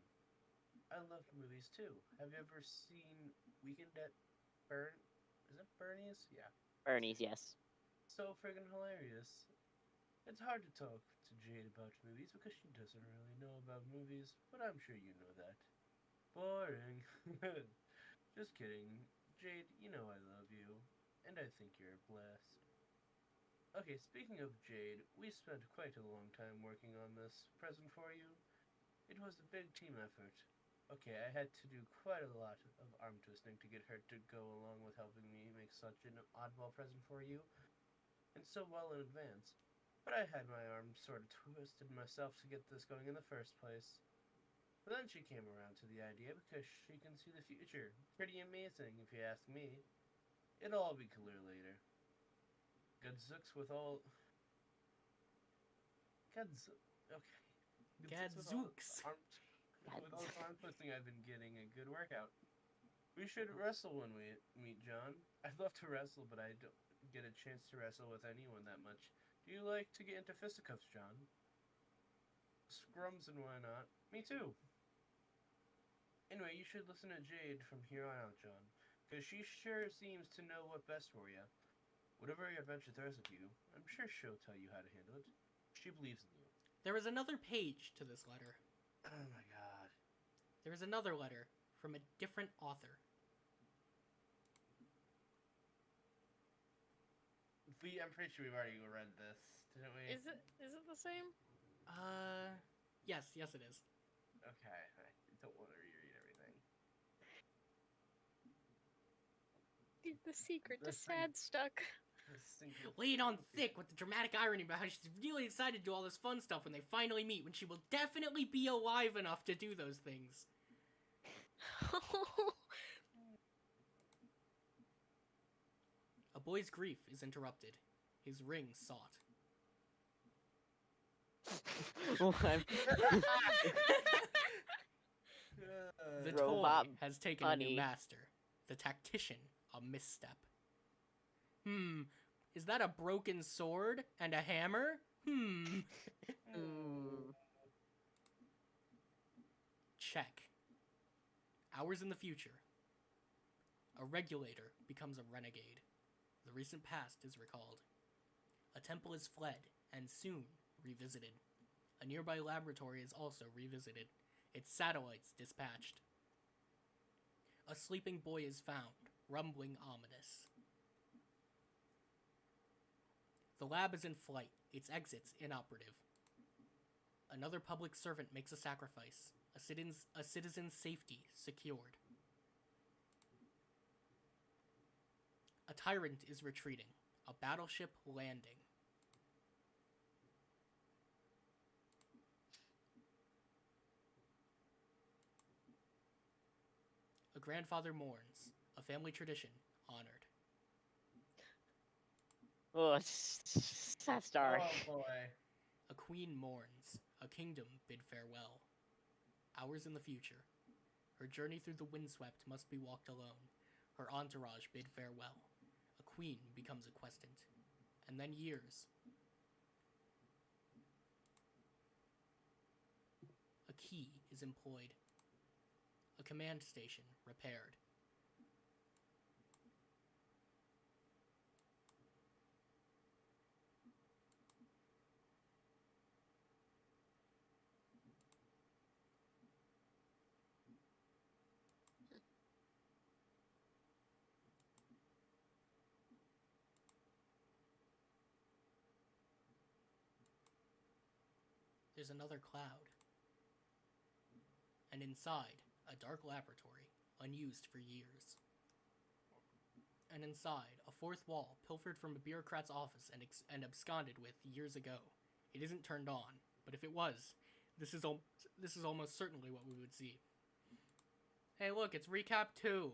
I love movies too. Have you ever seen Weekend at Is it Bernie's? Yeah. Bernie's, yes. So friggin' hilarious. It's hard to talk to Jade about movies because she doesn't really know about movies, but I'm sure you know that. Boring. Just kidding. Jade, you know I love you, and I think you're blessed. Okay, speaking of Jade, we spent quite a long time working on this present for you. It was a big team effort. Okay, I had to do quite a lot of arm twisting to get her to go along with helping me make such an oddball present for you, and so well in advance. But I had my arm sort of twisted myself to get this going in the first place. But then she came around to the idea because she can see the future. Pretty amazing, if you ask me. It'll all be clear later. Gadzooks with all... Okay. Gadzooks. With all the arm twisting I've been getting a good workout. We should wrestle when we meet, John. I'd love to wrestle, but I don't get a chance to wrestle with anyone that much. Do you like to get into fisticuffs, John? Scrums and why not? Me too. Anyway, you should listen to Jade from here on out, John, because she sure seems to know what best for you. Whatever your adventure throws at you, I'm sure she'll tell you how to handle it. She believes in you. There is another page to this letter. Oh my god. There is another letter from a different author. I'm pretty sure we've already read this, didn't we? Is it the same? Yes it is. Okay, I don't want to reread everything. The secret to That's pretty- sad stuck. Lay it on thick with the dramatic irony about how she's really excited to do all this fun stuff when they finally meet, when she will definitely be alive enough to do those things. A boy's grief is interrupted. His ring sought. What? The Robot toy has taken a new bunny. master. The tactician, a misstep. Is that a broken sword and a hammer? Mm. Check. Hours in the future. A regulator becomes a renegade. The recent past is recalled. A temple is fled and soon revisited. A nearby laboratory is also revisited. its satellites dispatched. A sleeping boy is found, rumbling ominous. The lab is in flight, its exits inoperative. Another public servant makes a sacrifice, a citizen's safety secured. A tyrant is retreating, a battleship landing. A grandfather mourns, a family tradition honored. Oh, that's dark. Oh boy. A queen mourns, a kingdom bid farewell. Hours in the future, her journey through the windswept must be walked alone. Her entourage bid farewell. A queen becomes a questant, and then years. A key is employed. A command station repaired. There's another cloud. And inside, a dark laboratory, unused for years. And inside, a fourth wall, pilfered from a bureaucrat's office and absconded with years ago. It isn't turned on, but if it was, this is almost certainly what we would see. Hey look, it's recap 2.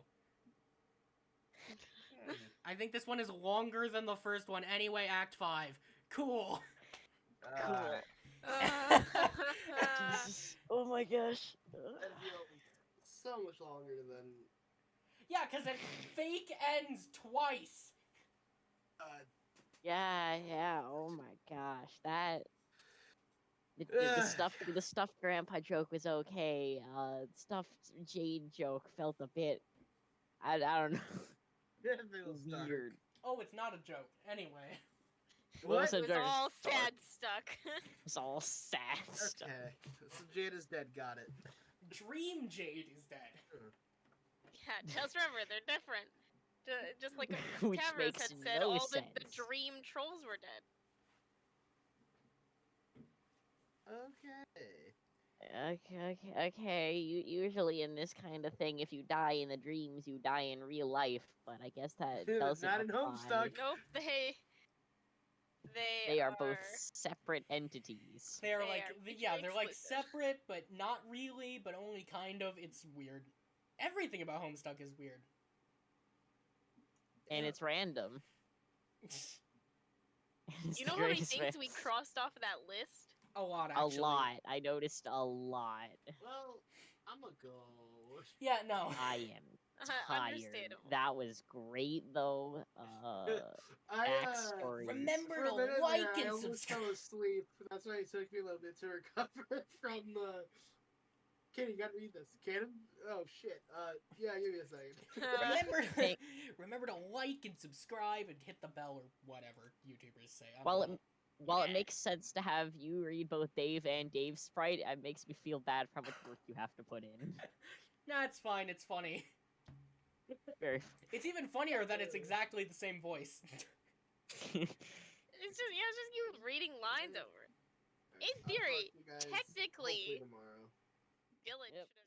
I think this one is longer than the first one anyway, Act 5. Cool! Cool. Uh, Jesus. Oh my gosh. I feel so much longer than. Yeah, because it fake ends twice! Yeah. Oh my gosh, that the stuffed grandpa joke was okay. Stuffed Jade joke felt a bit. I don't know. It feels dark. Weird. Oh, it's not a joke. Anyway. What was It a was joke? all Dark. sad stuck. It's all sad stuff. Okay, so Jade is dead. Got it. Dream Jade is dead. Yeah, just remember, they're different. Just like Which Tavros makes had said, no all the sense. dream trolls were dead. Okay. Usually in this kind of thing, if you die in the dreams, you die in real life. But I guess that But doesn't not in apply. Homestuck. Nope, They are both separate entities. They're They like, are they're like exclusive. separate, but not really, but only kind of. It's weird. Everything about Homestuck is weird. And it's random. It's You the know how many greatest things ra- we crossed off of that list? A lot, A actually. lot. I noticed a lot. Well, I'm gonna go. Yeah, no. I am tired. Understandable. That was great though. I, Backstory. Remember for a to minute like there, I and almost subscribe. fell asleep. That's why it took me a little bit to recover from the. Kenny, you gotta read this. Cannon? Oh shit. Yeah, give me a second. Remember to like and subscribe and hit the bell or whatever YouTubers say. I don't While know. While it Yeah. makes sense to have you read both Dave and Dave's sprite, it makes me feel bad for how much work you have to put in. Nah, it's fine. It's funny. Very. It's even funnier that it's exactly the same voice. It's just you reading lines over. In I'll talk theory, to you guys technically- hopefully tomorrow. Dylan Yep. should have